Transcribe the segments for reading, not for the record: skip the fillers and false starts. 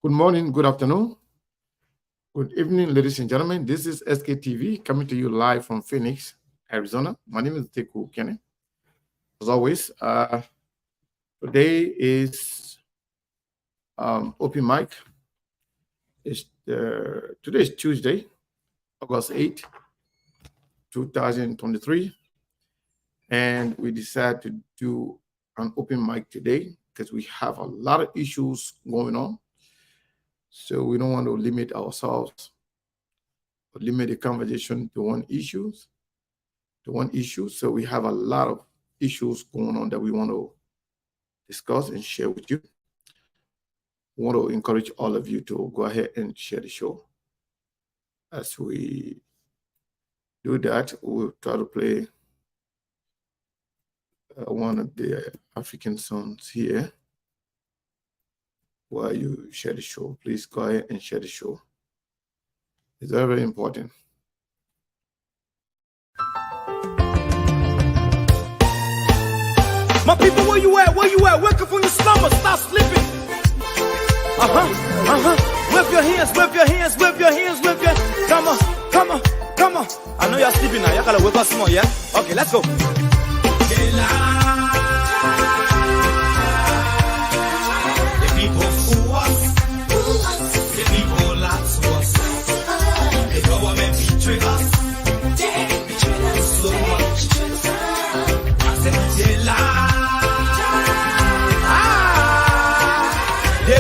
Good morning, good afternoon, good evening, ladies and gentlemen. This is SKTV coming to you live from Phoenix, Arizona. My name is Teku Kenny. As always, today is open mic. Today is Tuesday, August 8, 2023. And we decided to do an open mic today because we have a lot of issues going on. So we don't want to limit ourselves or limit the conversation to one issue. So we have a lot of issues going on that we want to discuss and share with you. We want to encourage all of you to go ahead and share the show. As we do that, we'll try to play one of the African songs here. While you share the show, please go ahead and share the show. It's very, very important. My people, where you at? Where you at? Wake up from your slumber, stop sleeping. Whip your hands, whip your hands, whip your hands, whip your hands. Come on, come on, come on. I know you're sleeping now. You gotta wake up some more, yeah? Okay, let's go.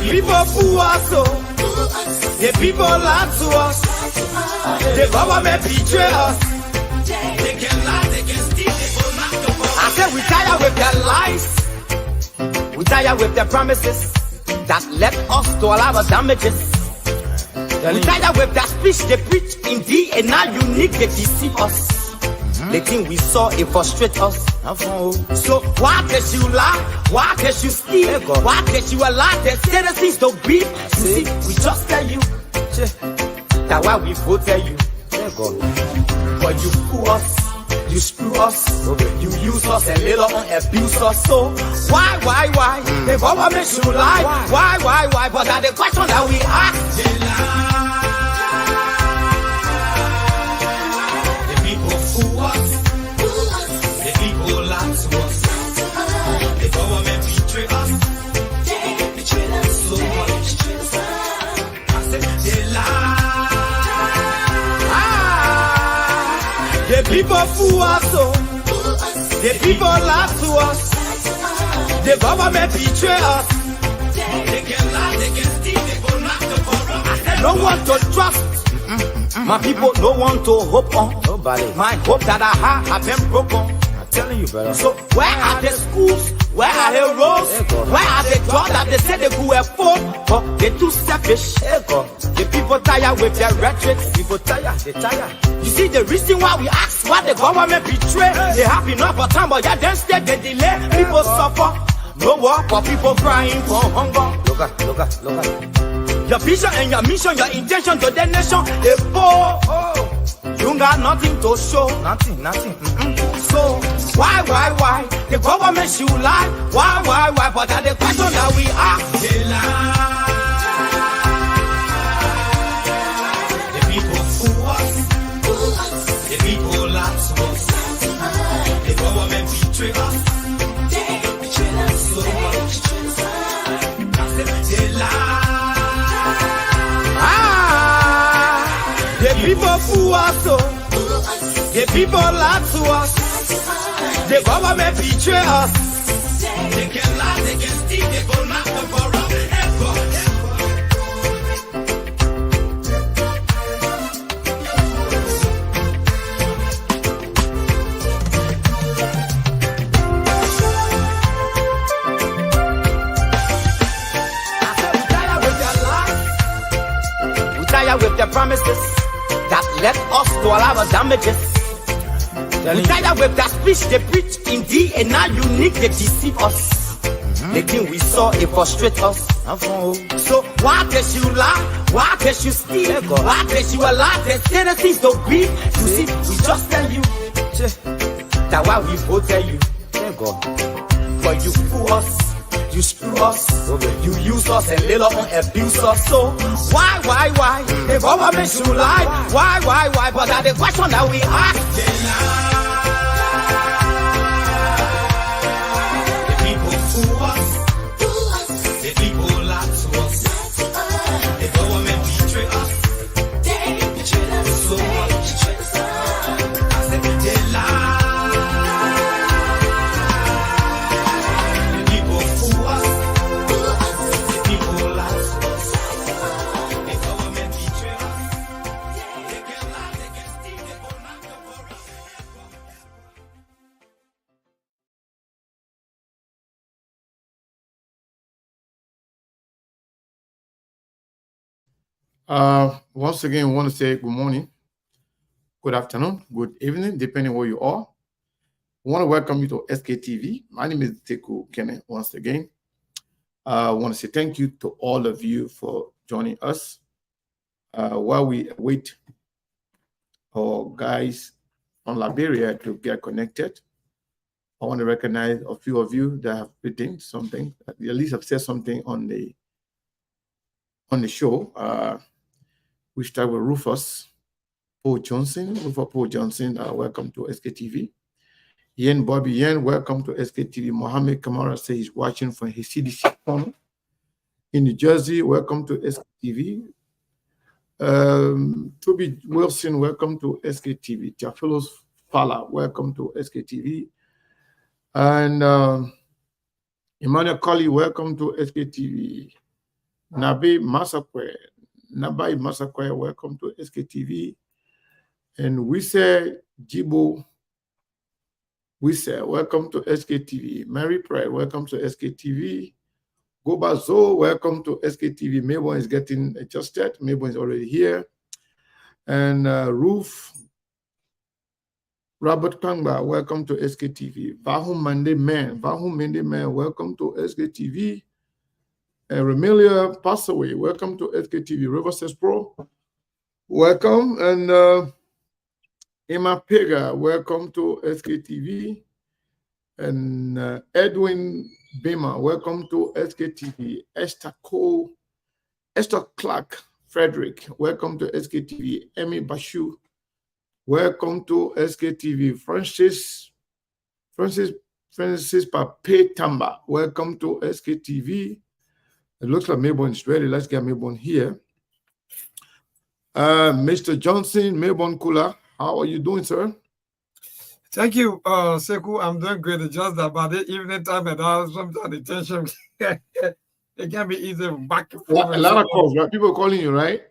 People fool us, the people lie to us, the government betray us. They can lie, they can steal, they will not the I said we tired with their lies, we tired with their promises that led us to all our damages. We tired with their speech they preach indeed and now unique they deceive us. The thing we saw, it frustrates us. So why can't you lie? Why can't you steal? Why can't you allow the citizens to beat? You see, we just tell you that's why we voted you. But you fool us, you screw us, you use us and later on abuse us. So why? The government should lie. Why? But that's the question that we ask. They lie. The people fool us, the people lie to us, the government betray us. They can lie, they can steal, they go knock the corrupt. I said no one to trust. My people don't want to hope on. Nobody. My hope that I have been broken. I'm telling you, brother. So where are the schools? Where are the roads? Where are the jobs that they say they could afford? But they're too selfish. The people tired with their rhetoric. People tired, they tired. You see the reason why we ask why the government betray. They have enough for time, but yeah, then instead they delay. People suffer. No work, but people crying for hunger. Look at. Your vision and your mission, your intention to the nation, they poor. You got nothing to show. Nothing. So why? The government should lie. Why? But that's the question that we ask. They lie. The people fool us. The people lie to us. The government betray us. They betray us. They lie. The people fool us, the people lie to us, the government betray us. They can lie, they can steal, they go knock the corrupt. We tired with their promises that led us to all our damages. We tired with that speech they preach indeed and now unique they deceive us. The thing we saw, it frustrates us. So why can't you lie? Why can't you steal? Why can't you allow the citizens to beat? You see, we just tell you that's why we voted you. But you fool us, You screw us, you use us and later on abuse us. So why? The government should lie. Why? But that's the question that we ask. The people fool us. The people lie to us. The government betray us. They betray us so much. I said they lie. The people fool us. The people lie to us. The government betray us. They can lie, they can steal, they go knock the door out. Once again, we want to say good morning, good afternoon, good evening, depending where you are. We want to welcome you to SKTV. My name is Teku Kenneth once again. I want to say thank you to all of you for joining us. While we wait our guys from Liberia to get connected, I want to recognize a few of you that have written something, at least have said something on the show. We start with Rufus Paul Johnson. Welcome to SKTV. Yen Bobby Yen, welcome to SKTV. Mohammed Kamara says he's watching from his CDC corner in New Jersey. Welcome to SKTV. Toby Wilson, welcome to SKTV. Theophilos Fala, welcome to SKTV. And Emmanuel Colley, welcome to SKTV. Nabai Masakwe, welcome to SKTV. And Wise Jibo Wise, welcome to SKTV. Mary Pride, welcome to SKTV. Gobazo, welcome to SKTV. Mabon is getting adjusted. Mabon is already here. And Ruth Robert Kangba, welcome to SKTV. Vahum Mende Man, welcome to SKTV. And Remelia Passaway, welcome to SKTV. Riverside Pro, welcome. And Emma Pega, welcome to SKTV. And Edwin Bima, welcome to SKTV. Esther Clark Frederick, welcome to SKTV. Emmy Bashu, welcome to SKTV. Francis Pape Tamba, welcome to SKTV. It looks like Melbourne is ready. Let's get Melbourne here. Mr. Johnson, Melbourne Kula, how are you doing, sir? Thank you, Seku. I'm doing great. It's just about the evening time and sometimes the tension it can be easy back and forth. A lot of calls, right? People calling you, right?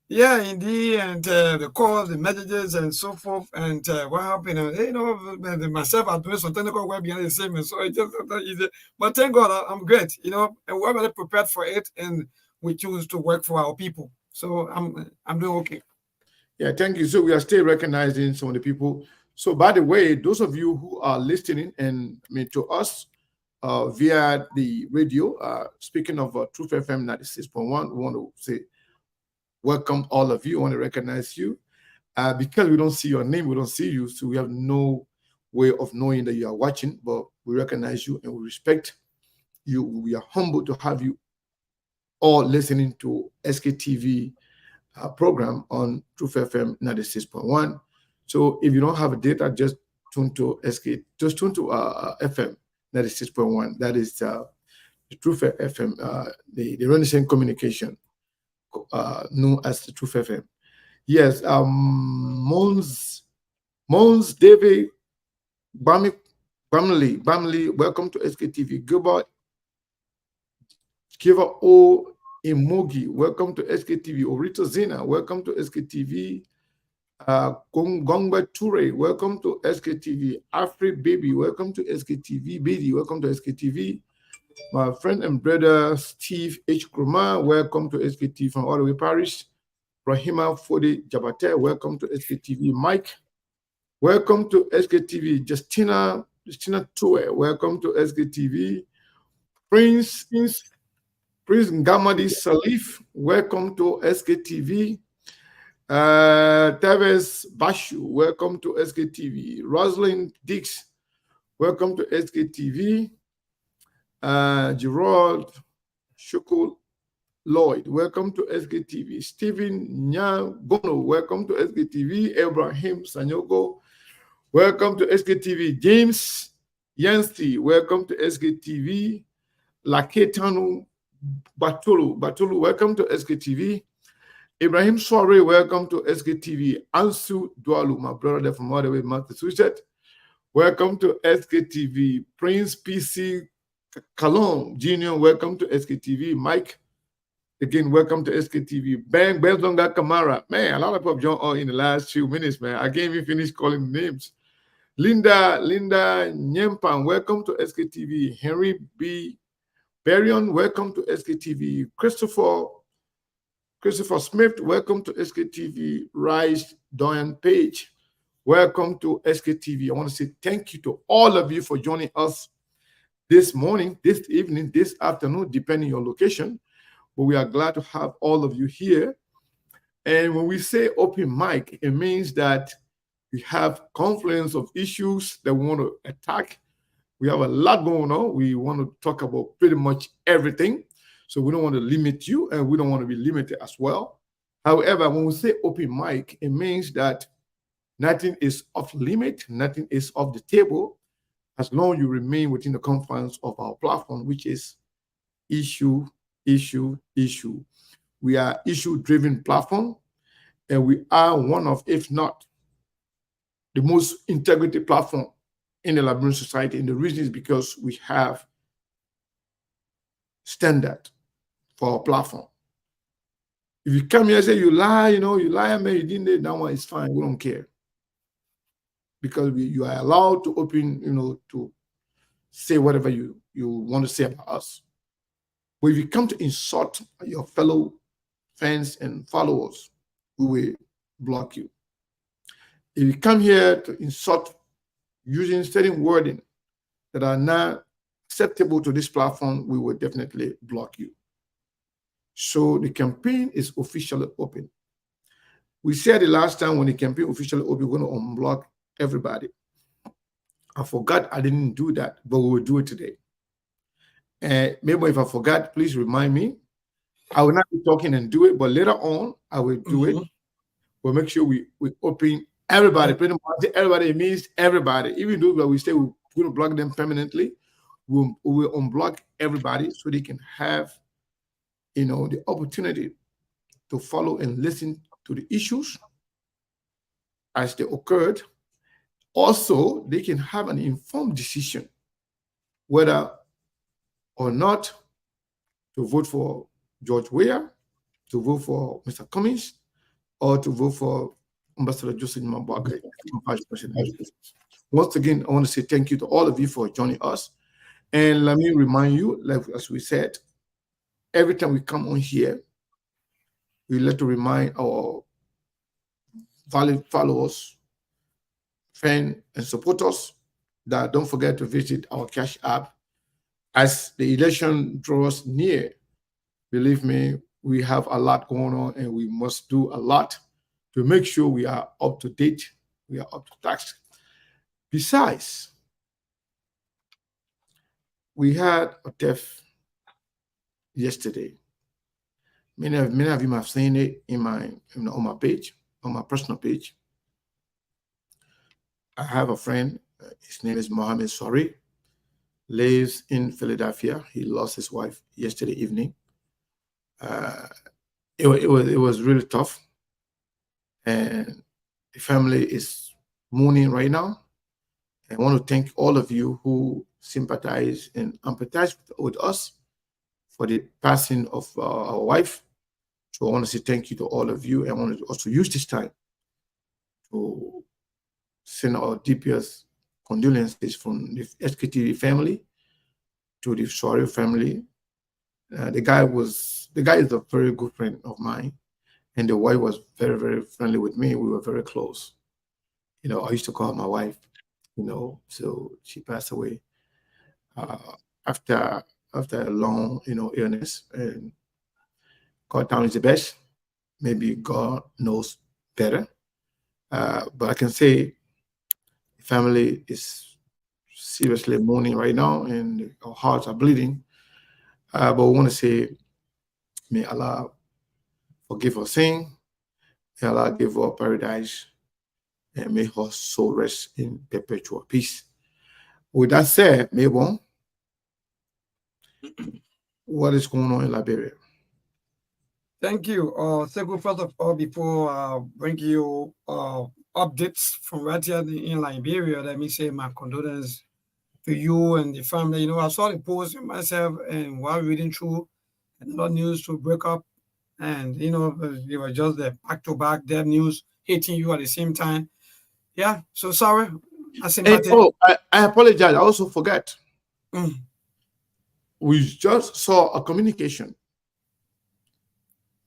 Yeah, indeed, and the calls, the messages, and so forth, and what happened, myself, I'm doing some technical work behind the same, so it's just not easy. But thank God, I'm great, and we're very prepared for it, and we choose to work for our people. So I'm doing okay. Yeah, thank you. So we are still recognizing some of the people. So by the way, those of you who are listening and to us via the radio, speaking of Truth FM 96.1, we want to say welcome all of you. I want to recognize you. Because we don't see your name, we don't see you, so we have no way of knowing that you are watching, but we recognize you and we respect you. We are humbled to have you all listening to SKTV program on Truth FM 96.1. So if you don't have a data, just tune to FM 96.1. That is the Truth FM, the Renaissance Communication, known as the Truth FM. Yes, Mons David Bamley, welcome to SKTV. Gilbert Kiva O Imogi, welcome to SKTV. Orito Zina, welcome to SKTV. Gongba Ture, welcome to SKTV. Afri Baby, welcome to SKTV. Baby, welcome to SKTV. My friend and brother Steve H. Kruma, welcome to SKTV from all the way Parish. Rahima Fode Jabate, welcome to SKTV. Mike, welcome to SKTV. Justina Tue, welcome to SKTV. Prince Ngamadi Salif, welcome to SKTV. Teves Bashu, welcome to SKTV. Rosalind Dix, welcome to SKTV. Gerald Shukul Lloyd, welcome to SKTV. Stephen Nyagono, welcome to SKTV. Abraham Sanyogo, welcome to SKTV. James Yancy, welcome to SKTV. Laketanu Batulu, welcome to SKTV. Ibrahim Soare, welcome to SKTV. Ansu Dualu, my brother there from all the way Massachusetts, welcome to SKTV. Prince PC Kalon Jr., welcome to SKTV. Mike, again, welcome to SKTV. Bang Bezonga Kamara. Man, a lot of people joined on in the last few minutes, man. I can't even finish calling names. Linda Nyempan, welcome to SKTV. Henry B. Barion, welcome to SKTV. Christopher Smith, welcome to SKTV. Rice Doyan Page, welcome to SKTV. I want to say thank you to all of you for joining us this morning, this evening, this afternoon, depending on your location. But we are glad to have all of you here. And when we say open mic, it means that we have confluence of issues that we want to attack. We have a lot going on. We want to talk about pretty much everything. So we don't want to limit you, and we don't want to be limited as well. However, when we say open mic, it means that nothing is off limit, nothing is off the table, as long as you remain within the confines of our platform, which is issue. We are issue-driven platform, and we are one of, if not the most integrity platform in the Liberian society. And the reason is because we have standard for our platform. If you come here and say you lie, you lie, man, you didn't do that one, it's fine. We don't care. Because you are allowed to open, to say whatever you want to say about us. But if you come to insult your fellow fans and followers, we will block you. If you come here to insult using certain wording that are not acceptable to this platform, we will definitely block you. So the campaign is officially open. We said the last time when the campaign officially open, we're going to unblock everybody. I forgot I didn't do that, but we will do it today. And maybe if I forgot, please remind me. I will not be talking and do it, but later on, I will do it. We'll make sure we open everybody. Pretty much everybody means everybody. Even though we say we're going to block them permanently, we'll unblock everybody so they can have, the opportunity to follow and listen to the issues as they occurred. Also, they can have an informed decision whether or not to vote for George Weah, to vote for Mr. Cummings, or to vote for Ambassador Joseph Mambaka, Vice President. Once again, I want to say thank you to all of you for joining us. And let me remind you, like as we said, every time we come on here, we like to remind our valued followers, friends, and supporters that don't forget to visit our Cash App. As the election draws near, believe me, we have a lot going on, and we must do a lot to make sure we are up to date, we are up to task. Besides, we had a death yesterday. Many of you have seen it on my page, on my personal page. I have a friend, his name is Mohammed Sori, lives in Philadelphia. He lost his wife yesterday evening. It was really tough, and the family is mourning right now. I want to thank all of you who sympathize and empathize with us for the passing of our wife. So I want to say thank you to all of you. I want to also use this time to send our deepest condolences from the SKTV family to the Soare family. The guy is a very good friend of mine, and the wife was very, very friendly with me. We were very close. I used to call my wife, so she passed away after a long, illness. And God down is the best. Maybe God knows better. But I can say the family is seriously mourning right now, and our hearts are bleeding. But we want to say, may Allah forgive our sin, may Allah give her paradise, and may her soul rest in perpetual peace. With that said, Mabel, what is going on in Liberia? Thank you. Segu, first of all, before bring you updates from right here in Liberia, let me say my condolences to you and the family. You know, I saw the post myself, and while reading through another news to break up, and you know, they were just the back-to-back dead news hitting you at the same time. Yeah, so sorry. I And sympathy. I apologize. I also forgot. Mm. We just saw a communication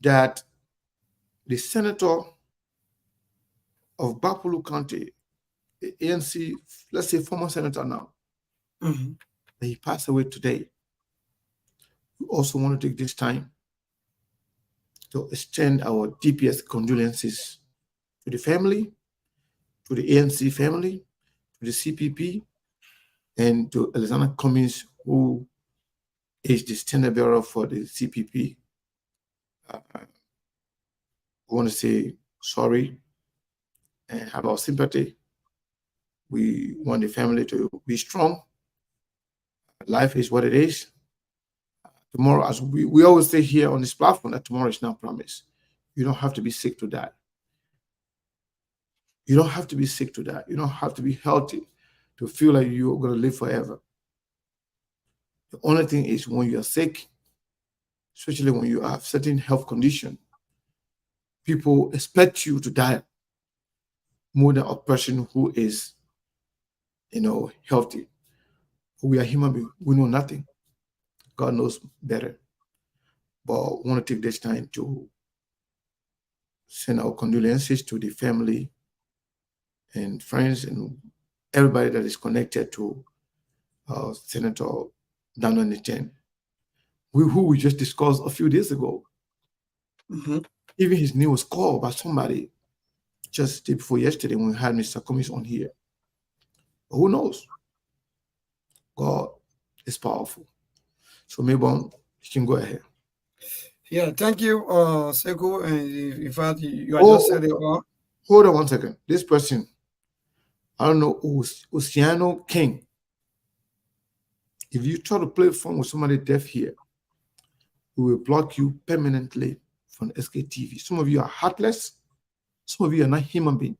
that the senator of Bapulu County, the ANC, let's say former senator now, Mm-hmm. that he passed away today. We also want to take this time to extend our deepest condolences to the family, to the ANC family, to the CPP, and to Alexander Cummings, who is the standard bearer for the CPP. We want to say sorry and have our sympathy. We want the family to be strong. Life is what it is. Tomorrow, as we always say here on this platform, that tomorrow is not promised. You don't have to be sick to die. You don't have to be sick to die. You don't have to be healthy to feel like you're going to live forever. The only thing is when you're sick, especially when you have certain health condition, people expect you to die more than a person who is, healthy. We are human beings. We know nothing. God knows better. But we want to take this time to send our condolences to the family and friends and everybody that is connected to Senator Daniel Niten, who we just discussed a few days ago. Mm-hmm. Even his name was called by somebody just day before yesterday when we had Mr. Cummings on here. But who knows? God is powerful. So maybe you can go ahead. Yeah, thank you, Segu. And in fact, you are just said it all. Hold on one second. This person, I don't know, Oceano King. If you try to play a phone with somebody deaf here, we will block you permanently from SKTV. Some of you are heartless. Some of you are not human beings.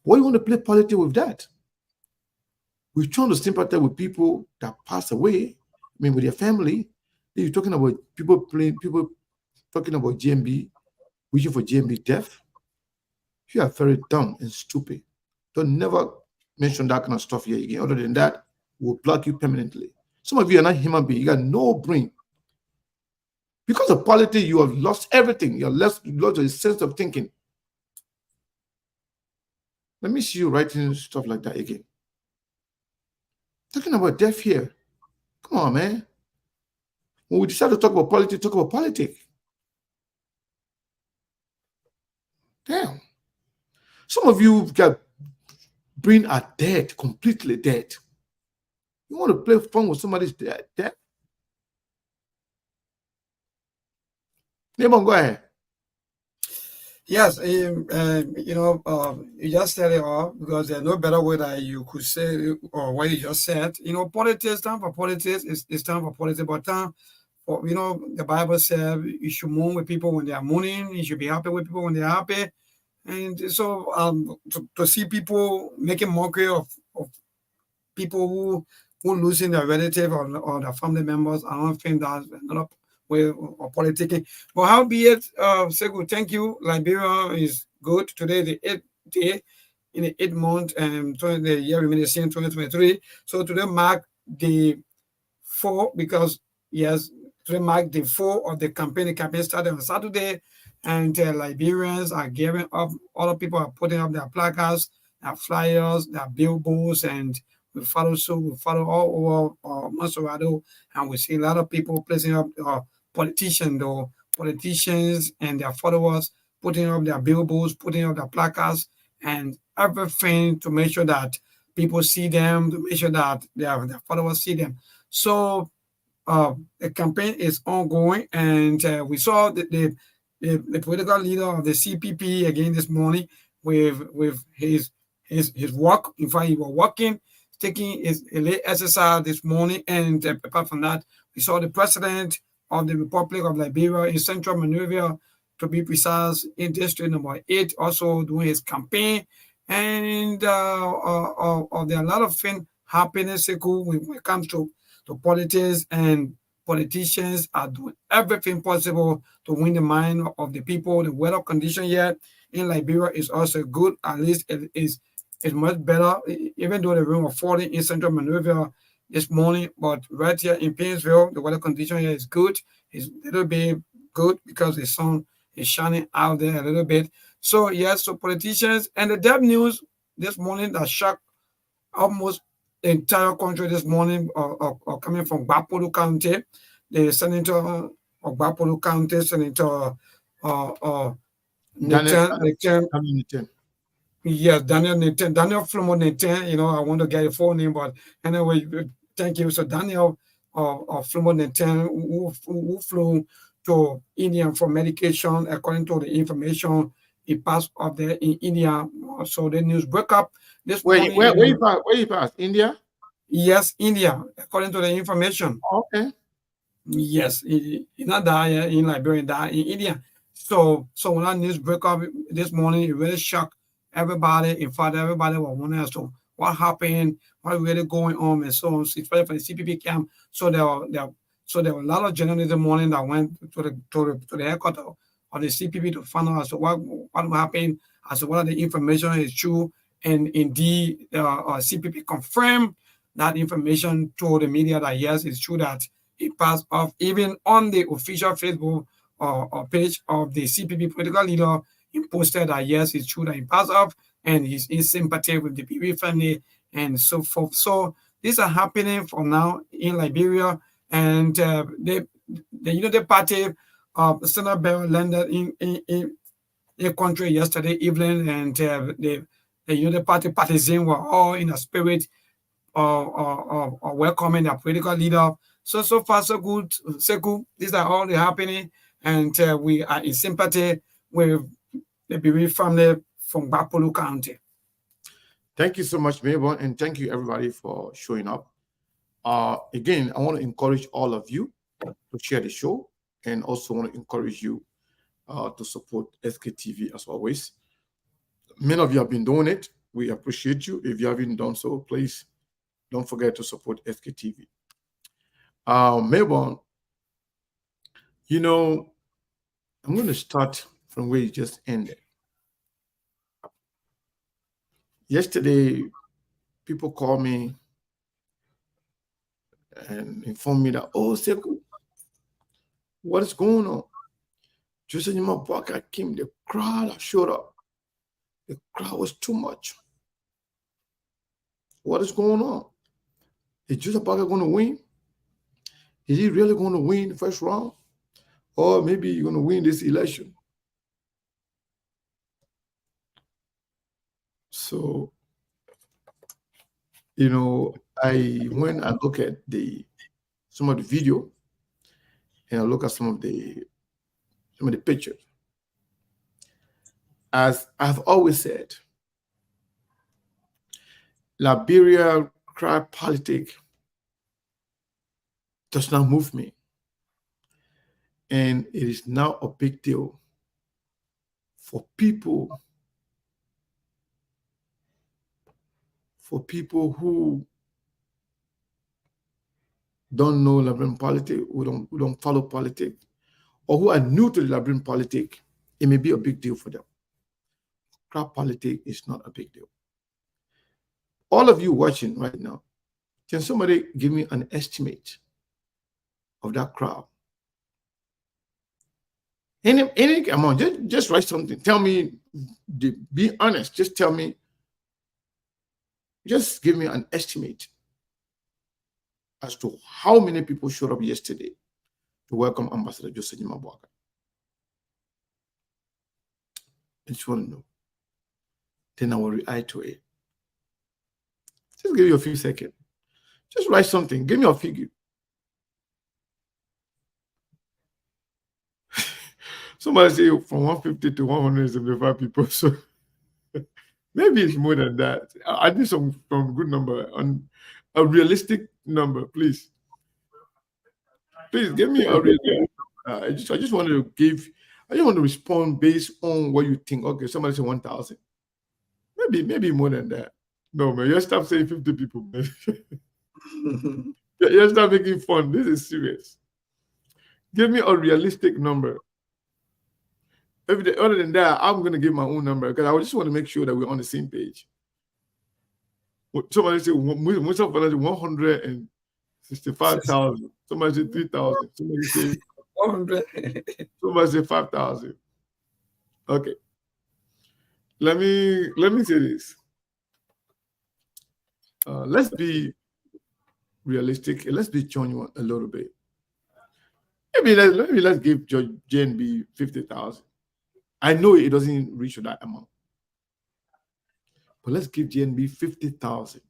Why do you want to play politics with that? We're trying to sympathize with people that pass away, with their family. Then you're talking about people talking about GMB, wishing for GMB death. You are very dumb and stupid. Don't never mention that kind of stuff here again. Other than that, we'll block you permanently. Some of you are not human beings. You got no brain. Because of politics, you have lost everything. You have lost your sense of thinking. Let me see you writing stuff like that again. Talking about death here. Come on, man. When we decide to talk about politics, talk about politics. Damn. Some of you got brain are dead, completely dead. You want to play fun with somebody's dead? Neighbor, go ahead. Yes, you just said it all because there's no better way that you could say it or what you just said. Politics, time for politics is time for politics, but time for, the Bible says you should mourn with people when they are mourning, you should be happy with people when they are happy. And so to see people making mockery of people who losing their relative or their family members, I don't think that's another way of politicking. But how be it, Segu, thank you. Liberia is good. Today, the 8th day in the 8th month, and the year remains the same, 2023. So today mark the 4, because, yes, today mark the 4 of the campaign. The campaign started on Saturday, and Liberians are gearing up. Other people are putting up their placards, their flyers, their billboards, and we follow all over Monserrado, and we see a lot of people placing up politicians and their followers putting up their billboards, putting up their placards, and everything to make sure that people see them, to make sure that their followers see them. So the campaign is ongoing, and we saw the political leader of the CPP again this morning with his work. In fact, he was working, taking his late exercise this morning, and apart from that, we saw the president of the Republic of Liberia in Central Monrovia, to be precise, in District Number 8, also doing his campaign. And there are a lot of things happening when it comes to politics, and politicians are doing everything possible to win the mind of the people. The weather condition here in Liberia is also good. At least it is much better, even though the rain was falling in Central Monrovia this morning. But right here in Painesville, the weather condition here is good. It's a little bit good because the sun is shining out there a little bit. So yes, so politicians, and the debt news this morning that shocked almost the entire country this morning are coming from Gbapolo County. The senator of Gbapolo County, Senator Nathan. Yes, Daniel Flomo Nathan. I want to get a full name, but anyway, thank you. So Daniel Flomo Nathan, who flew to India for medication, according to the information he passed up there in India. So the news broke up this morning. Where you passed? India? Yes, India, according to the information. Okay. Yes, he not die in Liberia, die in India. So when that news broke up this morning, it really shocked everybody. In fact, everybody was wondering as to what happened, what really going on, and so on. Especially for the CPP camp. So there were a lot of journalists this morning that went to the headquarters of the CPP to find out as to what happened, as to whether the information is true, and indeed CPP confirmed that information to the media that yes, it's true that it passed off. Even on the official Facebook page of the CPP political leader, he posted that yes, it's true that it passed off, and he's in sympathy with the PB family and so forth. So these are happening for now in Liberia, and the United Party Senator Bell landed in the country yesterday evening, and the United Party partisans were all in a spirit of welcoming their political leader. So far, so good. These are all happening, and we are in sympathy with the bereaved family from Gbapolo County. Thank you so much, Mayborn, and thank you everybody for showing up. Again, I want to encourage all of you to share the show, and also want to encourage you to support SKTV as always. Many of you have been doing it. We appreciate you. If you haven't done so, please don't forget to support SKTV. Mayborn, I'm going to start from where you just ended. Yesterday, people called me and informed me that, oh, Sekou, what is going on? Just in my book, I came, the crowd showed up. The crowd was too much. What is going on? Is Joseph Parker going to win? Is he really going to win the first round? Or maybe you're going to win this election? So, when I look at some of the video, and I look at some of the pictures, as I've always said, Liberia crowd politics does not move me. And it is now a big deal for people who don't know Liberian politics, who don't follow politics, or who are new to the Liberian politics. It may be a big deal for them. Crowd politics is not a big deal. All of you watching right now, can somebody give me an estimate of that crowd? Any amount, just write something. Tell me, be honest. Just tell me, just give me an estimate as to how many people showed up yesterday to welcome Ambassador Joseph Mabuaka. I just want to know. Then I will reiterate. Just give you a few seconds. Just write something. Give me a figure. Somebody say from 150 to 175 people. So maybe it's more than that. I need some good number, on a realistic number, please. Please give me a realistic. I just want to give. I just want to respond based on what you think. Okay, somebody say 1,000. Maybe more than that. No, man, you stop saying 50 people, man. You stop making fun. This is serious. Give me a realistic number. Other than that, I'm going to give my own number because I just want to make sure that we're on the same page. Somebody say 165,000. Somebody say 3,000. Somebody say 100. Somebody say 5,000. Okay. Let me say this. Let's be realistic. Let's be genuine a little bit. Maybe let's give JNB 50,000. I know it doesn't reach that amount, but let's give JNB 50,000.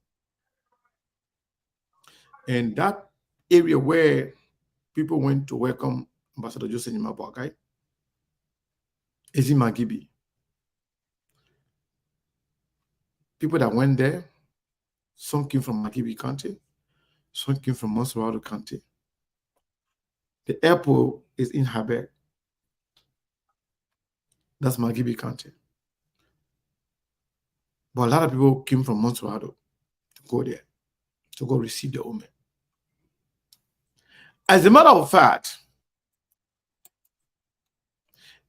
And that area where people went to welcome Ambassador Joseph Nyimabuakai is in Magibi. People that went there, some came from Magibi County, some came from Monserrado County. The airport is in Haber. That's Magibi County. But a lot of people came from Monserrado to go there, to go receive the Omen. As a matter of fact,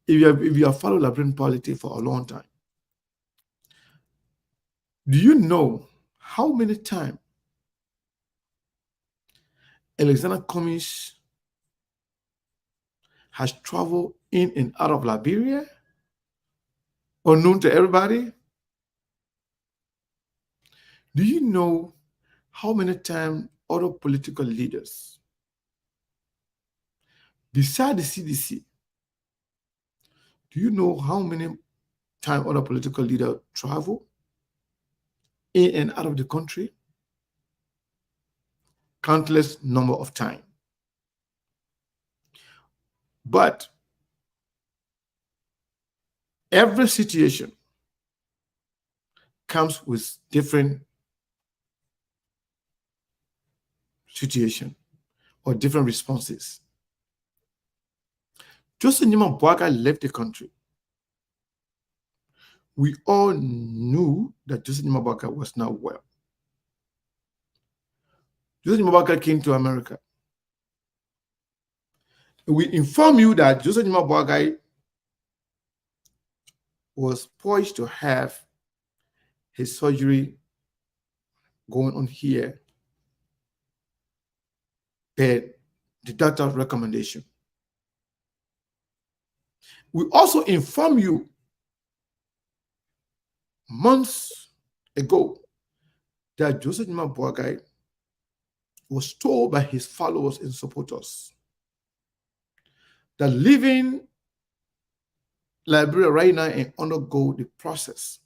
if you have followed Liberian politics for a long time, do you know how many times Alexander Cummings has traveled in and out of Liberia, unknown to everybody? Do you know how many times other political leaders, besides the CDC, do you know how many times other political leaders travel in and out of the country? Countless number of times. But every situation comes with different situation or different responses. Joseph Nyimabuakai left the country. We all knew that Joseph Nyimabuakai was not well. Joseph Nyimabuakai came to America. We inform you that Joseph Nyimabuakai was poised to have his surgery going on here, but the doctor's recommendation. We also inform you months ago that Joseph Nyimabuakai was told by his followers and supporters that leaving Liberia right now and undergo the process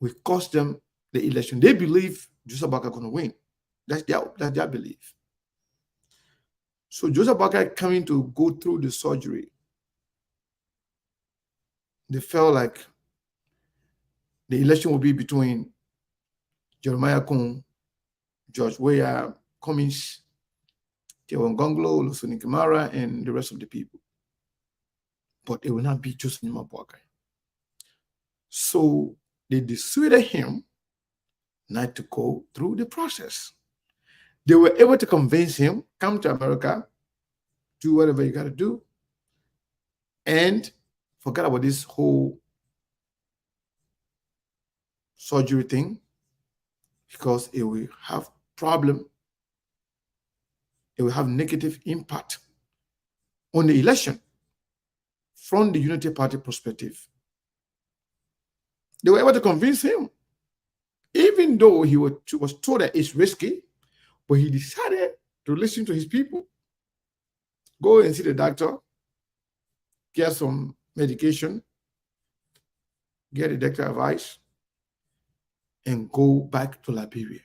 will cost them the election. They believe Joseph Nyimabuakai is going to win. That's their belief. So Joseph Nyimabuakai coming to go through the surgery, they felt like the election will be between Jeremiah Kun, George Weah, Cummings, Tewan Gonglo, Lusuni Kamara, and the rest of the people. But it will not be Joseph Nyimabuakai. So they dissuaded him not to go through the process. They were able to convince him, come to America, do whatever you got to do, and forget about this whole surgery thing, because it will have problem. It will have negative impact on the election from the Unity Party perspective. They were able to convince him, even though he was told that it's risky, but he decided to listen to his people, go and see the doctor, get some medication, get the doctor advice, and go back to Liberia.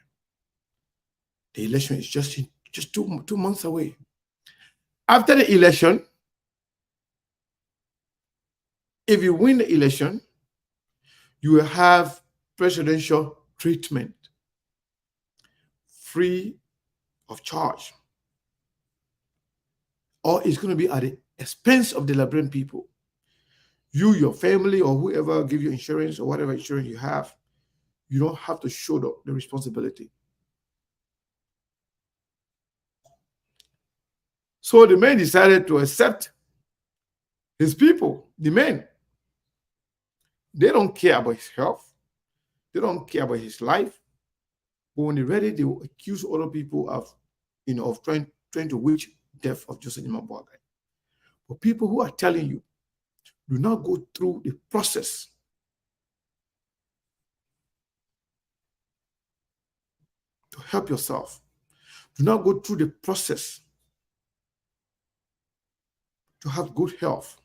The election is just 2 months away. After the election, if you win the election, you will have presidential treatment free of charge. Or it's going to be at the expense of the Liberian people. You, your family, or whoever give you insurance or whatever insurance you have, you don't have to shoulder the responsibility. So the man decided to accept his people, the men. They don't care about his health. They don't care about his life. But when they're ready, they will accuse other people of, of trying to witch death of Joseph Boakai. But people who are telling you, do not go through the process to help yourself. Do not go through the process to have good health.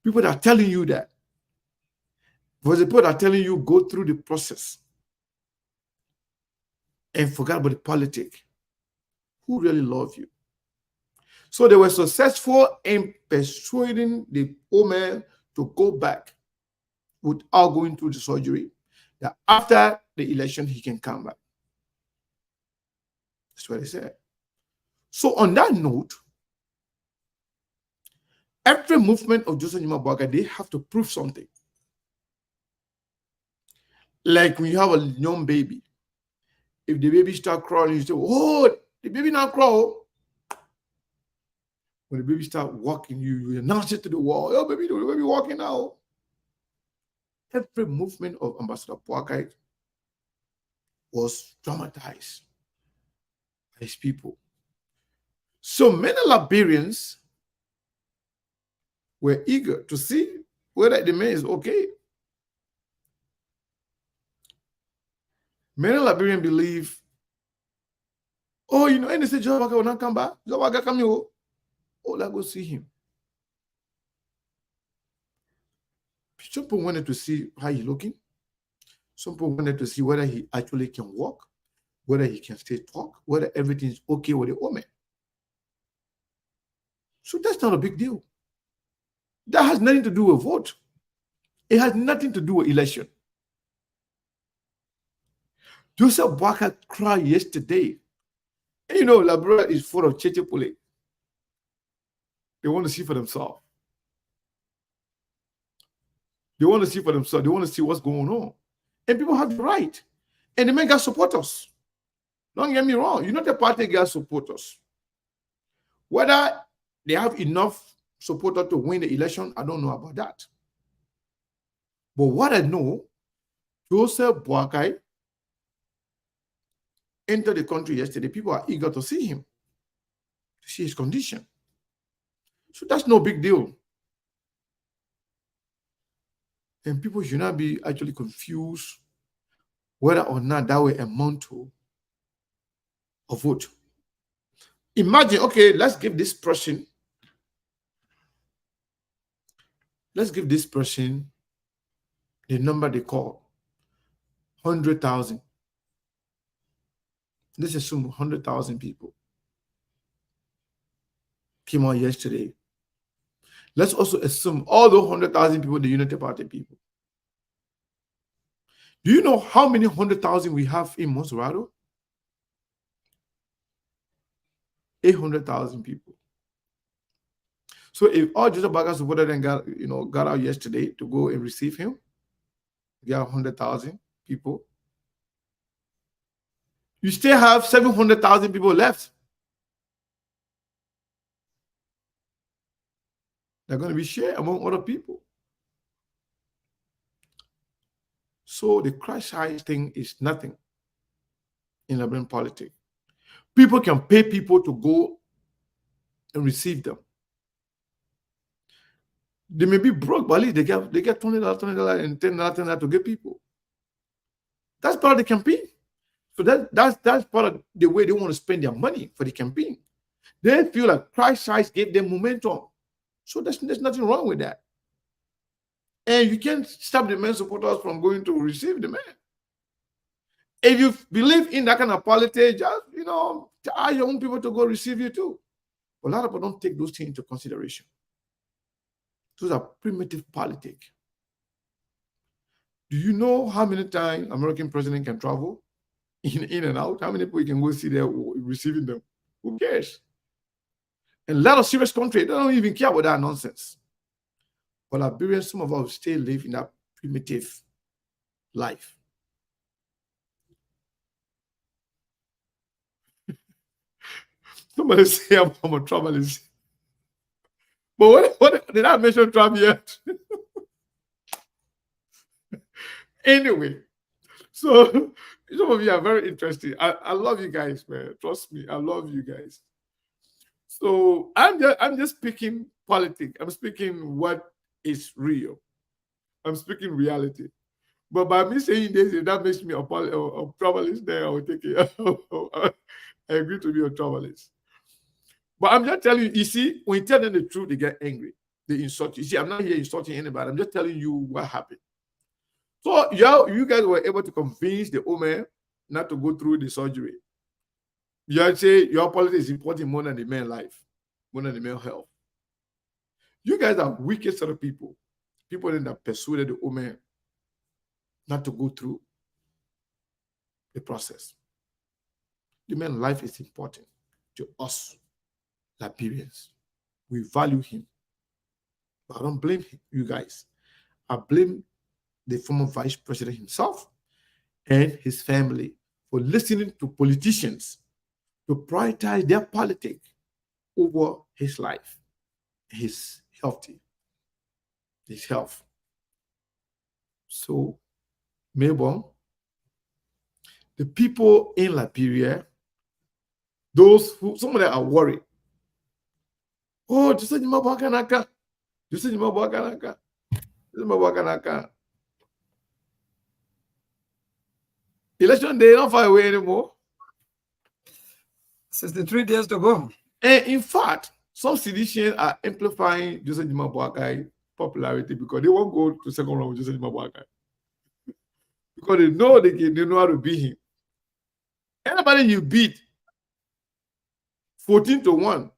People that are telling you that. Because the people that are telling you go through the process and forget about the politics. Who really love you? So they were successful in persuading the old man to go back without going through the surgery, that after the election, he can come back. That's what they said. So on that note, every movement of Joseph Boakai, they have to prove something. Like when you have a young baby, if the baby start crawling, you say, oh, the baby not crawl. When the baby start walking, you announce it to the wall. Oh, baby, the baby walking now. Every movement of Ambassador Boakai was traumatized by his people. So many Liberians were eager to see whether the man is okay. Many Liberians believe, oh, and they say, Joe Boakai will not come back. Joe Boakai come here. Oh, let's go see him. Some people wanted to see how he's looking. Some people wanted to see whether he actually can walk, whether he can still talk, whether everything is okay with the woman. So that's not a big deal. That has nothing to do with vote. It has nothing to do with election. Joseph Boakai cried yesterday. And Liberia is full of chechepole. They want to see for themselves. They want to see for themselves. They want to see what's going on. And people have the right. And the men got supporters. Don't get me wrong. The party got supporters. Whether they have enough supporters to win the election, I don't know about that. But what I know, Joseph Boakai entered the country yesterday. People are eager to see him, to see his condition. So that's no big deal. And people should not be actually confused whether or not that will amount to a vote. Imagine, okay, let's give this person the number they call 100,000. Let's assume 100,000 people came out yesterday. Let's also assume all those 100,000 people, the Unity Party people. Do you know how many 100,000 we have in Monserrato? 800,000 people. So if all Joseph Boakai supporters then got out yesterday to go and receive him, we have 100,000 people. You still have 700,000 people left. They're going to be shared among other people. So the crash size thing is nothing in Liberian politics. People can pay people to go and receive them. They may be broke, but at least they get $20 and $10 to get people. That's part of the campaign. So that's part of the way they want to spend their money for the campaign. They feel like crash size gave them momentum. So there's nothing wrong with that. And you can't stop the men supporters from going to receive the men. If you believe in that kind of politics, just, tell your own people to go receive you too. But a lot of people don't take those things into consideration. Those are primitive politics. Do you know how many times American president can travel in and out? How many people you can go see there receiving them? Who cares? And a lot of serious countries, they don't even care about that nonsense. But Liberians, some of us still live in that primitive life. Somebody say I'm a troublist. But what did I mention Trump yet? Anyway, so some of you are very interesting. I love you guys, man. Trust me, I love you guys. So I'm just speaking politics. I'm speaking what is real. I'm speaking reality. But by me saying this, if that makes me a troublist, then I will take it. I agree to be a troublist. But I'm just telling you, see, when you tell them the truth, they get angry. They insult you. See, I'm not here insulting anybody. I'm just telling you what happened. So you guys were able to convince the woman not to go through the surgery. You say your politics is important more than the man's life, more than the man's health. You guys are wicked sort of people. People that persuaded the woman not to go through the process. The man's life is important to us, Liberians. We value him. But I don't blame you guys. I blame the former vice president himself and his family for listening to politicians to prioritize their politics over his life, his health. So, Melbourne, the people in Liberia, some of them are worried. Oh, just say Mabakanaka. Just say Mabakanaka. Election day not far away anymore. 63 days to go. And in fact, some seditionists are amplifying Joseph Jimabuakai popularity because they won't go to second round with Joseph Jimabuakai. Because they know they know how to beat him. Anybody you beat 14-1,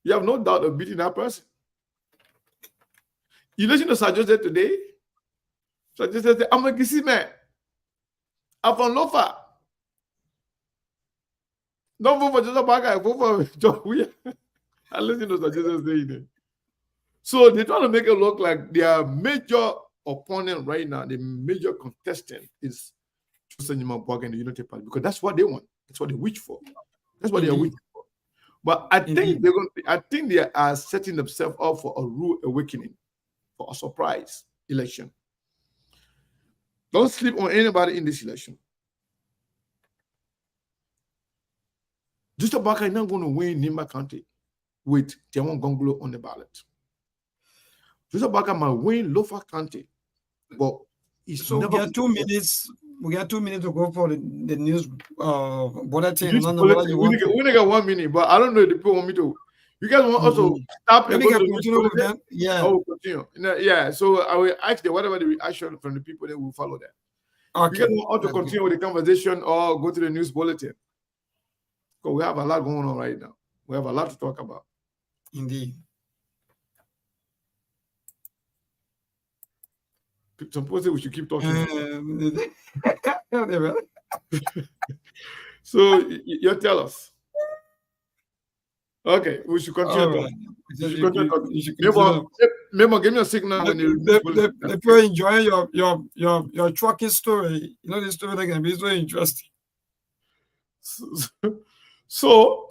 you have no doubt of beating that person. You listen to Sir Joseph today. Sir Joseph said, I'm a Kisi man. I'm from Lofa. Don't vote for Joseph Baga, vote for John Weir. I listen to Sir Joseph saying it. So they're trying to make it look like their major opponent right now, the major contestant is Joseph Jimabuakai and the Unity Party, because that's what they want. That's what they wish for. That's what they are waiting for. But I think they are setting themselves up for a rude awakening, for a surprise election. Don't sleep on anybody in this election. Joseph Baga is not going to win Nimba County with Tiawan Gongolo on the ballot. Joseph Baga might win Lofa County, but so we got 2 minutes. We got 2 minutes to go for the news bulletin. We only got 1 minute, but I don't know if the people want me to. You guys want also stop and go to the news bulletin? Yeah. I will continue. Yeah. So I will ask them whatever the reaction from the people, then we'll follow that. Okay. You guys want to continue with the conversation or go to the news bulletin? Because we have a lot going on right now. We have a lot to talk about. Indeed. Suppose we should keep talking. So you tell us. Okay, we should continue. Right. Memo, give me a signal when if you're enjoying your trucking story. You know, this story that can be so interesting. So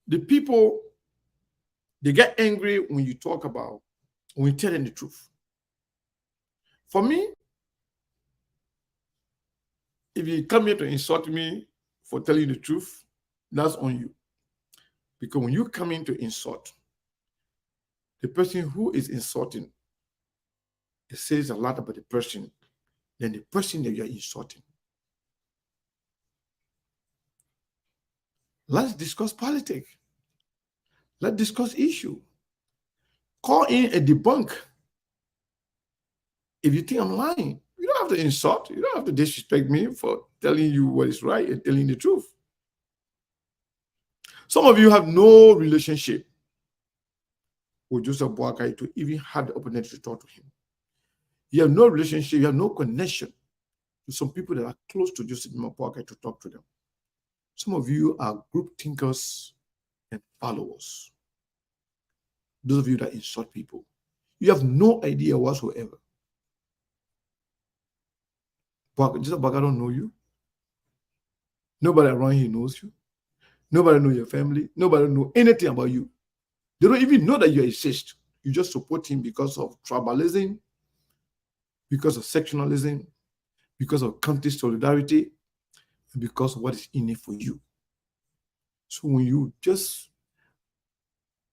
the people, they get angry when you talk about, when you tell them the truth. For me, if you come here to insult me for telling you the truth, that's on you. Because when you come in to insult, the person who is insulting, it says a lot about the person than the person that you're insulting. Let's discuss politics. Let's discuss issue. call in a debunk. If you think I'm lying, you don't have to insult. You don't have to disrespect me for telling you what is right and telling the truth. Some of you have no relationship with Joseph Boakai to even have the opportunity to talk to him. You have no relationship, you have no connection to some people that are close to Joseph Boakai to talk to them. Some of you are group thinkers and followers. Those of you that insult people, you have no idea whatsoever. Joseph Boakai don't know you. Nobody around here knows you. Nobody knows your family. Nobody knows anything about you. They don't even know that you exist. You just support him because of tribalism, because of sectionalism, because of country solidarity, and because of what is in it for you. So when you just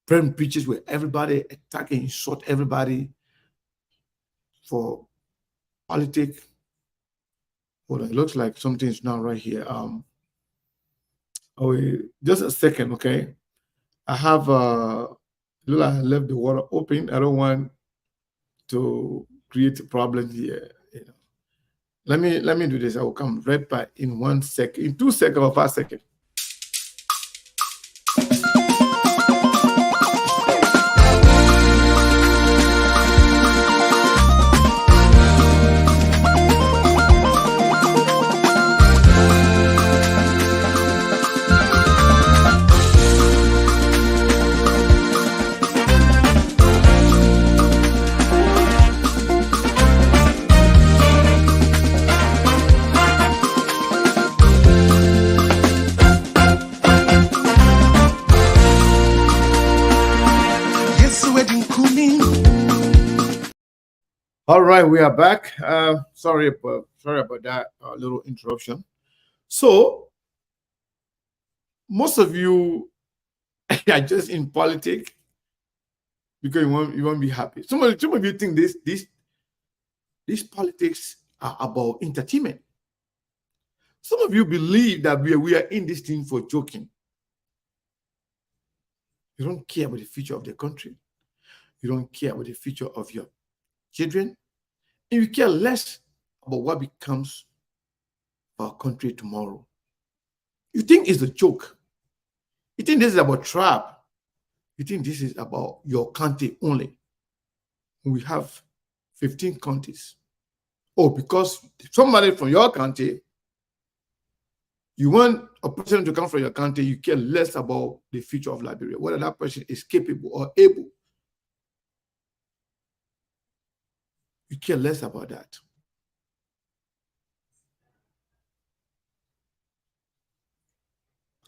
frame preaches where everybody attack and insult everybody for politics, well, it looks like something's not right here. Just a second, okay? I have I left the water open. I don't want to create a problem here. Let me do this. I will come right back in 1 second, in 2 seconds or 5 seconds. All right, we are back. Sorry about that little interruption. So most of you are just in politics because you won't be happy. Some of you think these politics are about entertainment. Some of you believe that we are in this thing for joking. You don't care about the future of the country. You don't care about the future of your children. And you care less about what becomes of our country tomorrow. You think it's a joke. You think this is about trap. You think this is about your country only. We have 15 countries. Oh, because somebody from your country, you want a person to come from your country, you care less about the future of Liberia, whether that person is capable or able. You care less about that.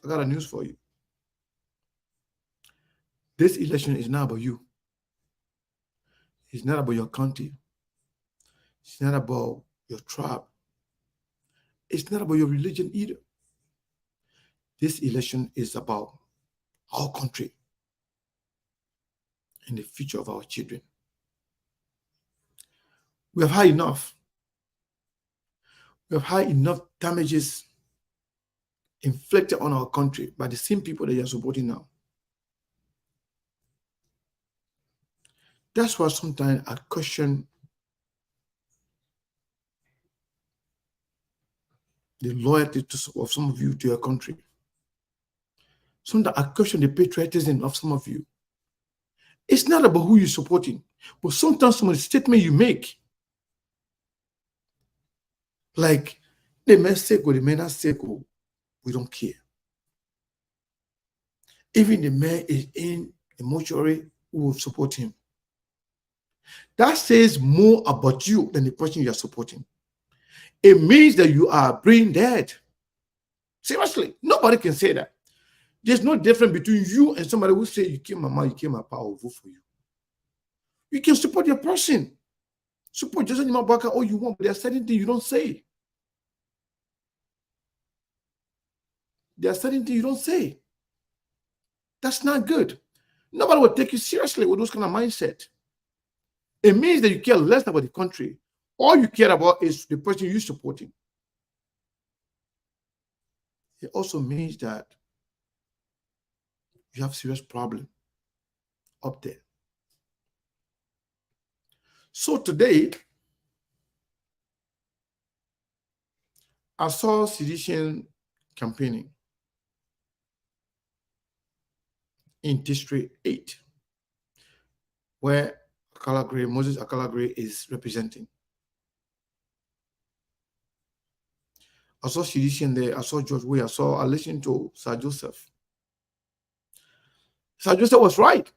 I got a news for you. This election is not about you. It's not about your country. It's not about your tribe. It's not about your religion either. This election is about our country and the future of our children. We have had enough. We have had enough damages inflicted on our country by the same people that you are supporting now. That's why sometimes I question the loyalty of some of you to your country. Sometimes I question the patriotism of some of you. It's not about who you're supporting, but sometimes some of the statements you make, like the men seko, the men are seko, we don't care. Even the man is in the mortuary, we will support him. That says more about you than the person you are supporting. It means that you are brain dead. Seriously, nobody can say that. There's no difference between you and somebody who say you kill my mom, you kill my power, I'll vote for you. You can support your person. Support Joseph Boakai all you want, but there are certain things you don't say. There are certain things you don't say. That's not good. Nobody will take you seriously with those kind of mindset. It means that you care less about the country. All you care about is the person you're supporting. It also means that you have serious problem up there. So today, I saw sedition campaigning in District 8, where Moses Akalagre is representing. I saw sedition there. I saw George Weah. I listened to Sir Joseph. Sir Joseph was right.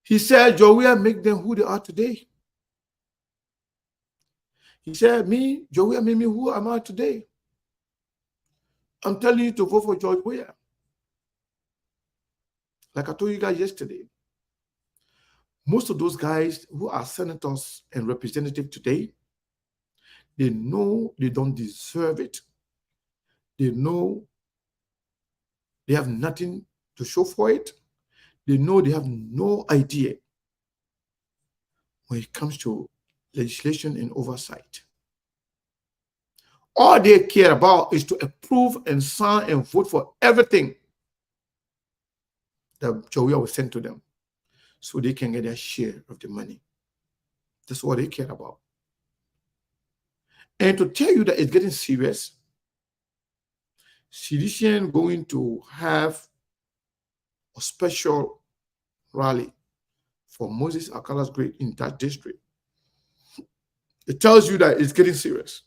He said, George Weah make them who they are today. He said, George Weah made me who am I today. I'm telling you to vote for George Weah. Like I told you guys yesterday, most of those guys who are senators and representatives today, they know they don't deserve it. They know they have nothing to show for it. They know they have no idea when it comes to legislation and oversight. All they care about is to approve and sign and vote for everything that George Weah will send to them so they can get their share of the money. That's what they care about. And to tell you that it's getting serious, sedition going to have a special rally for Moses Akalagre in that district. It tells you that it's getting serious.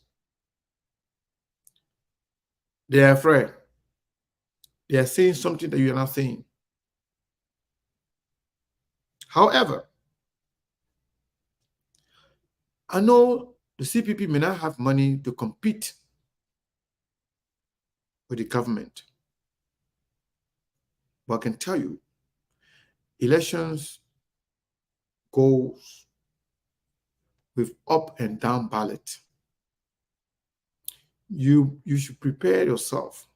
They are afraid. They are saying something that you are not saying. However, I know the CPP may not have money to compete with the government. But I can tell you, elections goes with up and down ballot. You should prepare yourself,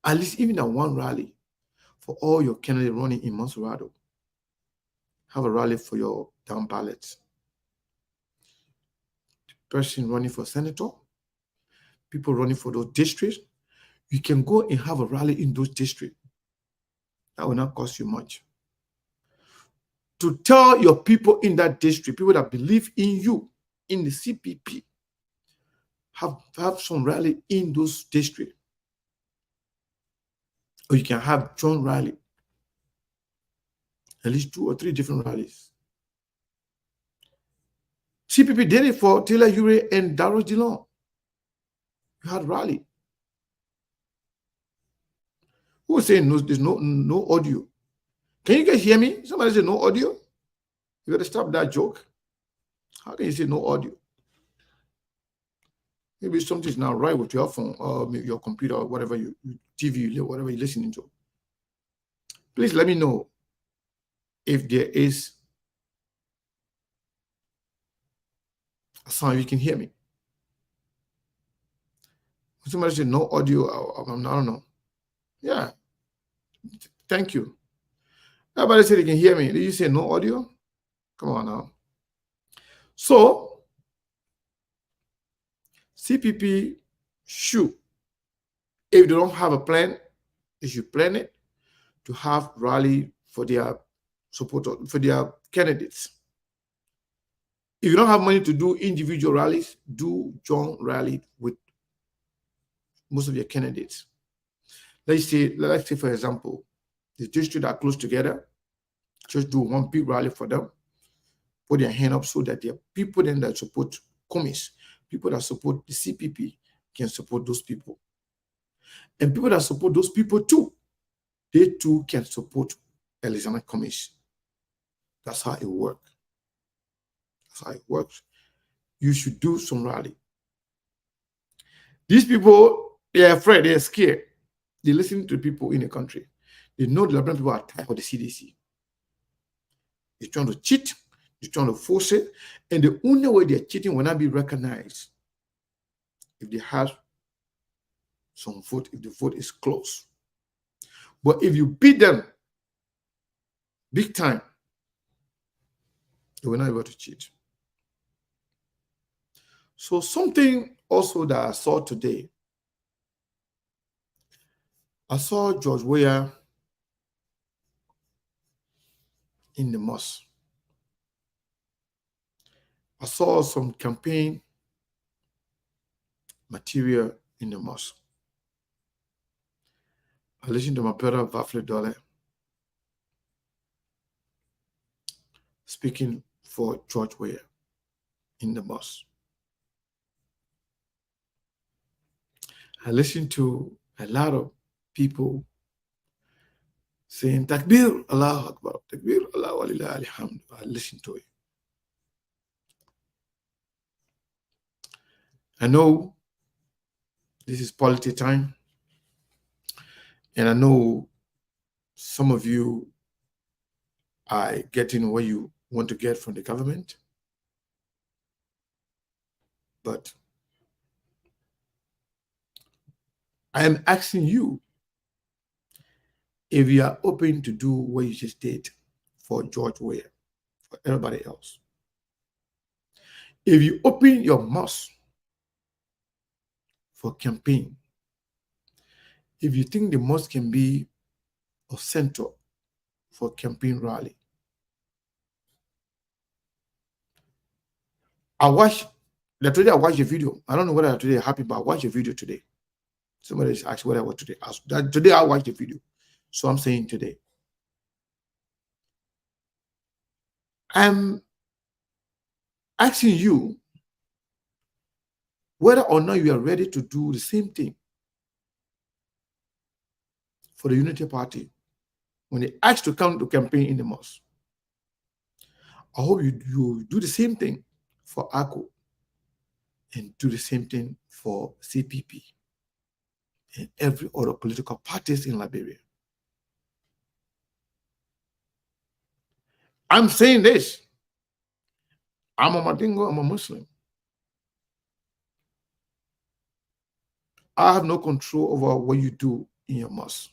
at least even at one rally, for all your candidates running in Monserrado. Have a rally for your down ballots. The person running for senator, people running for those districts, you can go and have a rally in those districts. That will not cost you much. To tell your people in that district, people that believe in you, in the CPP, have some rally in those districts. Or you can have joint rally. At least 2 or 3 different rallies. CPP did it for Taylor Ure and Darrow Dillon. You had rally. Who was saying there's no audio? Can you guys hear me? Somebody said no audio? You got to stop that joke. How can you say no audio? Maybe something's not right with your phone or maybe your computer or whatever TV, whatever you're listening to. Please let me know if there is a sound you can hear me. Somebody said no audio. I don't know. Yeah. Thank you. Everybody said they can hear me. Did you say no audio? Come on now. So, CPP should, if they don't have a plan, they should plan it to have rally for their supporters, for their candidates. If you don't have money to do individual rallies, do joint rally with most of your candidates. Let's say, for example, the districts are close together. Just do one big rally for them. Put their hand up so that there are people then that support commies, people that support the CPP can support those people. And people that support those people too, they too can support Alexander Commies. That's how it works. That's how it works. You should do some rally. These people, they are afraid, they are scared. They listen to people in the country. They know the Liberian people are tired of the CDC. They're trying to cheat, they're trying to force it, and the only way they're cheating will not be recognized if they have some vote, if the vote is close. But if you beat them big time, they will not be able to cheat. So something also that I saw today, I saw George Weah in the mosque. I saw some campaign material in the mosque. I listened to my brother Vafle Dole speaking for George Weah in the mosque. I listened to a lot of people saying Takbir, Allahu Akbar, Takbir, Allah walillah alhamd. I listened to it. I know this is politics time, and I know some of you are getting what you want to get from the government, but I am asking you if you are open to do what you just did for George Weah, for everybody else. If you open your mouth for campaign, if you think the mosque can be a center for campaign rally. I watched the video. I don't know whether today happened, but I watched the video today. Somebody just asked whether I was today. Today I watched the video. So I'm saying today. I'm asking you whether or not you are ready to do the same thing for the Unity Party when they ask to come to campaign in the mosque. I hope you do the same thing for ACO and do the same thing for CPP and every other political parties in Liberia. I'm saying this. I'm a Madingo, I'm a Muslim. I have no control over what you do in your mosque.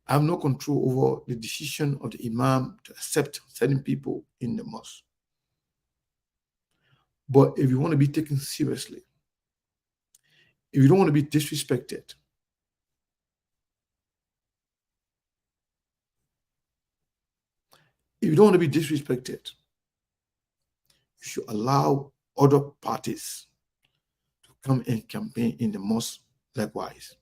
I have no control over the decision of the imam to accept certain people in the mosque. But if you want to be taken seriously, if you don't want to be disrespected, if you don't want to be disrespected, you should allow other parties to come and campaign in the mosque likewise.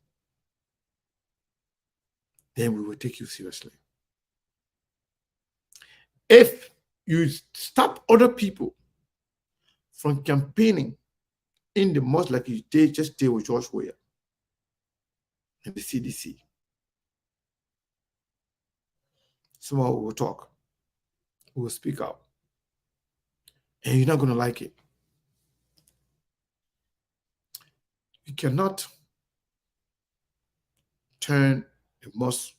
Then we will take you seriously. If you stop other people from campaigning in the mosque like you did just did with George Weah and the CDC, tomorrow we will talk. We will speak out. And you're not going to like it. You cannot turn the mosque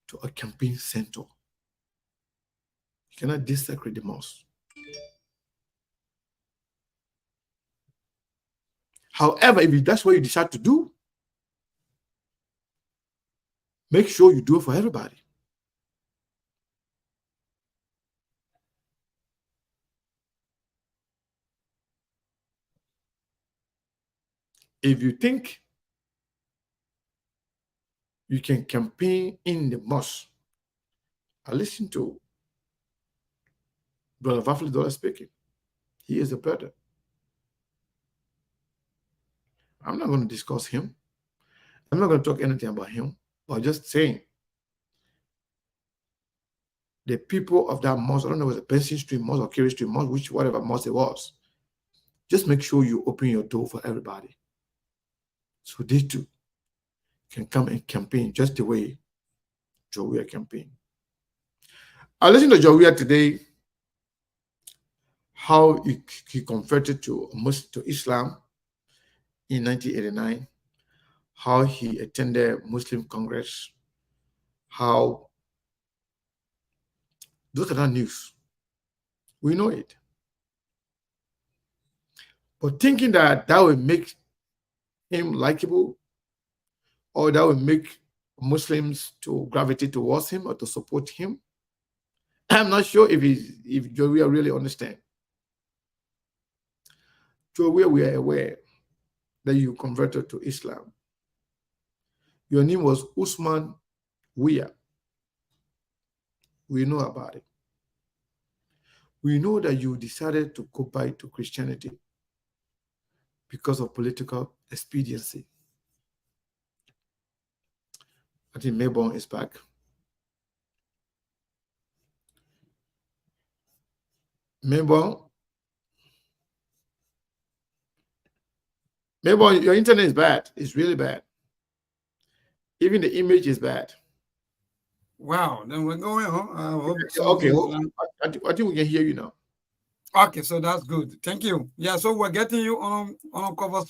to a campaign center. You cannot desecrate the mosque. However, if that's what you decide to do, make sure you do it for everybody. If you think you can campaign in the mosque, I listen to Brother Vafle Dole speaking. He is a brother. I'm not going to discuss him. I'm not going to talk anything about him, but just saying the people of that mosque, I don't know if it was a Benson Street mosque or Kerry Street mosque, whatever mosque it was, just make sure you open your door for everybody. So they too can come and campaign just the way Joe Weah campaigned. I listened to Joe Weah today, how he converted to Islam in 1989, how he attended Muslim Congress, how those are not news. We know it. But thinking that would make him likable or that would make Muslims to gravitate towards him or to support him, I'm not sure if Joe Weah really understand. Joe Weah, we are aware that you converted to Islam. Your name was Usman Weah. We know about it. We know that you decided to go back to Christianity because of political expediency. I think Mayborn is back. Mayborn, your internet is bad. It's really bad. Even the image is bad. Wow, then we're going on. I hope Okay, something. I think we can hear you now. Okay, so that's good. Thank you. Yeah, so we're getting you on cover.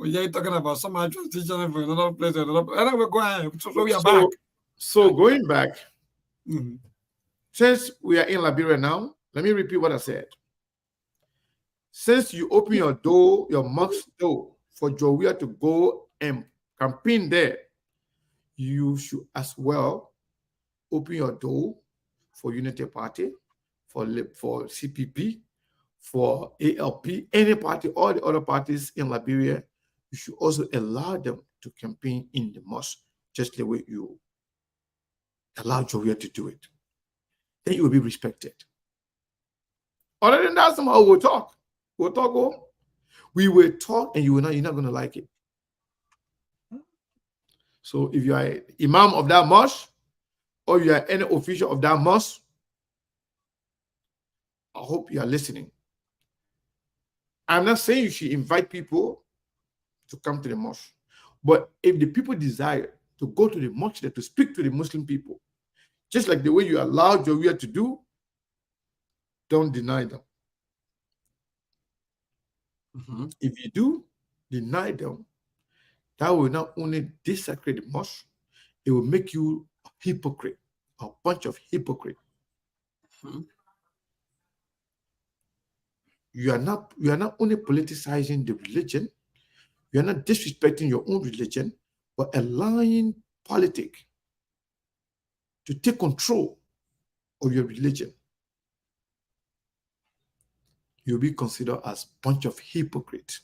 Yeah, you're talking about some transition from another place to another. Anyway, go ahead. So we are back. So going back, Mm-hmm. since we are in Liberia now, let me repeat what I said. Since you open your door, your mosque door for Jowia to go and campaign there, you should as well open your door for Unity Party, for CPP, for ALP, any party, all the other parties in Liberia. You should also allow them to campaign in the mosque, just the way you allow Jowia to do it. Then you will be respected. Other than that, somehow we'll talk. We'll talk. We will talk, and you're not going to like it. So if you are imam of that mosque, or you are any official of that mosque, I hope you are listening. I'm not saying you should invite people to come to the mosque, but if the people desire to go to the mosque to speak to the Muslim people, just like the way you allow Jowia to do, don't deny them. Mm-hmm. If you do deny them, that will not only desecrate the mosque, it will make you a hypocrite, a bunch of hypocrites. Mm-hmm. You are not only politicizing the religion, you are not disrespecting your own religion, but allowing politics to take control of your religion. You'll be considered as a bunch of hypocrites.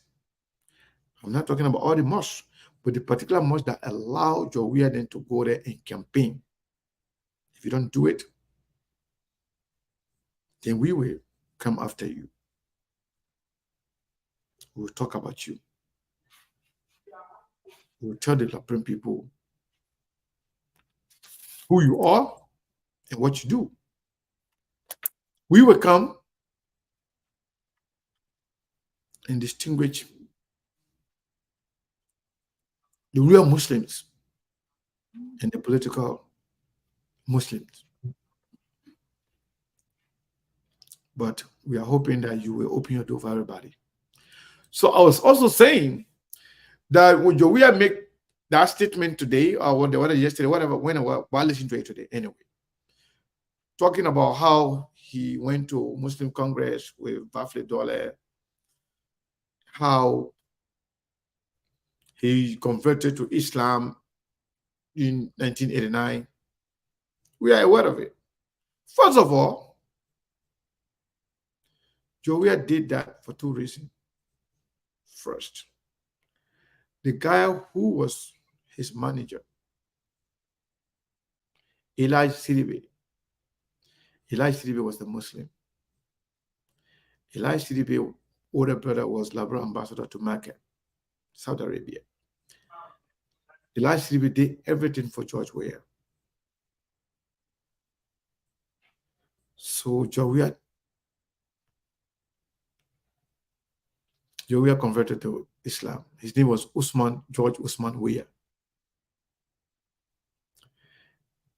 I'm not talking about all the mosques, but the particular mosque that allow Jowia then to go there and campaign. If you don't do it, then we will come after you. We'll talk about you. We'll tell the Liberian people who you are and what you do. We will come and distinguish the real Muslims and the political Muslims. But we are hoping that you will open your door for everybody. So I was also saying that when Jowia make that statement today, or whatever yesterday, whatever, whenever, while listening to it today, anyway, talking about how he went to Muslim Congress with Bafle Dole, how he converted to Islam in 1989. We are aware of it. First of all, Jowia did that for two reasons. First, the guy who was his manager, Elijah Sidibe was the Muslim. Elijah Sidibe's older brother was Liberia ambassador to Mecca, Saudi Arabia. Elijah Sidibe did everything for George Weah. So Jowia converted to Islam. His name was George Usman Weah.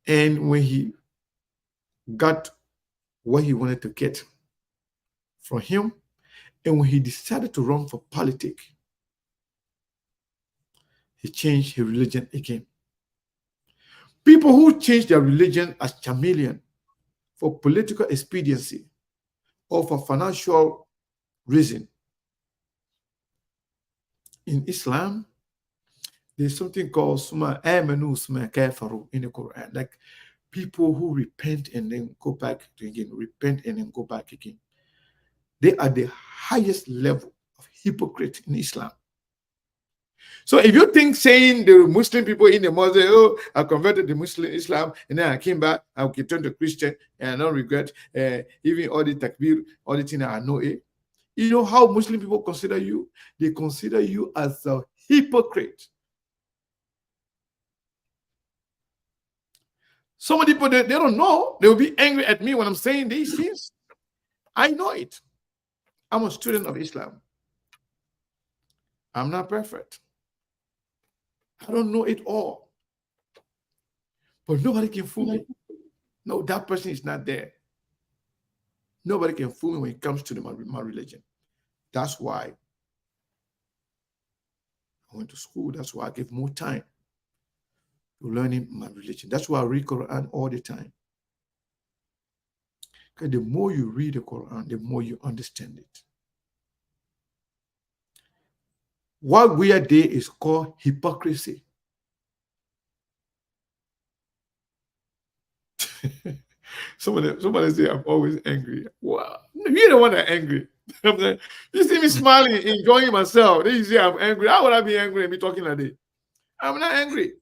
And when he got what he wanted to get from him, and when he decided to run for politics, he changed his religion again. People who change their religion as chameleon for political expediency or for financial reason, in Islam, there's something called suma amanu suma kafaru in the Quran, like people who repent and then go back again, repent and then go back again. They are the highest level of hypocrite in Islam. So if you think saying the Muslim people in the mosque, oh, I converted to Muslim Islam and then I came back, I returned to Christian and I don't regret even all the takbir, all the things I know it. You know how Muslim people consider you? They consider you as a hypocrite. Some people, they don't know. They will be angry at me when I'm saying these things. I know it. I'm a student of Islam. I'm not perfect. I don't know it all. But nobody can fool me. No, that person is not there. Nobody can fool me when it comes to my religion. That's why I went to school. That's why I gave more time to learning my religion. That's why I read Quran all the time. Because the more you read the Quran, the more you understand it. What we are there is called hypocrisy. Somebody say I'm always angry. Wow, you're the one that's angry. You see me smiling, enjoying myself. Then you say I'm angry. How would I be angry and be talking like that? I'm not angry.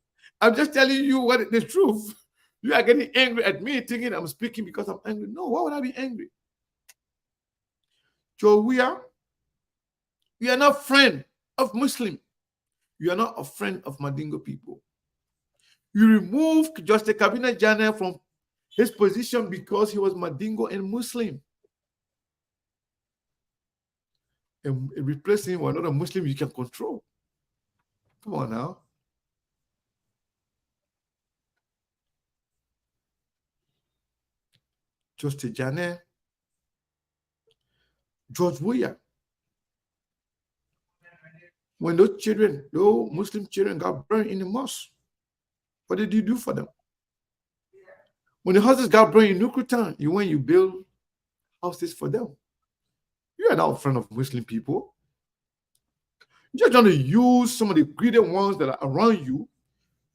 I'm just telling you what the truth. You are getting angry at me, thinking I'm speaking because I'm angry. No, why would I be angry? So we are not friend of Muslim. You are not a friend of Mandingo people. You remove Justice Cabinet Jana from his position because he was Mandingo and Muslim. And replacing him with another Muslim you can control. Come on now. Justice Jana, George Weah. When those Muslim children got burned in the mosque, what did you do for them? When the houses got burned in Nukutan, you went, you build houses for them. You are not a friend of Muslim people. You're just trying to use some of the greedy ones that are around you,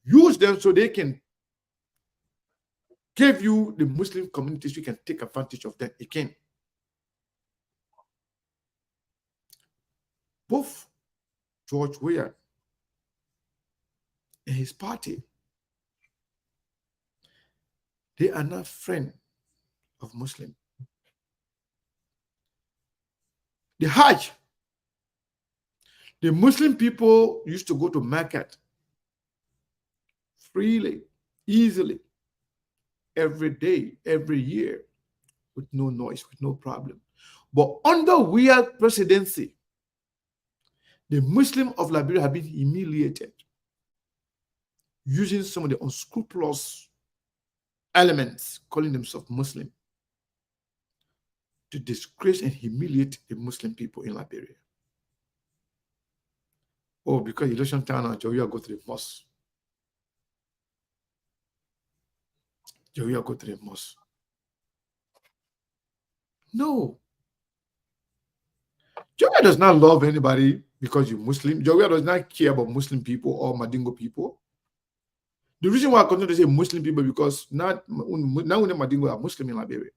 use them so they can give you the Muslim communities, you can take advantage of them again. Both George Weah and his party, they are not friends of Muslim. The Hajj, the Muslim people used to go to market freely, easily, every day, every year, with no noise, with no problem. But under Weah presidency, the Muslims of Liberia have been humiliated using some of the unscrupulous elements calling themselves Muslim to disgrace and humiliate the Muslim people in Liberia. Oh, because election time now, Joey go to the mosque. Joey go to the mosque. No. Joey does not love anybody because you're Muslim. Joey does not care about Muslim people or Mandingo people. The reason why I continue to say Muslim people because not only Mandingo are Muslim in Liberia.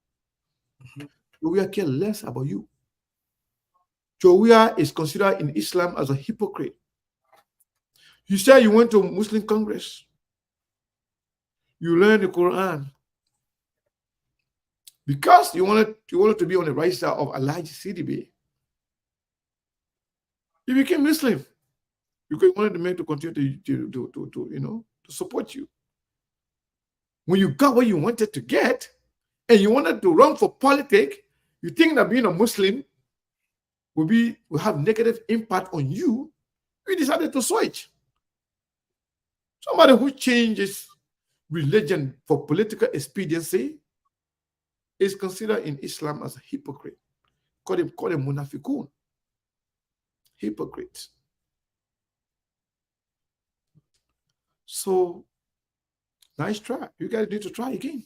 Joey care less about you. Joey is considered in Islam as a hypocrite. You said you went to Muslim Congress. You learned the Quran. Because you wanted to be on the right side of Elijah CDB. You became Muslim. You wanted the man to continue to support you. When you got what you wanted to get, and you wanted to run for politics, you think that being a Muslim will have negative impact on you. You decided to switch. Somebody who changes religion for political expediency is considered in Islam as a hypocrite. Call him munafiqun. Hypocrites. So, nice try. You guys need to try again.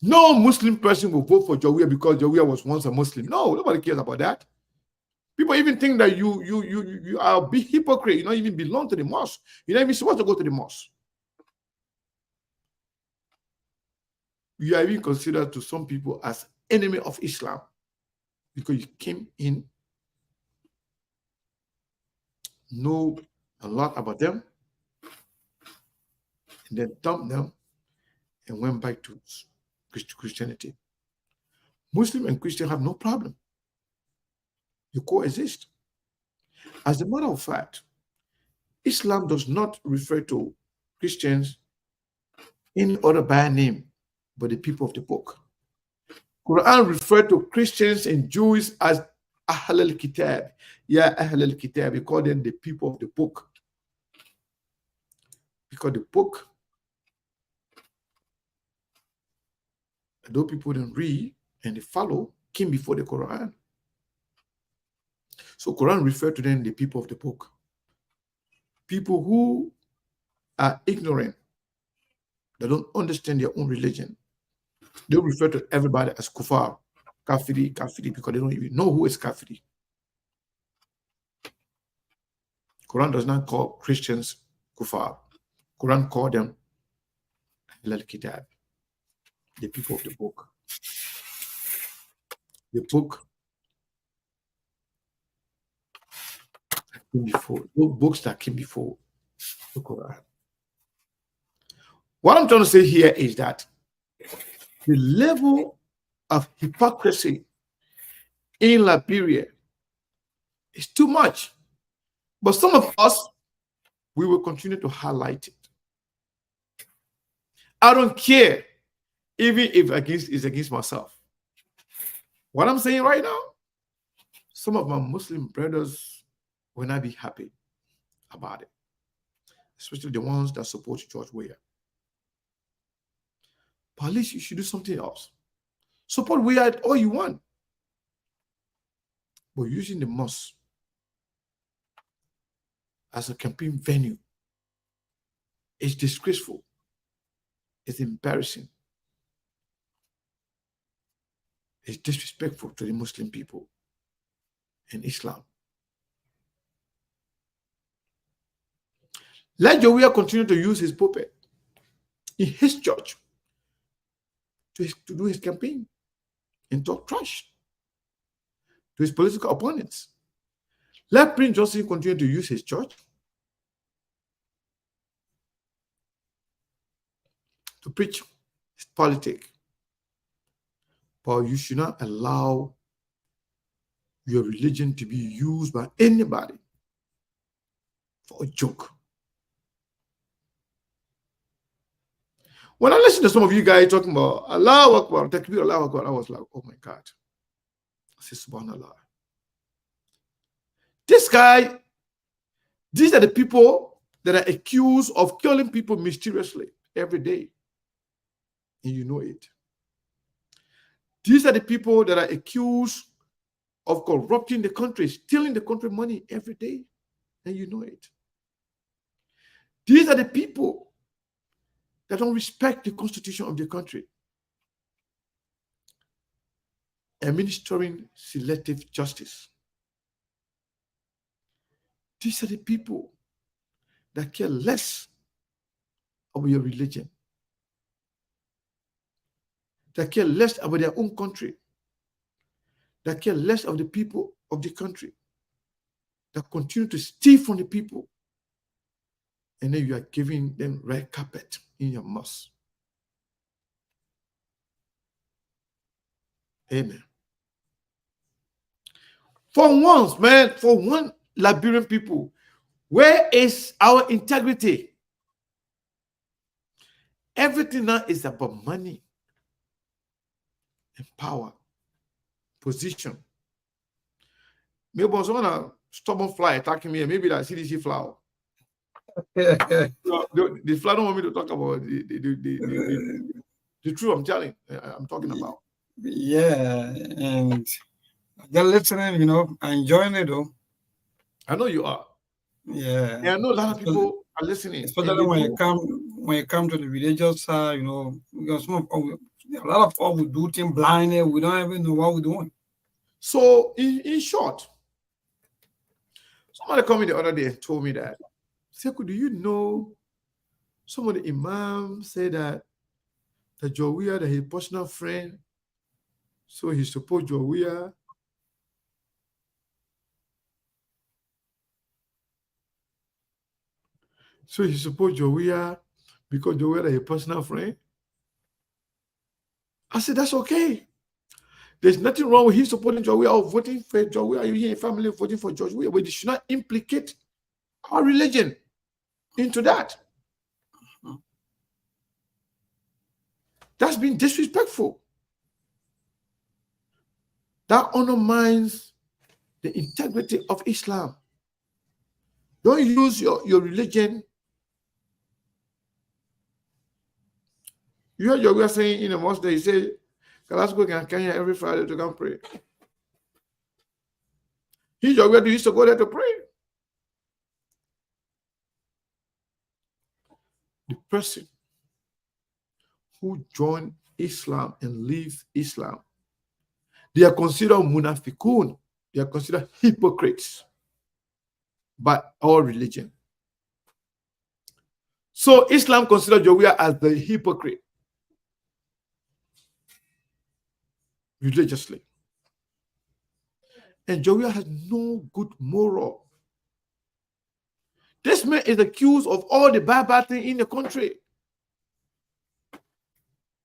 No Muslim person will vote for Jawia because Jawia was once a Muslim. No, nobody cares about that. People even think that you are a big hypocrite. You don't even belong to the mosque. You're not even supposed to go to the mosque. You are even considered to some people as enemy of Islam because you came in know a lot about them, and then dumped them and went back to Christianity. Muslim and Christian have no problem. You coexist. As a matter of fact, Islam does not refer to Christians any other bad name but the people of the book. Quran referred to Christians and Jews as Ahl al-Kitab. Yeah, Ahl al-Kitab. We call them the people of the book. Because the book, though people don't read and they follow, came before the Quran. So Quran referred to them the people of the book. People who are ignorant, they don't understand their own religion. They refer to everybody as kufar, kafiri, kafiri, because they don't even know who is kafiri. Quran does not call Christians kufar. Quran called them al-kitab, the people of the book. The book that came before, those books that came before the Quran. What I'm trying to say here is that the level of hypocrisy in Liberia is too much. But some of us, we will continue to highlight it. I don't care, even if it's against myself. What I'm saying right now, some of my Muslim brothers will not be happy about it, especially the ones that support George Weah. But at least you should do something else. Support Weah all you want. But using the mosque as a campaign venue is disgraceful. It's embarrassing. It's disrespectful to the Muslim people and Islam. Let Jowiya continue to use his pulpit in his church to do his campaign and talk trash to his political opponents. Let Prince Johnson continue to use his church to preach his politics. But you should not allow your religion to be used by anybody for a joke. When I listen to some of you guys talking about Allahu Akbar, Takbir, Allahu Akbar, I was like, oh my God. I said, Subhanallah. This guy, these are the people that are accused of killing people mysteriously every day. And you know it. These are the people that are accused of corrupting the country, stealing the country money every day. And you know it. These are the people that don't respect the constitution of the country, administering selective justice. These are the people that care less about your religion, that care less about their own country, that care less of the people of the country, that continue to steal from the people, and then you are giving them red carpet in your mosque. Amen. For once, man, for one Liberian people, where is our integrity? Everything now is about money and power, position. Maybe I was on a stubborn fly attacking me, and maybe that CDC flower. The fly don't want me to talk about the truth. I'm talking about. Yeah, and they're listening, you know, enjoying it though. I know you are. Yeah. And I know a lot of people are listening. Especially when you come to the religious side, you know, because a lot of us we do things blindly, we don't even know what we're doing. So in short, somebody called me the other day and told me that, Sekou, do you know some of the imams say that the Jowiya, that his personal friend, so he support Jowiya? So he support Jowiya because Jowiya is a personal friend. I said, that's okay. There's nothing wrong with him supporting Jowiya or voting for Jowiya. You hear family voting for Jowiya, but you should not implicate our religion into that. That's being disrespectful. That undermines the integrity of Islam. Don't use your religion. You heard Jowiya saying in the mosque that he said, let's go to Kenya every Friday to come pray. He Jowiya used to go there to pray. The person who joined Islam and leave Islam, they are considered munafiqun. They are considered hypocrites by our religion. So Islam considers Jowiya as the hypocrite religiously. And Jowiya has no good moral. This man is accused of all the bad things in the country.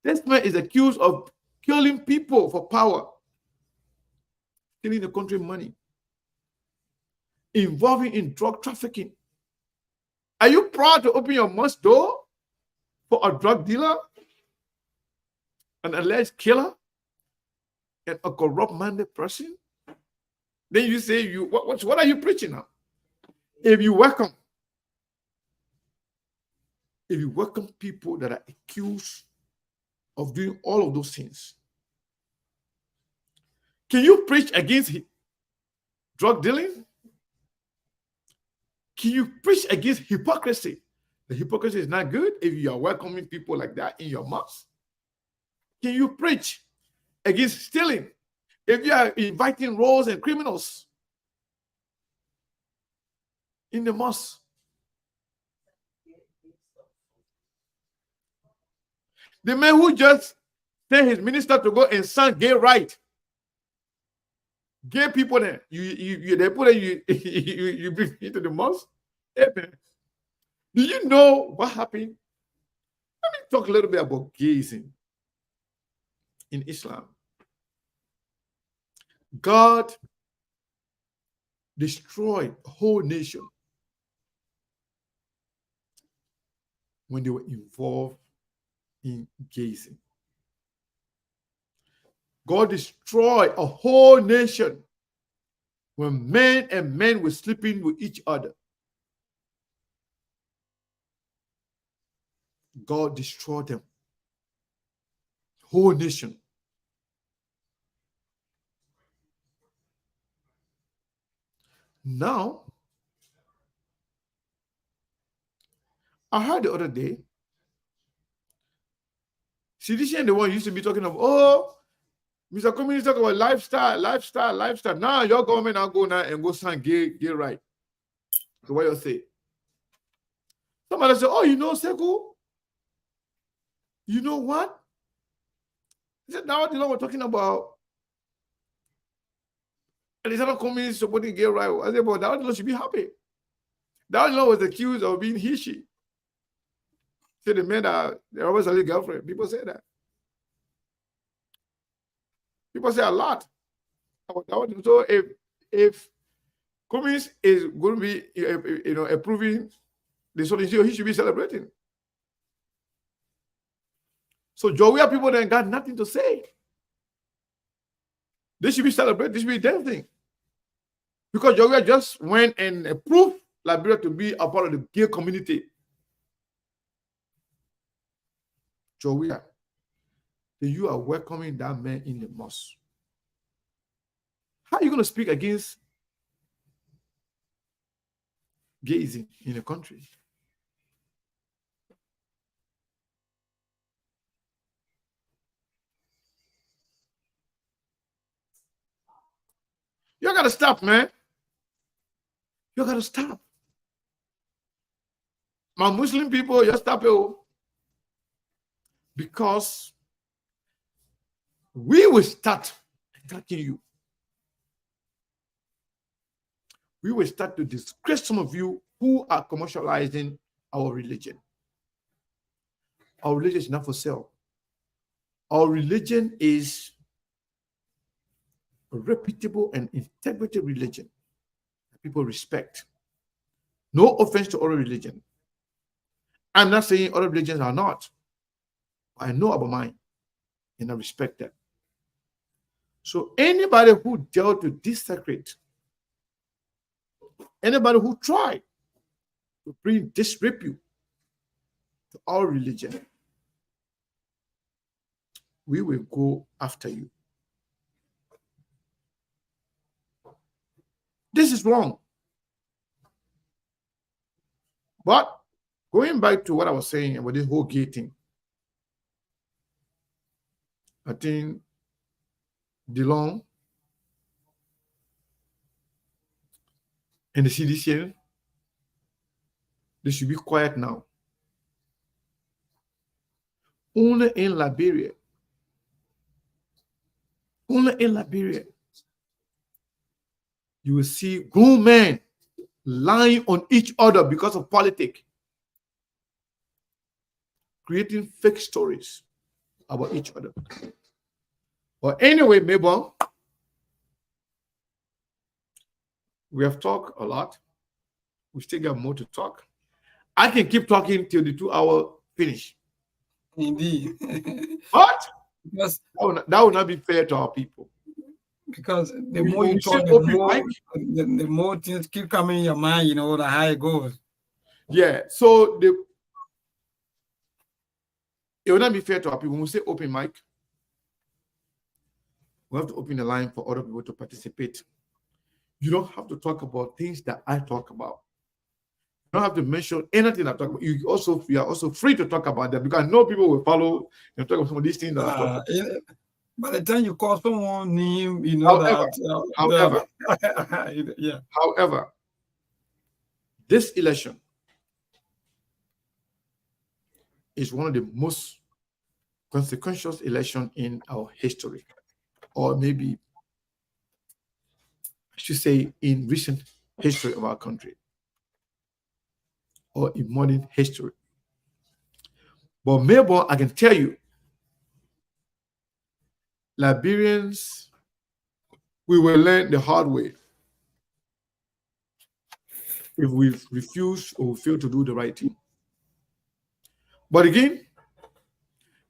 This man is accused of killing people for power, stealing the country money, involving in drug trafficking. Are you proud to open your mosque door for a drug dealer, an alleged killer, and a corrupt-minded person? Then you say, what are you preaching now? If you welcome people that are accused of doing all of those things, can you preach against drug dealing? Can you preach against hypocrisy? The hypocrisy is not good if you are welcoming people like that in your mosque. Can you preach against stealing if you are inviting rogues and criminals in the mosque? The man who just sent his minister to go and sing gay right, gay people there, they put you bring into the mosque. Hey, man, do you know what happened? Let me talk a little bit about gazing in Islam. God destroyed a whole nation when they were involved in gazing. God destroyed a whole nation when men and men were sleeping with each other. God destroyed them. Whole nation. Now, I heard the other day, CDC and the one used to be talking about, oh, Mr. Communist talk about lifestyle. Now your government now go now and go sign gay right. So what you say? Somebody say, oh, you know, Sekou? You know what? He said, now the law we're talking about. And it's not communist supporting gay right. I said, but that law should be happy. That law was accused of being he-she. Say the men that they're always a girlfriend. People say that. People say a lot. So if communist is going to be, approving the solution, he should be celebrating. So Jowiya people then got nothing to say. They should be celebrating. They should be dancing. Because Jowiya just went and approved Liberia to be a part of the gay community. Jowiya, then you are welcoming that man in the mosque. How are you going to speak against gazing in a country? You got to stop, man. You got to stop. My Muslim people, you stop it. Because we will start attacking you. We will start to disgrace some of you who are commercializing our religion. Our religion is not for sale. Our religion is a reputable and integrity religion that people respect. No offense to other religion. I'm not saying other religions are not. I know about mine, and I respect that. So anybody who dare to desecrate, anybody who tried to bring disrepute to our religion, we will go after you. This is wrong. But going back to what I was saying about this whole gay thing, I think DeLong and the CDC, they should be quiet now. Only in Liberia, you will see grown men lying on each other because of politics, creating fake stories about each other. But anyway, Mabel, we have talked a lot. We still got more to talk. I can keep talking till the 2-hour finish. Indeed. But because that would not be fair to our people. Because the more you talk, the more things keep coming in your mind, you know, the higher it goes. Yeah. So it will not be fair to our people. When we say open mic, we have to open the line for other people to participate. You don't have to talk about things that I talk about. You don't have to mention anything I talk about. You are also free to talk about that, because I know people will follow and talk about some of these things that I talk about. By the time you call someone name, you know However, this election is one of the most consequential elections in our history, or maybe I should say in recent history of our country, or in modern history. But Melbourne, I can tell you, Liberians, we will learn the hard way if we refuse or fail to do the right thing. But again,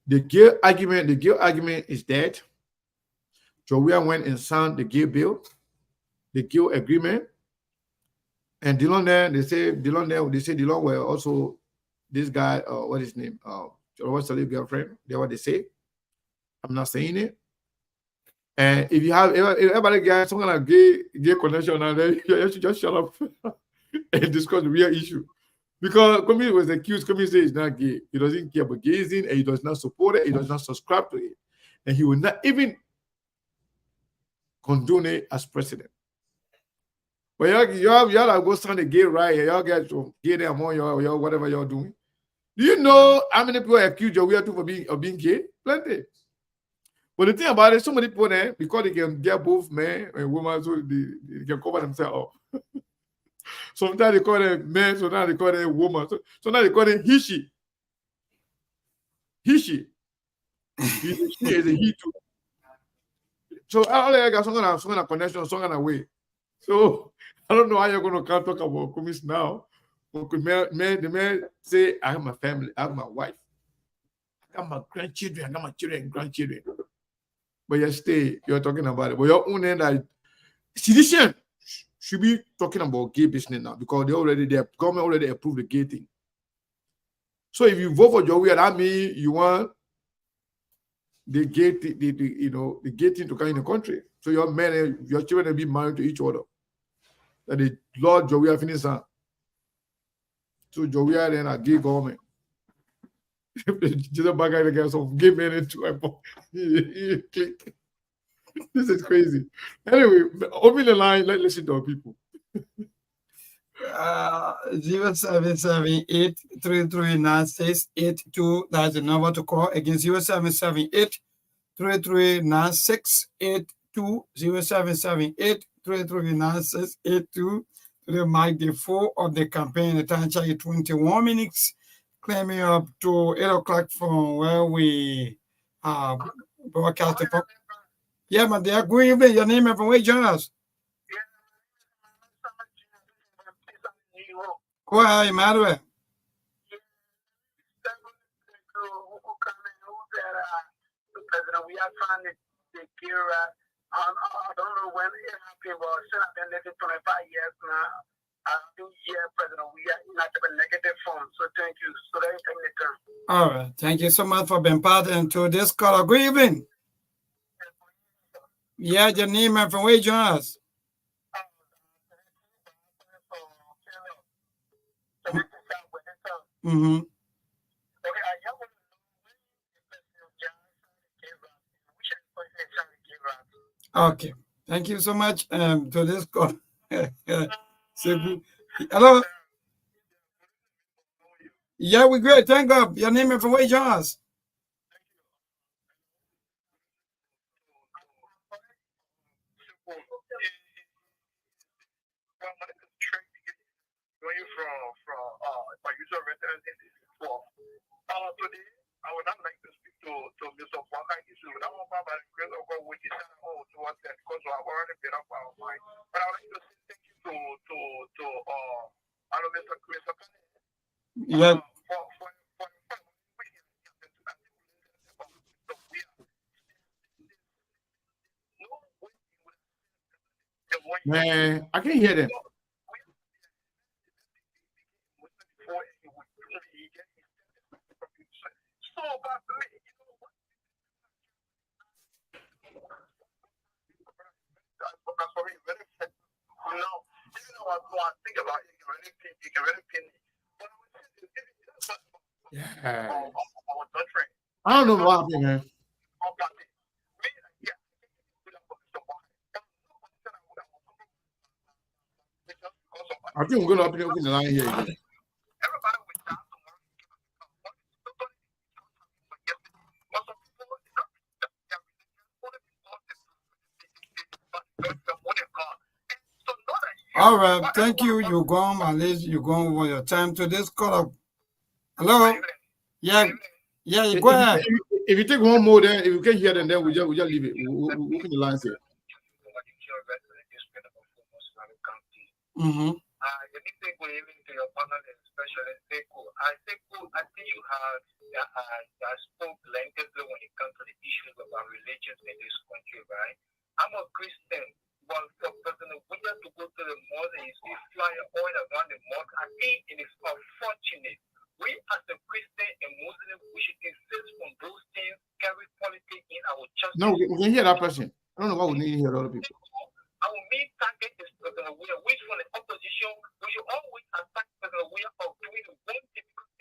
the gay argument is dead. Joia went and signed the gay bill, the gay agreement, and they say Dillon were also this guy, what is his name? What's the girlfriend? That's what they say. I'm not saying it. And if you have everybody got some kind of gay connection out there, you should just shut up and discuss the real issue. Because Kwame was accused, Kwame says he's not gay. He doesn't care about gazing, and he does not support it, he does not subscribe to it. And he will not even condone it as president. But y'all go sign the gay right here. Y'all get gay there among y'all, whatever y'all doing. Do you know how many people accuse Joia too for being gay? Plenty. But the thing about it, so many people there, because they can get both men and women, so they can cover themselves up. Sometimes they call them men, sometimes they call them woman. Sometimes they call them he, she. He, she. He is a he too. So all I got some kind of connection, some kind of way. So I don't know how you're going to come talk about commies now. The man say, I have my family, I have my wife, I got my grandchildren, I got my children and grandchildren. But you're talking about it. But your own end, sedition should be talking about gay business now, because the government already approved the gay thing. So if you vote for Joey, that means you want the gay thing to come in the country. So your men, your children will be married to each other. That the Lord Joey finished on. So Joey then a gay government. Just back at the some gay men into click. This is crazy. Anyway, open the line. Let's listen to our people. 0778-339682. That's the number to call. Again, 0778-339682. 0778-339682. Today mark the fall of the campaign. The time check is 21 minutes, climbing up to 8 o'clock from where we broadcast. Yeah, my dear, good evening. Your name and from where you join us? Go ahead, Emmanuel. President, we are trying to secure. I don't know when it happened, but since I've been living 25 years now, I do hear President, we are not a negative form. So thank you. So let me take the turn. All right. Thank you so much for being part into this call. Good evening. Yeah, your name and from where you join us? Mm-hmm. Okay. Thank you so much to this call. Hello. Yeah, we're great. Thank God. Your name and from where you join us? Today, I would not like to speak to Mr. Waka issue. That one by the grace of God, which is towards that, because I've already been up our mind. But I would like to say thank you to Mr. Yeah. Man, I can't hear them. Yeah. I don't know what happened, man. I think we're going to open the line here again. All right. Thank you. You're gone, at least you're going over your time to this call. Hello? Yeah. Yeah, go ahead. If you take one more, then if you can hear them, then we just leave it. We'll open the lines here. Mm-hmm. I think you have spoke lengthily when it comes to the issues about religions in this country, right? I'm a Christian, but for President William to go to the mosque and you see flying all around the mosque, I think it is unfortunate. We as a Christian and Muslim, we should insist on those things, carry politics in our church. No, we can hear that person. I don't know why we need to hear other people. Our main target is President William, which from the opposition, we should always attack President William of doing the one thing because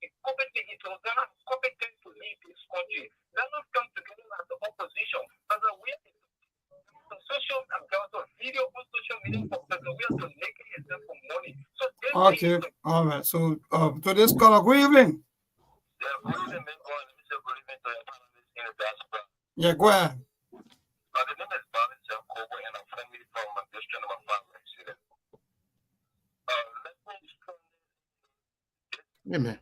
it's competent, it was not competent to lead this country. Let us come together as the opposition. President William is on social and there was a video on social media for President William to make himself for money. So okay, all right. So to this caller, good evening. Yeah, good evening, man. Let me say good evening to your panelists in the diaspora. Yeah, go ahead. The name is Barnes Jacobo, and I'm family from district number 5. Let me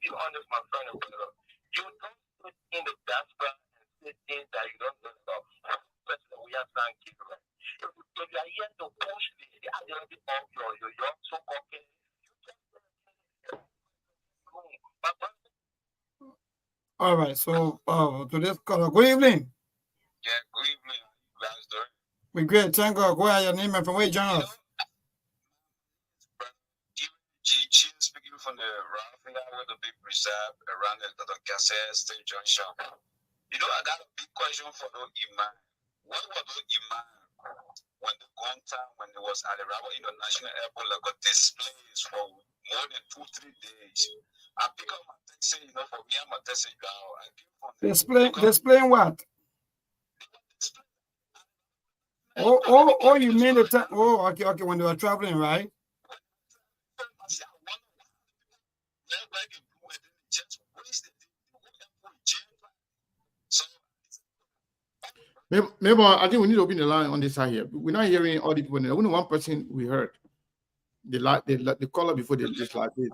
be honest, my friend. You don't put in the diaspora and say things that you don't know about. President, we are trying to keep it. If you are here to push the identity of your so-called case, all right. So to this caller, good evening. Yeah, good evening, guys. We're great. Thank God. Go ahead, your name and from where you join us. Speaking from the Ralphia with the big reserve around the Cassette State Junction. You know, I got a big question for the Imam. What was the Imam when the one time when it was at the Rabo International Airport, like a displays for more than 2-3 days? I pick up my taxi, you know, for me, I'm a taxi guy. Displaying what? Oh, you mean the time? Oh, okay, when they were traveling, right? Maybe I think we need to open the line on this side here. We're not hearing all the people. Only one person we heard. The caller before this last day.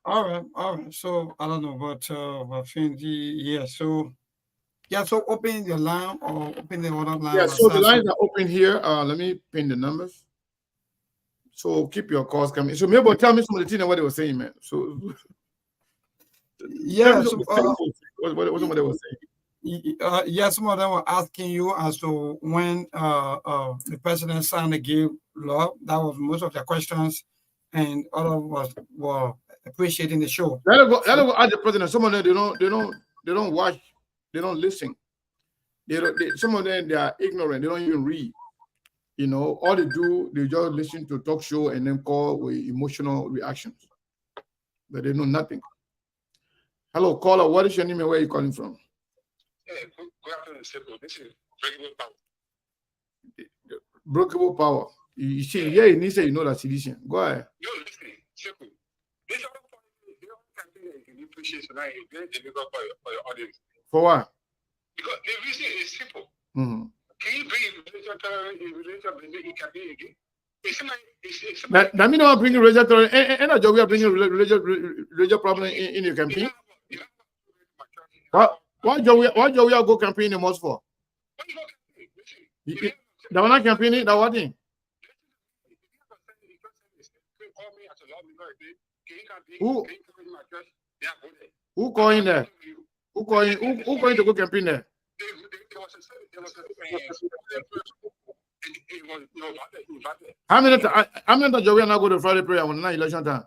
All right. So I don't know, but I think so open the line or open the other line. Yeah, so the lines are open here. Let me pin the numbers. So keep your calls coming. So maybe tell me some of the things what they were saying, man. So yeah, what somebody was saying. Some of them were asking you as to when the president signed the gay law. That was most of their questions, and all of us were appreciating the show. Let go ask the president. Some of them they don't watch, they don't listen. Some of them they are ignorant, they don't even read. You know, all they do, they just listen to talk show and then call with emotional reactions. But they know nothing. Hello, caller, what is your name and where are you calling from? Hey, good afternoon, Simple. This is Breakable Power. Breakable Power. You see, yeah, you need to say you know that sedition. Go ahead. You're listening, Simple. This is the campaign you appreciate tonight is very difficult for your audience. For what? Because the reason is simple. Mm-hmm. Can you bring religion campaign again? That means I'm bringing religious terror. And a job we are bringing religious problem in your campaign. What job we are go campaign the most for? That one not campaigning. That what thing? Who calling there? Who calling to go campaign there? How many times we are not go to Friday prayer when the night election time?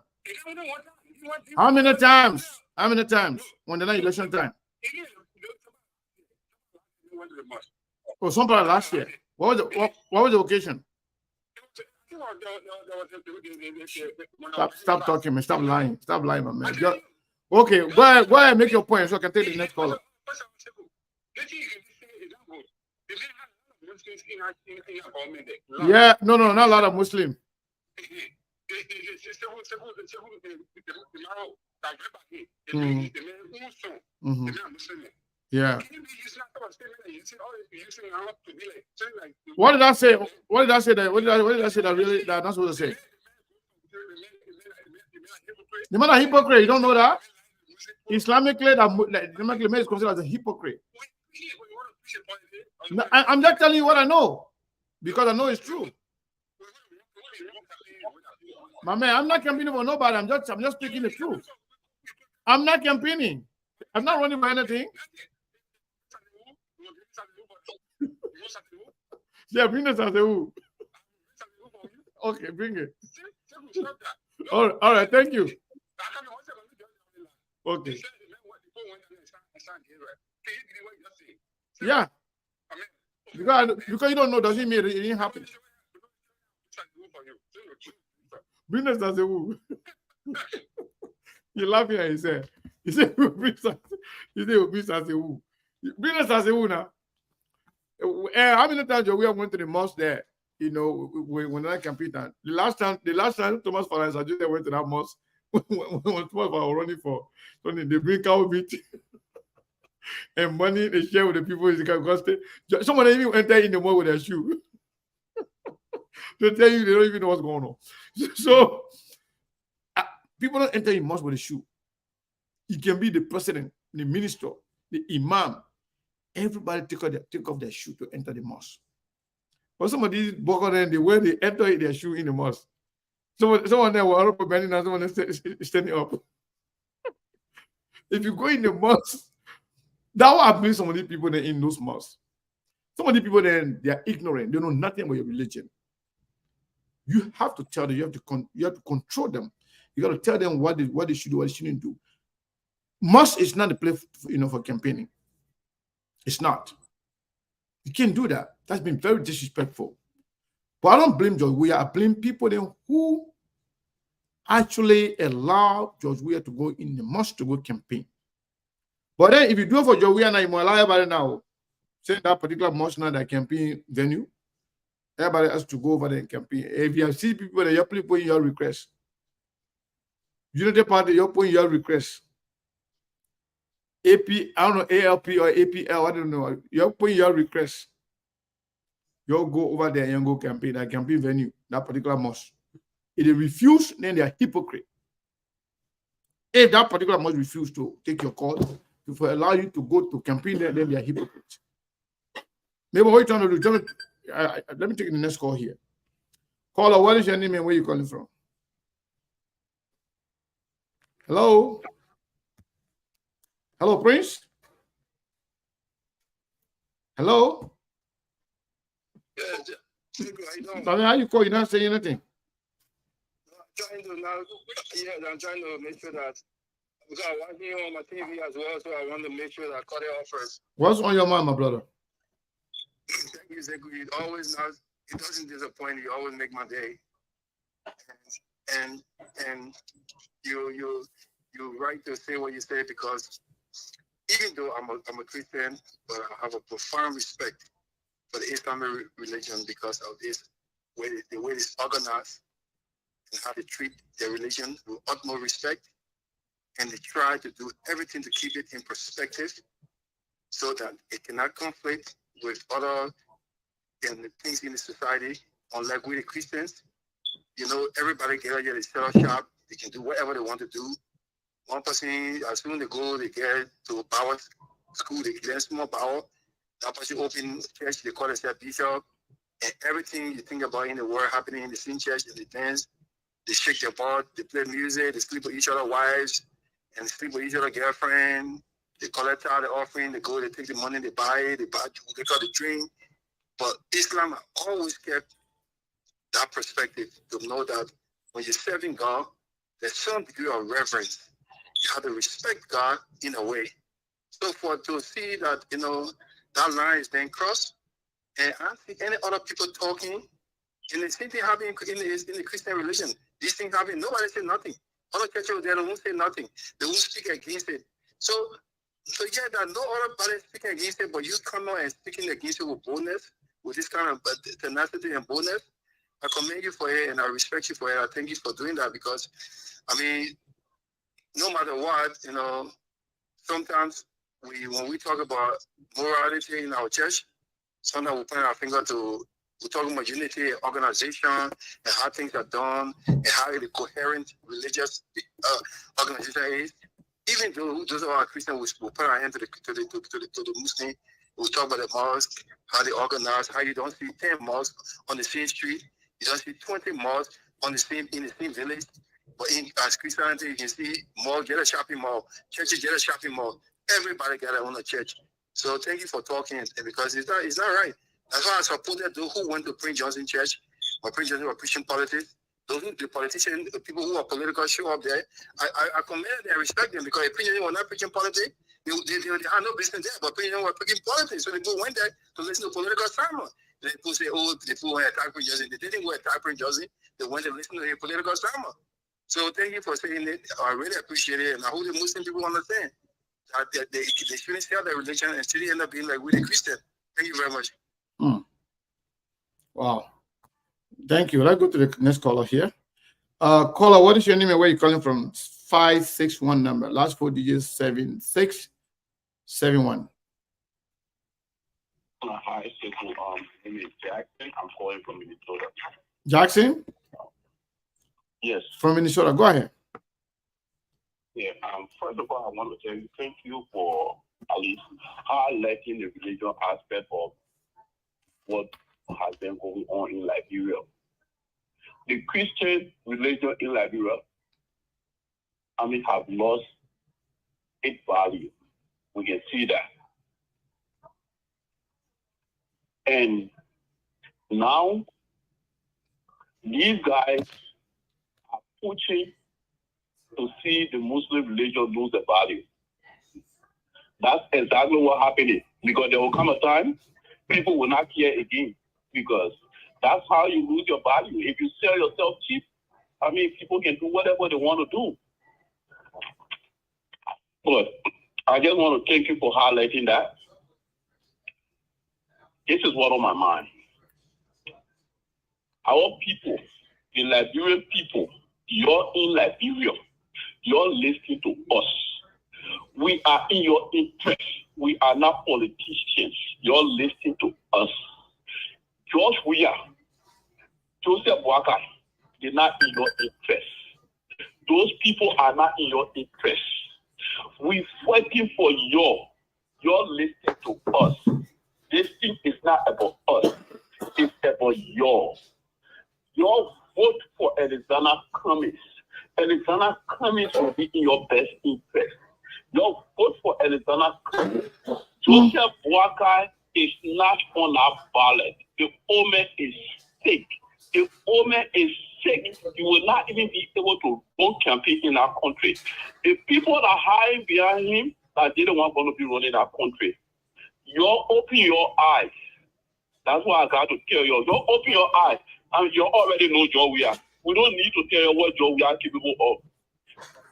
How many times? When the night election time? Oh, somebody last year. What was the occasion? Stop talking, man. Stop lying, my man. Okay, go ahead, make your point so I can take the next caller. Yeah, no, not a lot of Muslim. Yeah. What did I say? What did I say that really that not supposed to say? The man a hypocrite. You don't know that? Islamically, that is considered as a hypocrite. No, I'm just telling you what I know because I know it's true. My man, I'm not campaigning for nobody. I'm just speaking the truth. I'm not campaigning. I'm not running for anything. Yeah, bring this as a who. Okay, bring it. All right, thank you. Okay. Yeah. Because you don't know doesn't mean it didn't happen. Bring this as a who. You're laughing at yourself. You say bring this as a who. Bring this as a who now. How many times we went to the mosque there? You know, when I compete. The last time Thomas Farris I just went to that mosque when Thomas was running for something, they bring cow meat and money they share with the people. Someone even enter in the mosque with their shoe. They tell you they don't even know what's going on. So people don't enter in mosque with a shoe. It can be the president, the minister, the imam. Everybody take off their shoe to enter the mosque. But some of these Boko, the way they enter their shoe in the mosque. Someone there were up bending and someone standing up. If you go in the mosque, that will happen to some of the people there in those mosques. Some of the people there, they are ignorant. They know nothing about your religion. You have to tell them. You have to control them. You got to tell them what they should do, what they shouldn't do. Mosque is not a place, for campaigning. It's not. You can't do that. That's been very disrespectful. But I don't blame George Weah. I blame people then who actually allow George Weah to go in the mosque to go campaign. But then if you do it for George Weah now, you might allow everybody now, say that particular mosque now, that campaign venue, everybody has to go over there and campaign. If you have seen people that you're putting your request, Unity Party, you're putting your request. AP, I don't know, ALP or APL, I don't know. You're putting your request. you go over there and go campaign, that campaign venue, that particular mosque. If they refuse, then they are hypocrite. If that particular mosque refuse to take your call, if we allow you to go to campaign there, then they are hypocrite. Maybe what you're trying to do, let me take the next call here. Caller, what is your name and where you calling from? Hello? Hello, Prince? Hello? How you call? You're not saying anything. I'm trying to make sure that because I'm watching on my TV as well, so I want to make sure that I cut it off first. What's on your mind, my brother? Thank you, Zeku. It always knows, it doesn't disappoint. You always make my day. And you're right to say what you say, because even though I'm a Christian, but I have a profound respect for the Islamic religion because of this the way it's organized and how they treat their religion with utmost respect, and they try to do everything to keep it in perspective so that it cannot conflict with other things in the society. Unlike we the Christians, everybody get out here, they set up shop, they can do whatever they want to do. One person, as soon as they go, they get to a power school, they learn small power. That person open church, they call themselves bishop, and everything you think about in the world happening in the same church, and they dance, they shake their butt, they play music, they sleep with each other's wives, and they sleep with each other's girlfriend. They collect out the offering, they go, they take the money, they buy it, they got the drink. But Islam always kept that perspective to know that when you're serving God, there's some degree of reverence. You have to respect God in a way. So to see that, that line is being crossed, and I don't see any other people talking, and the same thing happening in the Christian religion. These things happen, nobody say nothing. Other churches there, they won't say nothing. They won't speak against it. So yeah, there are no other body speaking against it, but you come out and speaking against it with boldness, with this kind of tenacity and boldness. I commend you for it, and I respect you for it. I thank you for doing that, because, no matter what, sometimes when we talk about morality in our church, sometimes we point our finger to, we're talking about unity, organization, and how things are done, and how the coherent religious organization is. Even though those of our Christians, we'll put our hand to the Muslim, we'll talk about the mosque, how they organize, how you don't see 10 mosques on the same street, you don't see 20 mosques in the same village. But as Christianity, you can see mall, get a shopping mall, churches get a shopping mall. Everybody got their own church. So thank you for talking, because it's not right. That's why I supported those who went to Prince Johnson Church, or Prince Johnson were preaching politics. Those the politicians, the people who are political show up there, I commend them and respect them, because if Prince Johnson were not preaching politics, they had no business there. But Prince Johnson were preaching politics, so they go went there to listen to political sermon. They people say, oh, the people went to attack Prince Johnson. They didn't go attack Prince Johnson. They went to listen to a political sermon. So thank you for saying it. I really appreciate it, and I hope the Muslim people understand that they shouldn't sell their religion and still end up being like with a Christian. Thank you very much. Wow. Thank you. Let's go to the next caller here. Caller, what is your name and where are you calling from? 561 number. Last 4 digits, 7671. Hi, my name is Jackson. I'm calling from Minnesota. Jackson? Yes. From Minnesota. Go ahead. Yeah. First of all, I want to tell you thank you for at least highlighting the religious aspect of what has been going on in Liberia. The Christian religion in Liberia, have lost its value. We can see that. And now, these guys are pushing to see the Muslim religion lose the value. That's exactly what happened, because there will come a time people will not care again, because that's how you lose your value. If you sell yourself cheap, people can do whatever they want to do. But I just want to thank you for highlighting that. This is what's on my mind. Our people, the Liberian people, you're in Liberia. You're listening to us. We are in your interest. We are not politicians. You're listening to us. George Weah, Joseph Boakai, they're not in your interest. Those people are not in your interest. We're fighting for your listening to us. This thing is not about us. It's about your vote for Alexander Cummings. Alexander Cummings will be in your best interest. Your vote for Alexander Cummings. Joseph Boakai is not on our ballot. The woman is sick. The woman is sick. You will not even be able to run campaign in our country. The people that are hiding behind him, that they don't want to be running our country. You open your eyes. That's why I got to tell you. You open your eyes, and you already know Joe we are. We don't need to tell you what Joe we are capable of.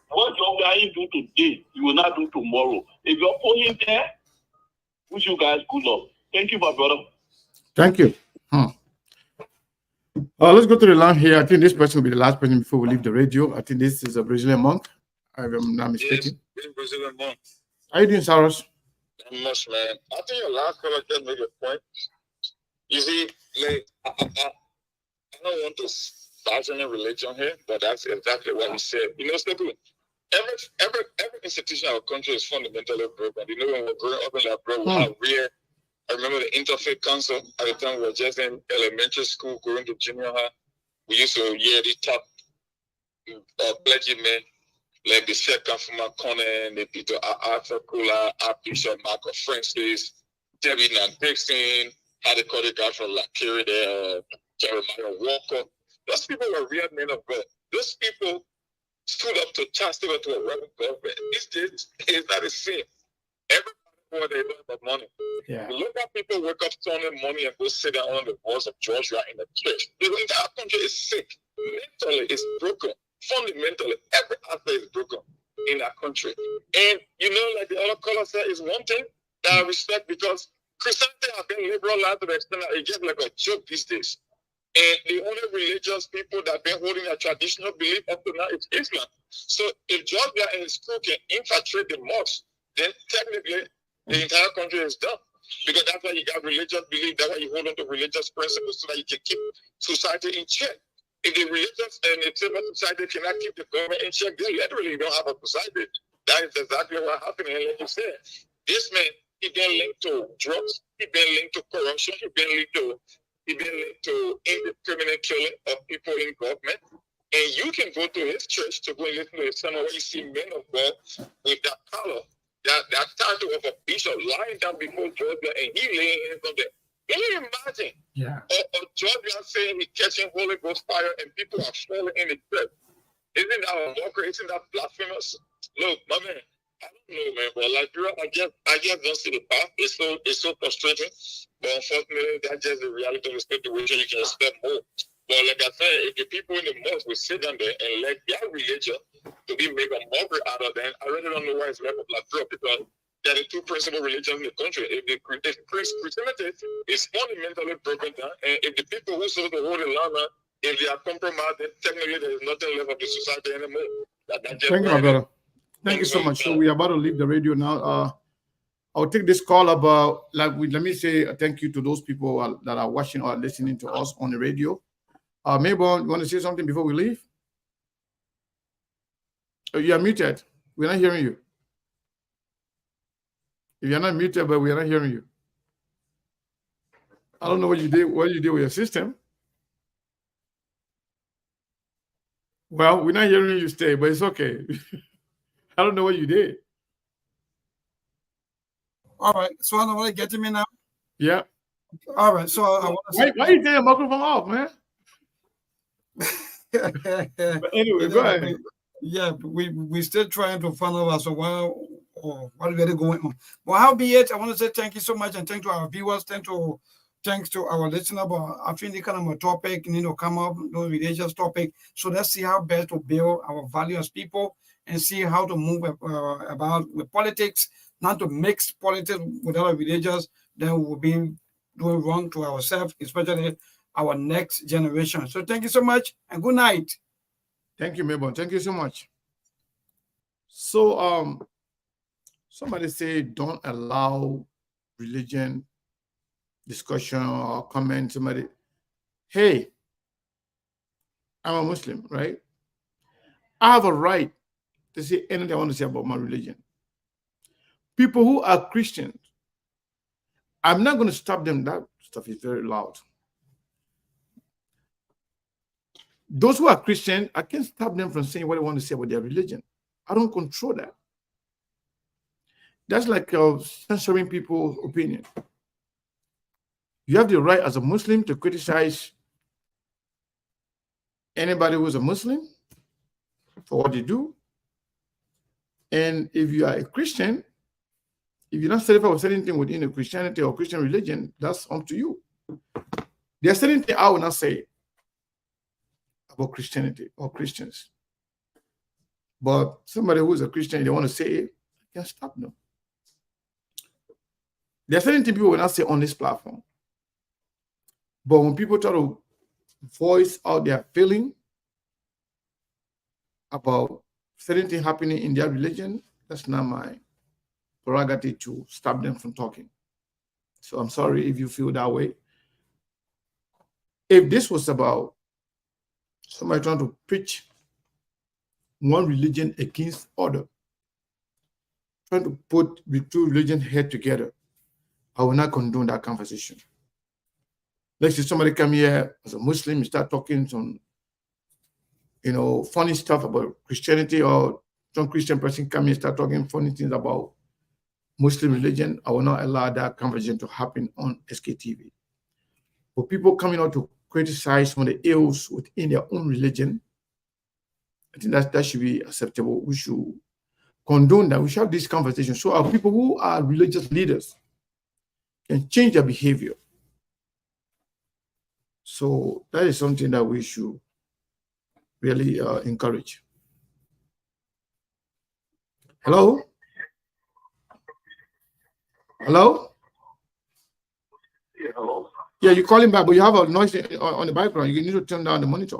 What Joe we are do today, you will not do tomorrow. If you're putting there, wish you guys good luck. Thank you, my brother. Thank you. Let's go to the line here. I think this person will be the last person before we leave the radio. I think this is a Brazilian monk, if I'm not mistaken. Yes, Brazilian monk. How you doing, Saros? Not much, man. I think your last caller just made a point. You see, like, I don't want to bash any religion here, but that's exactly what he said. You know, Stephen, every institution in our country is fundamentally broken. You know, when we're growing up in that bro, we have rare. I remember the Interfaith Council at the time we were just in elementary school, going to junior high. We used to hear the top clergymen, like the Sheikh Kafuma Konen, the Peter Arthur Kula, Archbishop Michael Francis, David Dixon, how they call the guy from La Curie there, Jeremiah Walker. Those people were real men of God. Those people stood up to chastity to a rebel government. These days, it's not the same. Everybody what they learn about money. Yeah. You look at people wake up Sunday morning and go sit down on the walls of Georgia in the church. The entire country is sick. Mentally, it's broken. Fundamentally, every aspect is broken in our country. And you know, like the other caller said, is one thing that I respect because Christianity has been liberalized to the extent that it's just like a joke these days. And the only religious people that have been holding a traditional belief up to now is Islam. So if Georgia and his crew can infiltrate the mosque, then technically the entire country is done. Because that's why you got religious belief, that's why you hold on to religious principles so that you can keep society in check. If the religious and the civil society cannot keep the government in check, then literally you don't have a society. That is exactly what happened. And like you said, this man, he been linked to drugs, he been linked to corruption, he been linked to indiscriminate killing of people in government. And you can go to his church to go and listen to his sermon where you see men of God with that color, that title of a bishop lying down before Georgia and he laying hands on them. Can you imagine? Yeah. Or Georgia saying he's catching Holy Ghost fire and people are falling in the church. Isn't that a mockery? Isn't that blasphemous? Look, my man, I don't know, man, but like I just don't see the path. It's so frustrating. But unfortunately, that's just the reality of the situation. You can expect more. But like I said, if the people in the mosque will sit down there and let their religion to be made a mockery out of them, I really don't know why it's left of like drop because there are the two principal religions in the country. If Christianity is fundamentally broken down, and if the people who sort of hold the line, if they are compromised, then technically there is nothing left of the society anymore. Thank you, my brother. Thank you so much. So we are about to leave the radio now. I'll take this call about, let me say thank you to those people that are watching or listening to us on the radio. Mabel, you want to say something before we leave? Oh, you are muted. We're not hearing you. If you're not muted, but we are not hearing you. I don't know what you did with your system. Well, we're not hearing you stay, but it's okay. I don't know what you did. All right. So I want to get to me now. Yeah. All right. So I want to say, why you taking the microphone off, man? But anyway, go ahead. Yeah, we still trying to find out so what is really going on. Well, howbeit, I want to say thank you so much and thank to our viewers, thanks to our listener. But I think the kind of a topic, come up, those religious topic. So let's see how best to build our value as people and see how to move about with politics, not to mix politics with other religions. Then we'll be doing wrong to ourselves, especially our next generation. So thank you so much and good night. Thank you, Mabel. Thank you so much. So somebody say don't allow religion discussion or comment, somebody, hey, I'm a Muslim, right? I have a right to say anything I want to say about my religion. People who are Christians, I'm not going to stop them. That stuff is very loud. Those who are Christian, I can't stop them from saying what they want to say about their religion. I don't control that. That's like censoring people's opinion. You have the right as a Muslim to criticize anybody who's a Muslim for what they do. And if you are a Christian, if you're not certified with anything within a Christianity or Christian religion, that's up to you. There are certain things I will not say about Christianity or Christians. But somebody who is a Christian, they want to say it, I can't stop them. There are certain things people will not say on this platform. But when people try to voice out their feeling about certain things happening in their religion, that's not my prerogative to stop them from talking. So I'm sorry if you feel that way. If this was about somebody trying to preach one religion against other, trying to put the two religions head together, I will not condone that conversation. Let's say somebody come here as a Muslim and start talking some, funny stuff about Christianity, or some Christian person come here and start talking funny things about Muslim religion. I will not allow that conversation to happen on SKTV. But people coming out to criticize some of the ills within their own religion, I think that should be acceptable. We should condone that. We should have this conversation so our people who are religious leaders can change their behavior. So that is something that we should really encourage. Hello? Hello? Yeah, hello. Yeah, you're calling back, but you have a noise on the background. You need to turn down the monitor.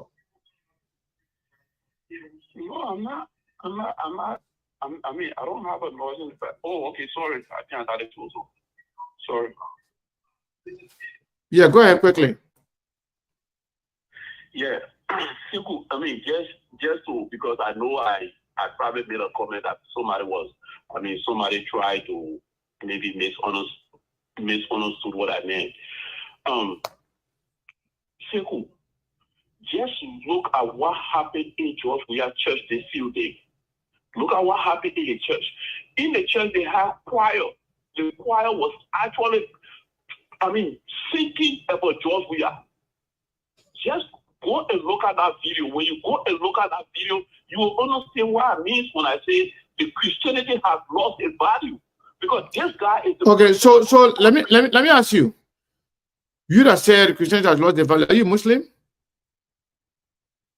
No, I'm not. I mean, I don't have a noise in the back. Oh, okay, sorry. I can't add it also. Sorry. Yeah, go ahead quickly. Yeah. I mean, just to, because I know I probably made a comment that somebody tried to maybe misunderstood what I meant. Sekou, just look at what happened in George Weah Church this few days. Look at what happened in the church. In the church, they have choir. The choir was actually, singing about George Weah. Just go and look at that video. When you go and look at that video, you will understand what I mean when I say the Christianity has lost its value. Because this guy is the Okay, so let me ask you. You that said Christianity has lost their value. Are you Muslim?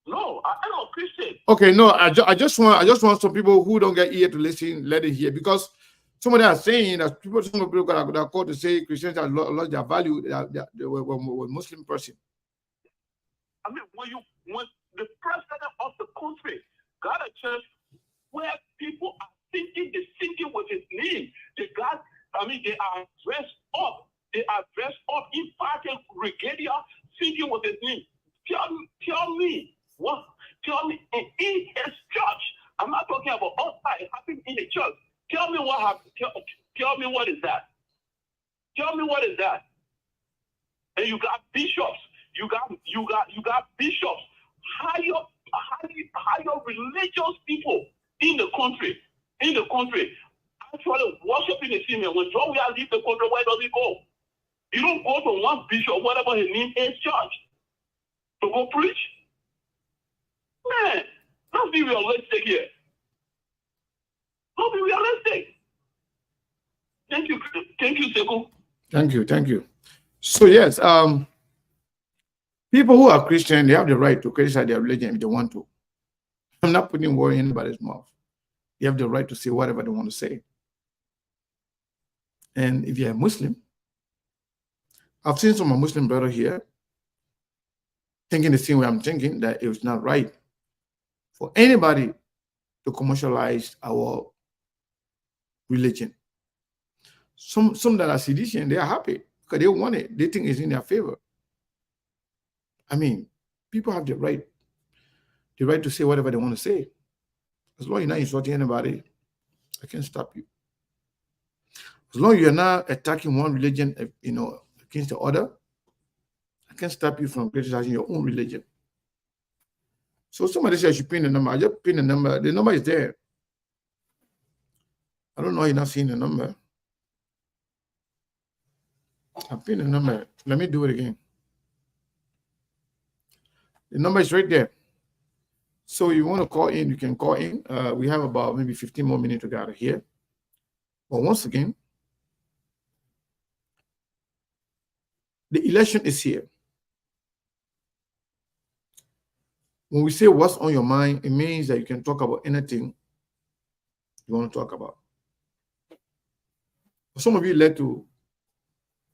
No, I'm not Christian. Okay, no, I just want some people who don't get ear to listen, let it hear, because somebody are saying that some people got called to say Christianity has lost their value. They were Muslim person. I mean, when the president of the country got a church where people are singing with his name, they are dressed up. They are dressed up in party regalia, singing with his name. Tell me in his church. I'm not talking about outside. It happened in the church. Tell me what happened. Tell me what is that. Tell me what is that. And you got bishops. You got bishops. Higher religious people in the country. Actually worshiping the same. When John Weah leaves the country, where does he go? You don't go to one bishop, whatever his name is, church, to go preach. Man, let's be realistic here. Let's be realistic. Thank you, Sekou. Thank you. So yes, people who are Christian, they have the right to criticize their religion if they want to. I'm not putting words in anybody's mouth. They have the right to say whatever they want to say. And if you're a Muslim, I've seen some of my Muslim brother here thinking the same way I'm thinking, that it was not right for anybody to commercialize our religion. Some that are seditious, they are happy because they want it. They think it's in their favor. I mean, people have the right to say whatever they want to say. As long as you're not insulting anybody, I can't stop you. As long as you're not attacking one religion, against the other, I can't stop you from criticizing your own religion. So somebody says you pin the number. I just pin the number. The number is there. I don't know you're not seeing the number. I pinned the number. Let me do it again. The number is right there. So you want to call in, you can call in. We have about maybe 15 more minutes to get out of here. But once again, the election is here. When we say what's on your mind, it means that you can talk about anything you want to talk about. Some of you like to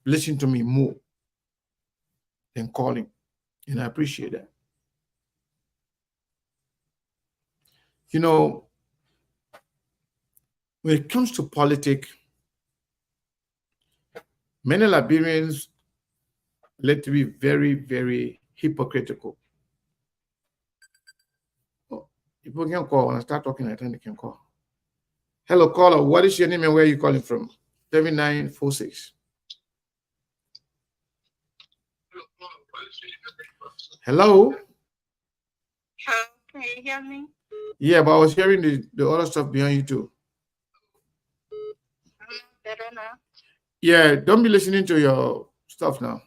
listen to me more than calling, and I appreciate that. You know, when it comes to politics, many Liberians like to be very, very hypocritical. Oh, people can call. When I start talking, I think they can call. Hello, caller. What is your name and where are you calling from? 7946. Hello? Hello, can you hear me? Yeah, but I was hearing the other stuff behind you too. Better now. Yeah, don't be listening to your stuff now.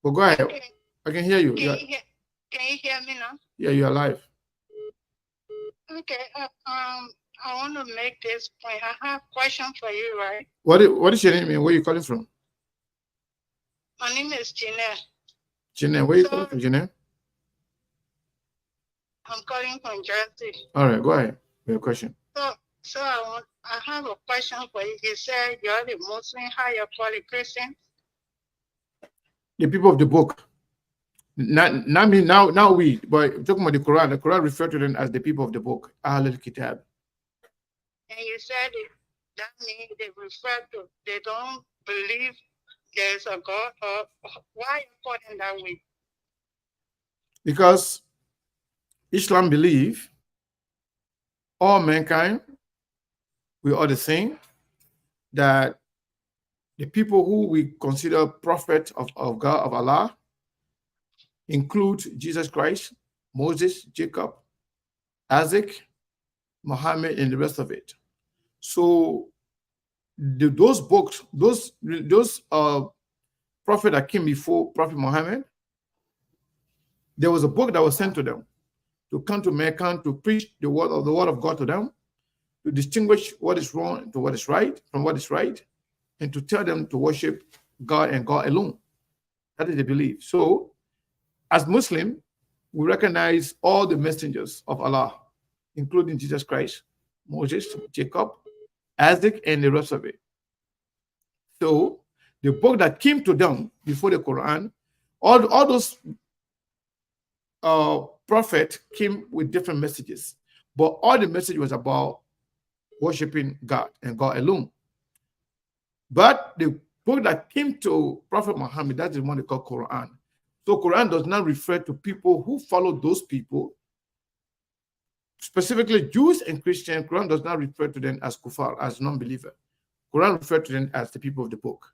But go ahead. Okay. I can hear you. Can you hear me now? Yeah, you're alive. Okay. I want to make this point. I have a question for you, right? What is your name and where are you calling from? My name is Jeanette. Jeanette, where are you calling from, Jeanette? I'm calling from Jersey. All right, go ahead with your question. So I have a question for you. You said you're the Muslim. How you call it Christian? The people of the book. Not me now we, but talking about the Quran. The Quran referred to them as the people of the book, Ahl al-Kitab. And you said that means they don't believe there's a God. Or why you call them that way? Because Islam believe all mankind, we are the same, that the people who we consider prophet of God, of Allah, include Jesus Christ, Moses, Jacob, Isaac, Muhammad, and the rest of it. So those books, those prophet that came before Prophet Muhammad, there was a book that was sent to them to come to mankind to preach the word of God to them, to distinguish what is wrong to what is right from what is right, and to tell them to worship God and God alone. That is the belief. So, as Muslim, we recognize all the messengers of Allah, including Jesus Christ, Moses, Jacob, Isaac, and the rest of it. So, the book that came to them before the Quran, all those prophets came with different messages, but all the message was about worshiping God and God alone. But the book that came to Prophet Muhammad, that is one they call Quran. So Quran does not refer to people who follow those people, specifically Jews and Christians. Quran does not refer to them as kuffar, as non-believer. Quran refers to them as the people of the book.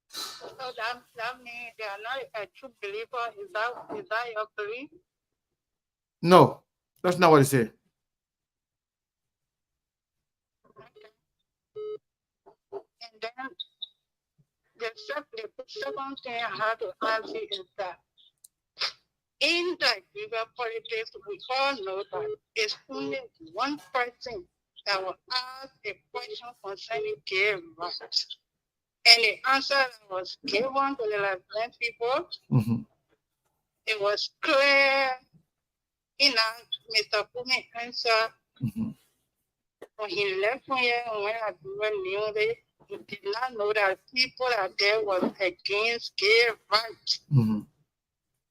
So that means they are not a true believer. Is that your belief? No, that's not what it says. And then the second thing I have to ask you is that in Liberian politics, we all know that it's only one person that will ask a question concerning gay rights. And the answer that was given to the Liberian people, it was clear enough. Mr. Kumi answered when he left from here and when I knew that he did not know that people out there was against gay rights.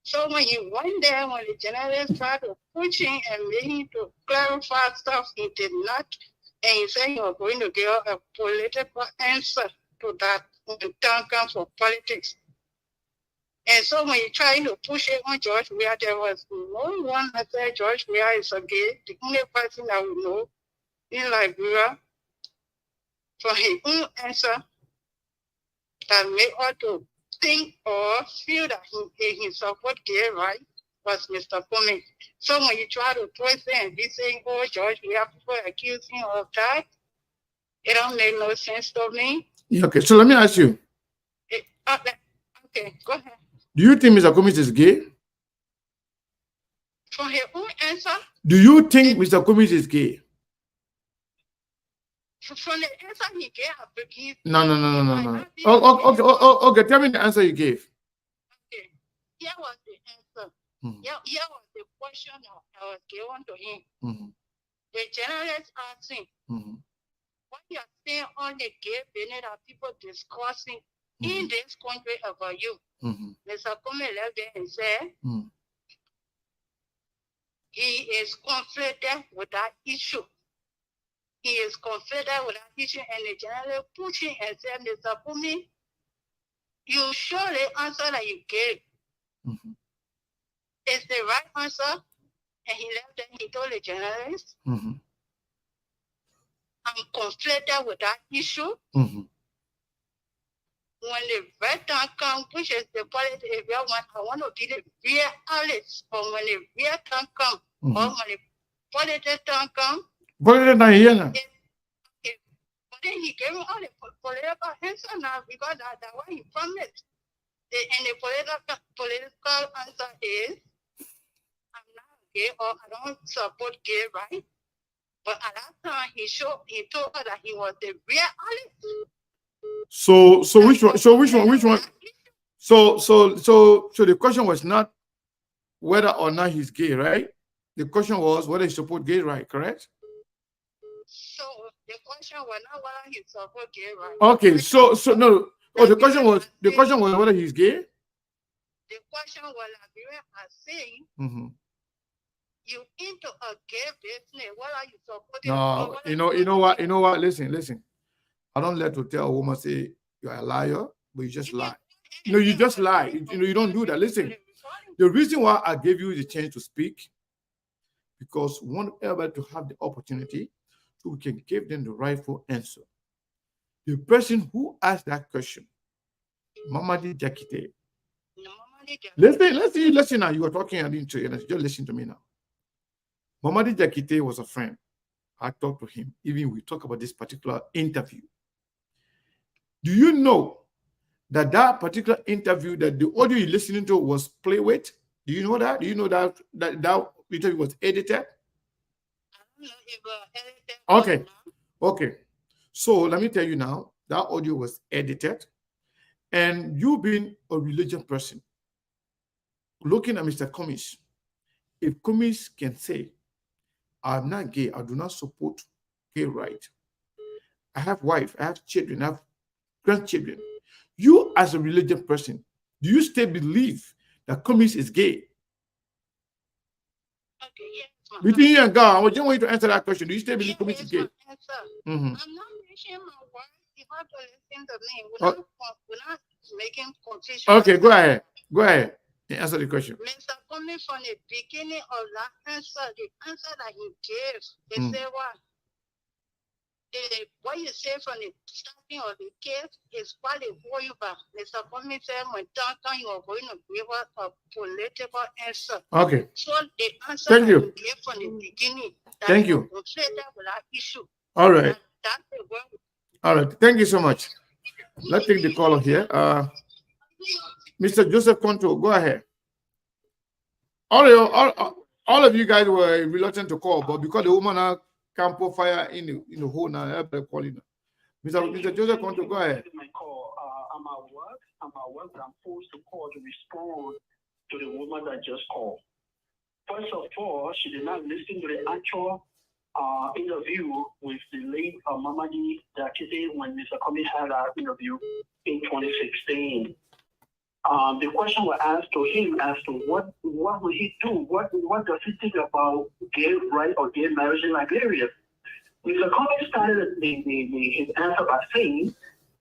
So when he went there, when the journalists tried to push him and made him to clarify stuff, he did not And he said you were going to give a political answer to that when time comes for politics. And so when you're trying to push it on George Weah, there was no one that said George Weah is a gay. The only person that we know in Liberia for his own answer that made us to think or feel that he support gay rights was Mr. Cummings. So when you try to twist it and be saying, oh, George, we have people accusing of that, it don't make no sense to me. Yeah, okay, so let me ask you. Okay, go ahead. Do you think Mr. Cummings is gay? For his own answer? Do you think Mr. Cummings is gay? From the answer he gave, No. Okay, tell me the answer you gave. Okay, here was the answer. Here was the question I was given to him. The journalist asked him, what you are saying on the gay business that people discussing in this country about you? Mr. Cummings left there and said, he is conflicted with that issue. He is conflicted with that issue, and the general pushed him and said, Mr. Cummings, you surely answer that you gave. It's the right answer. And he left there and he told the journalist, I'm conflicted with that issue. When the right time comes, which is the politics, I want to be the real Alice, or when the real time comes, or when the politics time comes, but then he gave me all the political answer now because that's what he promised. And the political answer is, I'm not gay or I don't support gay rights. But at that time, he told her that he was the real Alice. So which one? So the question was not whether or not he's gay, right? The question was whether he support gay right, correct? So the question was not whether he support gay right. Okay, so no. Oh, the question was whether he's gay. The question was like you are saying. You into a gay business? What are you supporting? No, you know what? Listen. I don't let to tell a woman say you're a liar, but you just lie. No, you just lie. You don't do that. Listen, the reason why I gave you the chance to speak, because we want everybody to have the opportunity so we can give them the rightful answer. The person who asked that question, Mamadi Jakite. Listen now. You were talking, I didn't tell you. Just listen to me now. Mamadi Jakite was a friend. I talked to him. Even we talk about this particular interview. Do you know that particular interview, that the audio you're listening to was played with? Do you know that? Do you know that interview was edited? I don't know if edited. Okay. So let me tell you now, that audio was edited. And you being a religious person, looking at Mr. Cummings, if Cummings can say, I'm not gay, I do not support gay rights. I have wife, I have children, I have grandchildren. You as a religious person, do you still believe that Cummings is gay? Okay, yes. Between you and God, I just want you to answer that question. Do you still believe Cummings is gay? I'm not mentioning my wife. You have to listen to me. We're not making confusion. Okay, go ahead. Answer the question. Mr. Cummings, from the beginning of that answer, the answer that he gave, he said what you say from the starting of the case is what they hold you back. Mr. Cummings said when you are going to give us a political answer. Okay. So the answer Thank you. He gave from the beginning. Thank you. Without issue. All right. That's the word. All right. Thank you so much. Let's take the caller here. Mr. Joseph Conto, go ahead. All of you guys were reluctant to call, but because the woman can't put fire in the hole now, everybody calling her. Mr. Joseph Conto, go ahead. My call. I'm at work, but I'm forced to call to respond to the woman that just called. First of all, she did not listen to the actual interview with the late Mamadi Jakite when Mr. Cummings had our interview in 2016. The question was asked to him as to what will he do? What does he think about gay rights or gay marriage in Liberia? Mr. Cummings started his answer by saying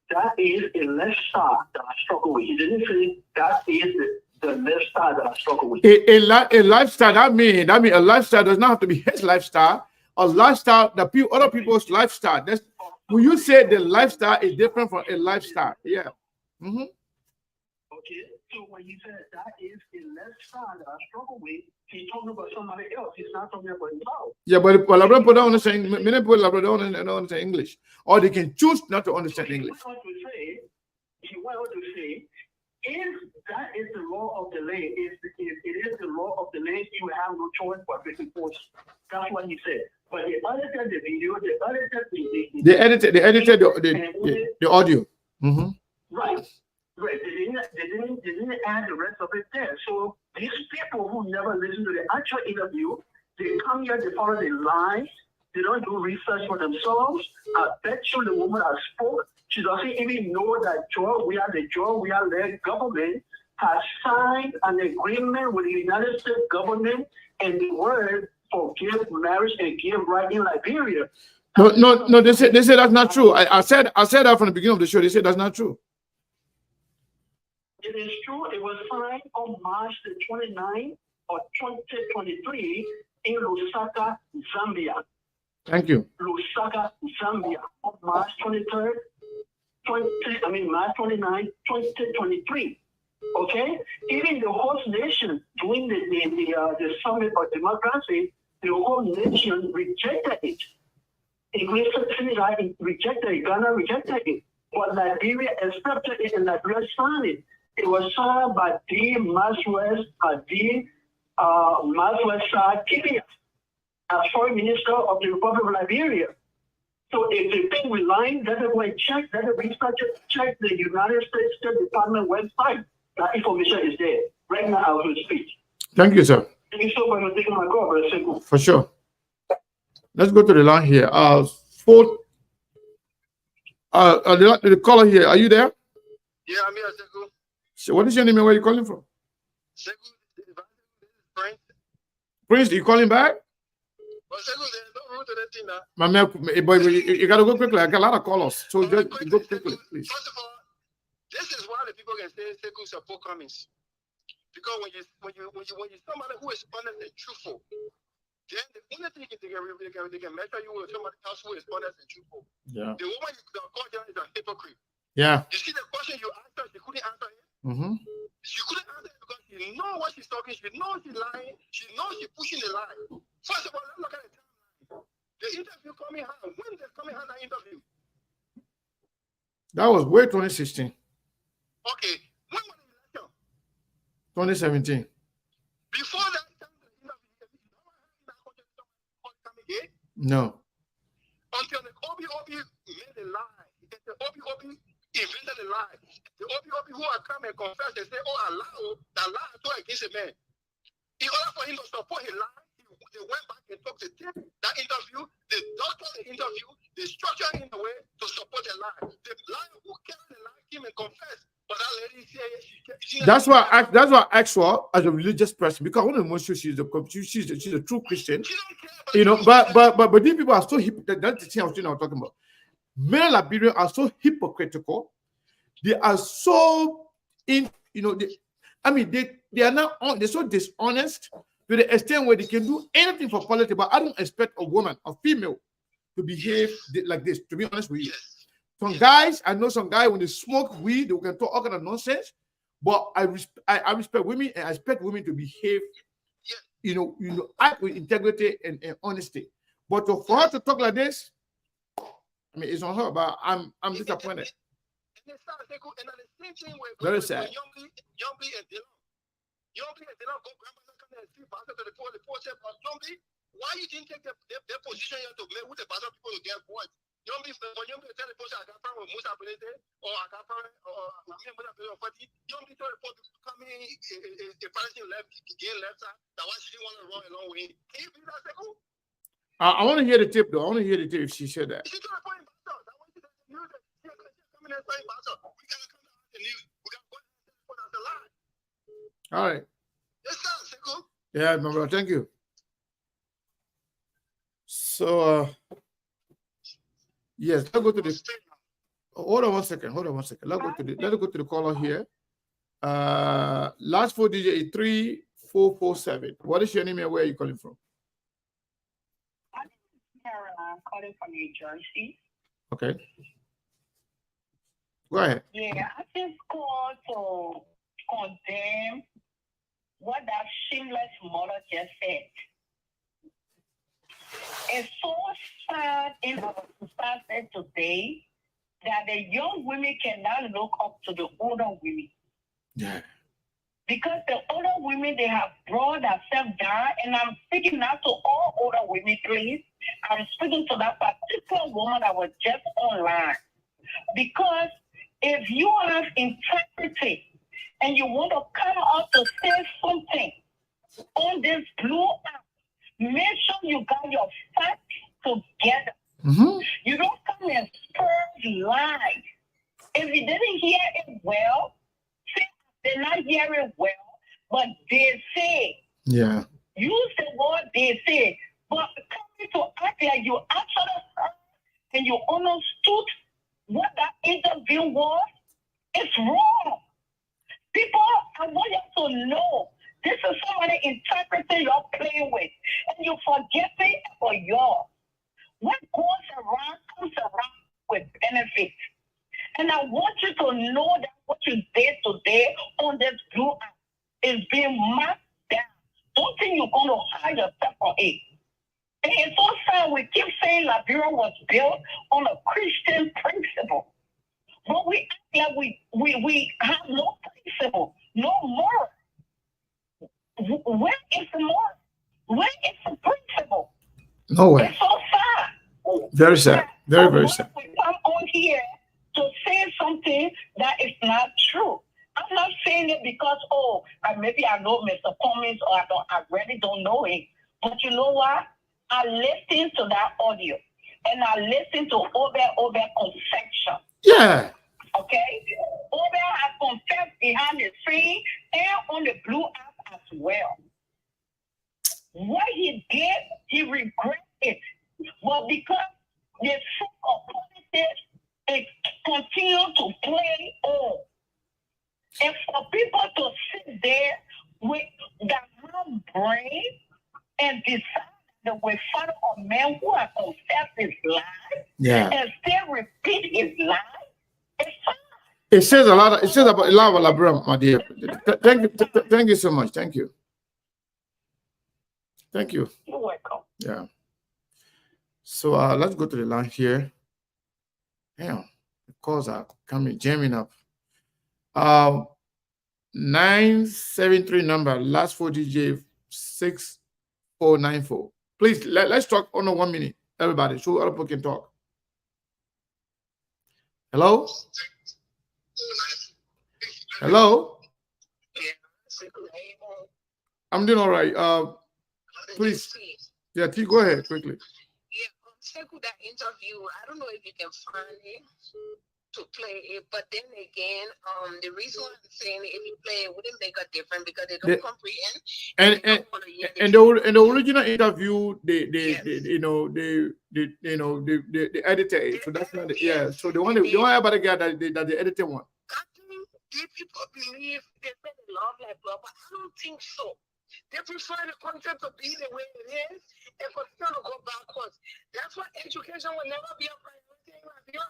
that is a lifestyle that I struggle with. He didn't say that is the lifestyle that I struggle with. A lifestyle, that mean a lifestyle does not have to be his lifestyle. A lifestyle, other people's lifestyle. That's when you say the lifestyle is different from a lifestyle. Yeah. Mm-hmm. Okay, so when he said that is a lifestyle that I struggle with, he's talking about somebody else. He's not talking about himself. Yeah, but Labrador people don't understand. Many people don't understand English, or they can choose not to understand English. He went on to say, if that is the law of the land, if it is the law of the land, you have no choice but to enforce. That's what he said. But they edited the video, they edited the audio. Mm-hmm. Right. Right. They didn't add the rest of it there. So these people who never listen to the actual interview, they come here, they follow the lies, they don't do research for themselves. I bet you the woman has spoke. She doesn't even know that the Georgia-led government has signed an agreement with the United States government and the word for gay marriage and gay right in Liberia. No. They said that's not true. I said that from the beginning of the show. They said that's not true. It is true. It was signed on March the 29th of 2023 in Lusaka, Zambia. Thank you. Lusaka, Zambia, on March 23rd, March 29th, 2023. Okay? Even the host nation during the summit of democracy, the whole nation rejected it. English rejected it, Ghana rejected it. But Liberia accepted it and Liberia signed it. It was signed by D. Maswes Kibia as Foreign Minister of the Republic of Liberia. So if they think we're lying, let them go and check, let them research it, check the United States State Department website. That information is there. Right now, I will speak. Thank you, sir. Thank you so much for taking my call, Brother Sekou. For sure. Let's go to the line here. The caller here, are you there? Yeah, I'm here, Sekou. So what is your name and where are you calling from? Sekou, this is Prince. Prince, you calling back? Well, Sekou, there's no room to that thing now. My man, boy, you gotta go quickly. I got a lot of callers. So just go quickly, please. First of all, this is why the people can say Sekou support Cummings. Because when you somebody who is honest and truthful, then the only thing they can measure you with somebody else who is honest and truthful. Yeah. The woman you call her is a hypocrite. Yeah. You see the question you asked her, she couldn't answer it. Mm-hmm. She couldn't answer it because she knows what she's talking, she knows she's lying, she knows she's pushing the lie. First of all, let's look at the timeline. The interview coming out. When did coming out that interview? That was way 2016. Okay. When was the election? 2017. Before that time, the interview, No. Until the Obi made a lie. The Obi invented a lie. The Obi who are come and confess and say, Allah, that lie is against a man. In order for him to support his lie, they went back and took that interview, they doctored the interview, they structured it in a way to support the lie. The liar who carried the lie came and confessed. But that lady said that's why I asked her as a religious person, because I want to make sure she's a true Christian. You know, but these people are so that's the thing I was talking about. Many Liberians are so hypocritical. They are so they are not they're so dishonest to the extent where they can do anything for politics. But I don't expect a woman, a female, to behave like this. To be honest with you, some guys, I know some guys when they smoke weed, they can talk all kind of nonsense. But I respect women, and I expect women to behave, act with integrity and honesty. But for her to talk like this, I mean, it's on her. But I'm disappointed. Very sad. Why you didn't take their position here to make with the pastor people to get voice? You don't be tell the person I got from Musa Benete or I got from Musa Benete. You don't be tell the person to come in a person left that why she didn't want to run along with him. Can you be that second? I want to hear the tip though. I want to hear the tip if she said that. She told the point pastor. That was the news. She coming and saying pastor. We gotta come out the news. We gotta put out the lie. All right. Yes, sir. Second. Yeah, my brother. Thank you. So Yes, let's go to the. Hold on one second. Hold on one second. Let's go to the caller here. Last 4 digit is 3447. What is your name and where are you calling from? I'm calling from New Jersey. Okay. Go ahead. Yeah, I just called to condemn what that shameless mother just said. It's so sad in our society today that the young women cannot look up to the older women. Yeah. Because the older women, they have brought themselves down, and I'm speaking now to all older women, please. I'm speaking to that particular woman that was just online. Because if you have integrity and you want to come out to say something on this blue app, make sure you got your facts together. Mm-hmm. You don't come and spur lies. If you didn't hear it well, they're not hearing well, but they say. Yeah. Use the word they say. But coming to act like you actually heard and you understood what that interview was, it's wrong. People, I want you to know this is somebody integrity you're playing with, and you're forgetting for yours. What goes around comes around with benefits. And I want you to know that what you did today on this blue app is being marked down. Don't think you're going to hide yourself on it. And it's so sad we keep saying Liberia was built on a Christian principle. But we act like we have no principle, no moral. Where is the moral? Where is the principle? No way. It's so sad. Very sad. Very, very sad. We come on here to say something that is not true. I'm not saying it because, maybe I know Mr. Cummings or I really don't know him. But you know what? I listened to that audio and I listened to Obed confession. Yeah. Okay? Obed has confessed behind the scene and on the blue app as well. What he did, he regret it. But because the sake of politics, it continues to play on. And for people to sit there with that brain and decide that we follow a man who has confessed his lies and still repeat his lies, it's fine. It says a lot. It says about a lot about Labram, my dear. Thank you so much. Thank you. Thank you. You're welcome. Yeah. So let's go to the line here. Damn, the calls are coming, jamming up. 973 number, last 4 DJ 6494. Please let's talk under 1 minute, everybody, so other people can talk. Hello? Hello? I'm doing all right. Please. Yeah, T, go ahead quickly. Check with that interview. I don't know if you can find it to play it, but then again, the reason why I'm saying if you play it wouldn't make a difference because they don't comprehend. And the original interview, they edited it. So that's not it. So the one about the guy that the edited one. I think these people believe they say they love like love, but I don't think so. They prefer the concept to be the way it is and continue to go backwards. That's why education will never be a priority in Liberia.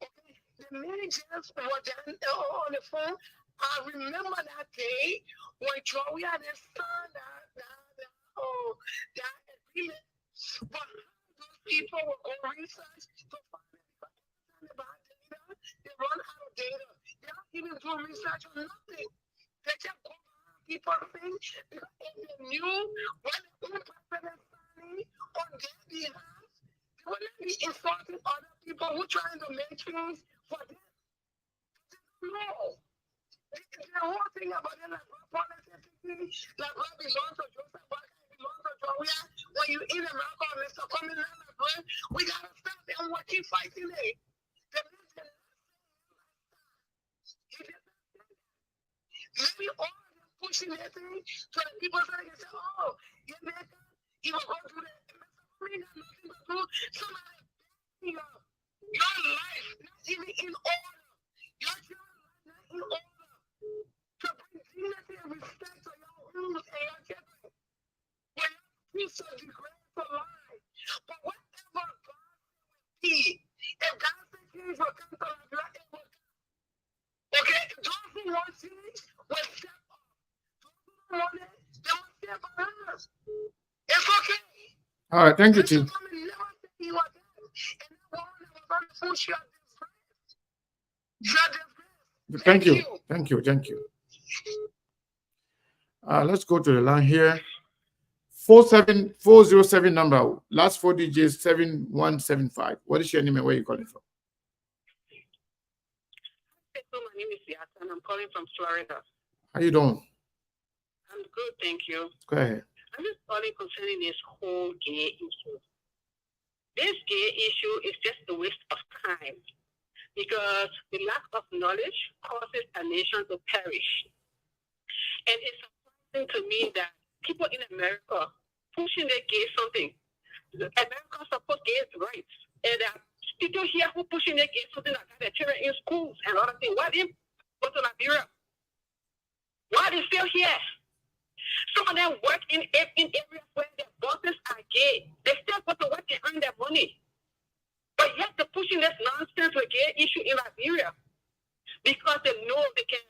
Okay, the managers were done on the phone. I remember that day when Joey had his son that agreement. But those people will go research to find about data. They run out of data. They don't even do research on nothing. They just go people think because if they knew what the own president signing on their behalf, they wouldn't be insulting other people who trying to make things for them. No. The whole thing about the politics, like what belongs to Joseph, what belongs to Joey. When you in America, Mr. Coming out, we gotta stop them and keep fighting it. Maybe all pushing that thing so that people say, you will go do that. Somebody your life not even in order. Your children not in order. To bring dignity and respect to your homes and your children. When you so degrade for life. But whatever God did, if God said change will come to life, it will come. Okay? Those who want change will step up. Those who don't want it, they will step behind. It's okay. All right, thank you, Chief. Thank you. Thank you. Thank you. Let's go to the line here. 47407 number. Last 4 digits 7175. What is your name and where are you calling from? My name is Yatan. I'm calling from Florida. How you doing? I'm good, thank you. Go ahead. I'm just calling concerning this whole gay issue. This gay issue is just a waste of time because the lack of knowledge causes a nation to perish. And it's surprising to me that people in America pushing their gay something. America supports gay rights. And there are people here who pushing their gay something like their children in schools and other things. Why didn't go to Liberia? Why are they still here? Some of them work in areas where their bosses are gay. They still go to work and earn their money. But yet they're pushing this nonsense with gay issue in Liberia because they know they can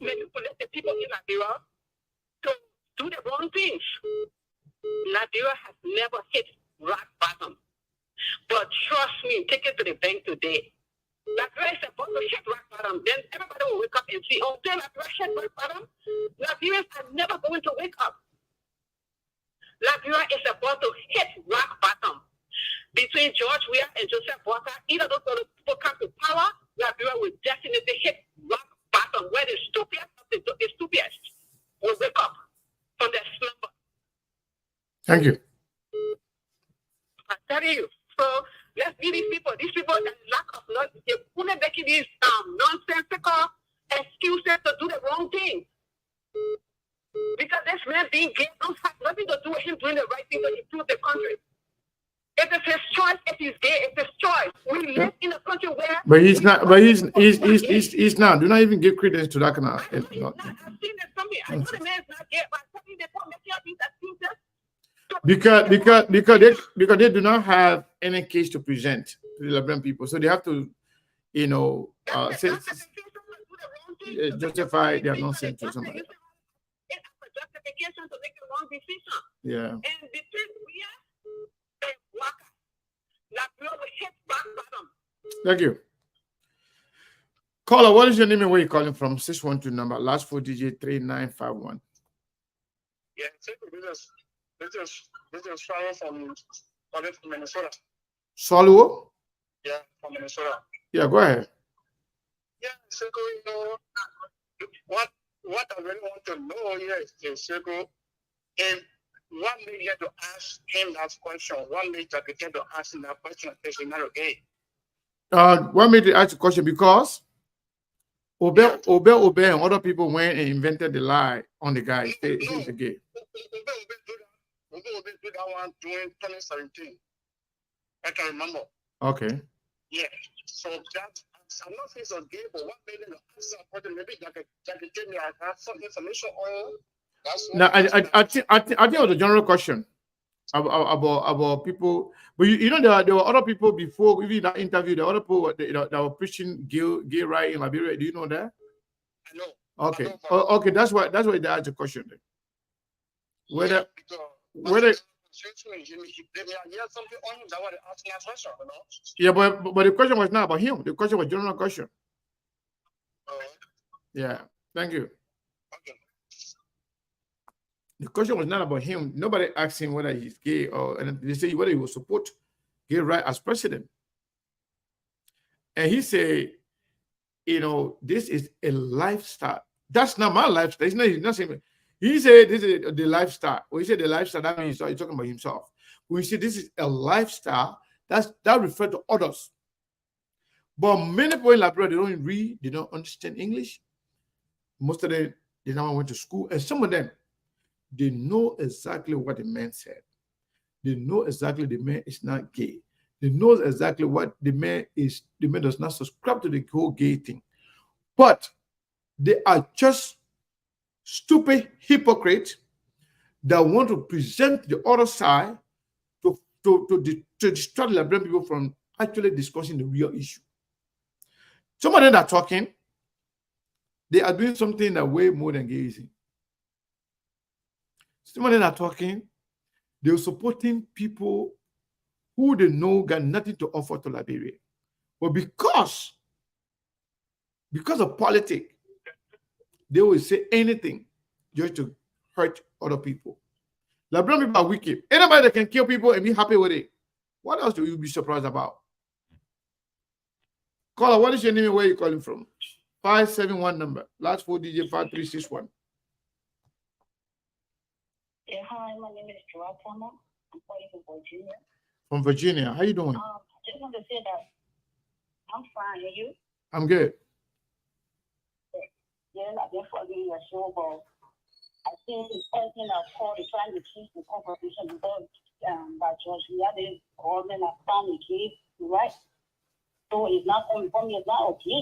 manipulate the people in Liberia to do the wrong things. Liberia has never hit rock bottom. But trust me, take it to the bank today. Liberia is about to hit rock bottom. Then everybody will wake up and see, oh, then Liberia hit rock bottom. Liberians are never going to wake up. Liberia is about to hit rock bottom. Between George Weah and Joseph Walker, either those people come to power, Liberia will definitely hit rock bottom, where the stupidest of the stupidest will wake up from their slumber. Thank you. I tell you. So let's be these people. These people, the lack of knowledge, they're only making these nonsensical excuses to do the wrong thing. Because this man being gay don't have nothing to do with him doing the right thing to improve the country. If it's his choice, if he's gay, it's his choice. We live in a country where. But he's not. But he's not. Do not even give credence to that kind of. I've seen it something. I know the man's not gay, but something they don't make up these excuses. Because they do not have any case to present to the Liberian people, so they have to, justify their nonsense to somebody. It's a justification to make the wrong decision. Yeah. And between we and Waka, Liberia will hit rock bottom. Thank you. Caller, what is your name and where you calling from? 612 number, last 4 digit 3951. Yeah, this is Swallow from Minnesota. Swallow? Yeah, from Minnesota. Yeah, go ahead. Yeah, so what I really want to know here is Circle, and what made you to ask him that question? What made you to ask him that question? Is he not okay? What made you ask the question? Because Obey, and other people went and invented the lie on the guy. He's a gay. Obey did that one during 2017. I can remember. Okay. Yeah. So that I'm not saying so gay, but what made them ask that question? Maybe that can give me some information on. Now, I think it was a general question about people, but there were other people before even that interview. The other people that were preaching gay right in Liberia. Do you know that? I know. Okay. I know, Okay. That's why they asked the question. Then. Whether yeah, but the question was not about him. The question was a general question. Yeah. Thank you. Okay. The question was not about him. Nobody asked him whether he's gay and they say whether he will support gay right as president. And he said, this is a lifestyle. That's not my lifestyle. It's not saying. He said this is the lifestyle. When he said the lifestyle, that means he's talking about himself. When he said this is a lifestyle, that refers to others. But many people in Liberia, they don't read, they don't understand English. Most of them, they never went to school. And some of them, they know exactly what the man said. They know exactly the man is not gay. They know exactly what the man is. The man does not subscribe to the whole gay thing. But they are just stupid hypocrites that want to present the other side to distract the Liberian people from actually discussing the real issue. Some of them are talking, they are doing something that way more than gazing. Some of them are talking, they're supporting people who they know got nothing to offer to Liberia. But because of politics, they will say anything just to hurt other people. Liberian people are wicked. Anybody that can kill people and be happy with it, what else do you be surprised about? Caller, what is your name and where are you calling from? 571 number. Last 4 digit 5361. Yeah, hi, my name is Joanna. I'm calling from Virginia. From Virginia. How you doing? I just want to say that I'm fine. And you? I'm good. Yeah, I've been following your show, but I think everything that's called is trying to keep the conversation because by George, we have the government has found a case, right? So it's not only for me, it's not okay.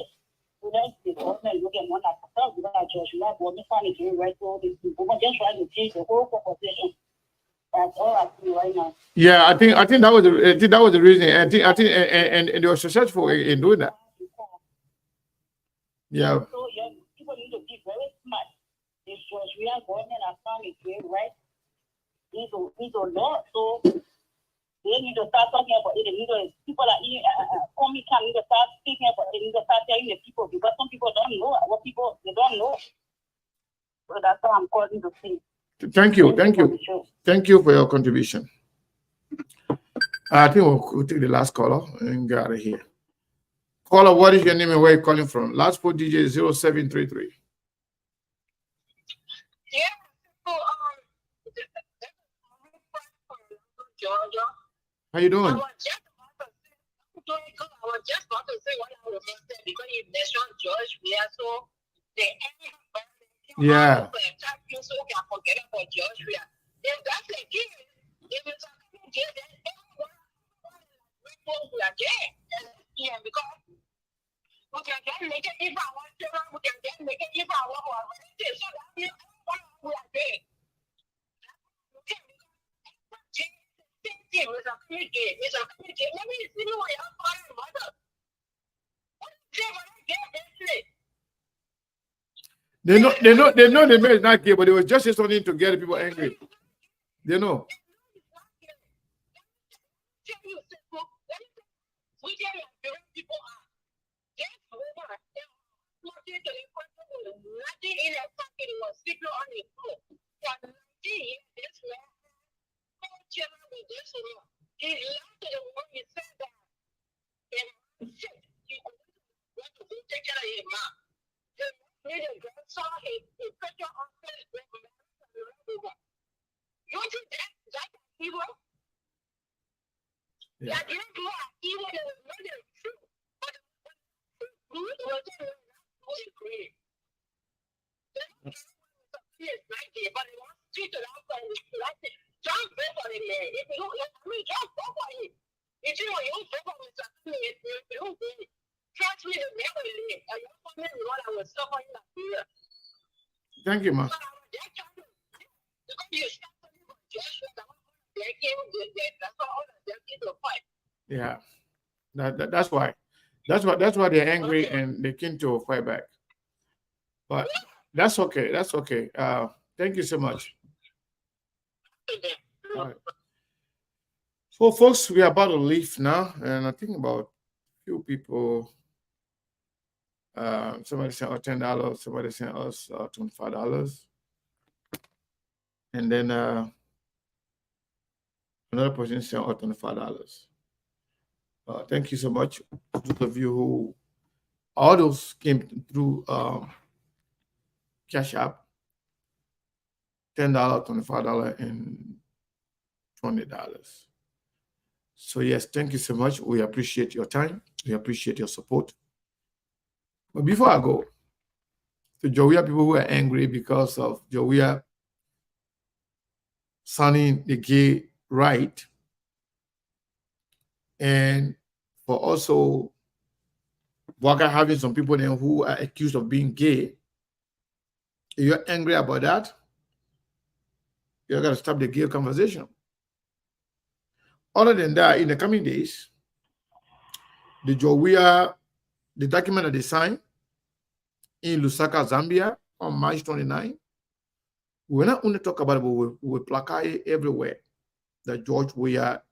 So that's the government looking one at ourselves because George, we have government found a case, right? So the government just trying to change the whole conversation. That's all I see right now. Yeah, I think that was the reason. I think and they were successful in doing that. Yeah. So yeah, people need to be very smart. This George, we have government has found a case, right? He's a law, so they need to start talking about it. People are coming can need to start speaking about it. They need to start telling the people because some people don't know what people they don't know. So that's how I'm calling to say. Thank you for your contribution. I think we'll take the last caller and get out of here. Caller, what is your name and where are you calling from? Last 4 digits 0733. Yeah, so Georgia. How you doing? I was just about to say what I was going to say because you mentioned George. Yeah, so the yeah. So we can forget about George. If that's the case, if it's a case, then everyone we are dead. Yeah, because we can just make it if I want to, we can just make it if I want to. So that means we are dead. Let me see what you're calling mother. They know the man is not gay, but they was just something to get people angry. They know. Thank you, ma. Yeah, that's why. That's why they're angry and they came to fight back. But that's okay. That's okay. Thank you so much. All right. So, folks, we are about to leave now, and I think about a few people. Somebody sent us $10. Somebody sent us $25, and then another person sent us $25. Thank you so much, those of you who all those came through Cash App. $10, $25, and $20. So yes, thank you so much. We appreciate your time. We appreciate your support. But before I go, to Jowia people who are angry because of Jowia sounding the gay right, and for also Waka having some people then who are accused of being gay. If you're angry about that, you're going to stop the gay conversation. Other than that, in the coming days, the document that they signed in Lusaka, Zambia on March 29, we're not only talk about it, but we placard it everywhere that George Weah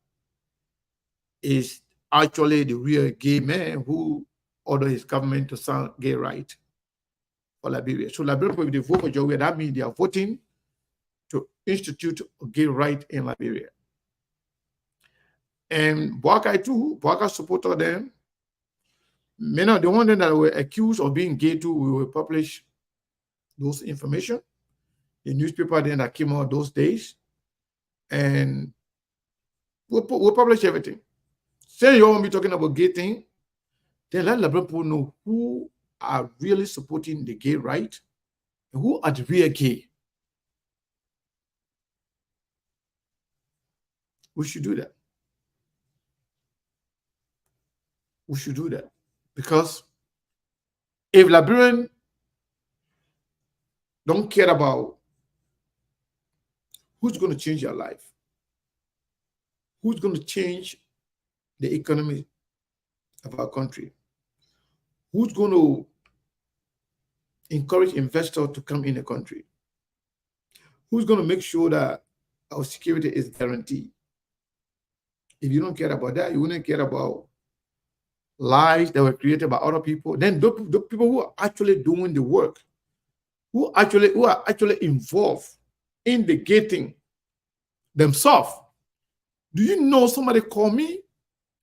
is actually the real gay man who ordered his government to sign gay rights for Liberia. So Liberia people, if they vote for George Weah, that means they are voting to institute a gay right in Liberia. And Bwaka supported them. Many of the ones that were accused of being gay too, we will publish those information. The newspaper then that came out those days. And we'll publish everything. Say you want me talking about gay thing, then let Liberia people know who are really supporting the gay right and who are the real gay. We should do that. We should do that. Because if Liberians don't care about who's going to change your life, who's going to change the economy of our country, who's going to encourage investors to come in the country, who's going to make sure that our security is guaranteed. If you don't care about that, you wouldn't care about lies that were created by other people. Then the people who are actually doing the work, who are actually involved in the gating themselves. Do you know somebody called me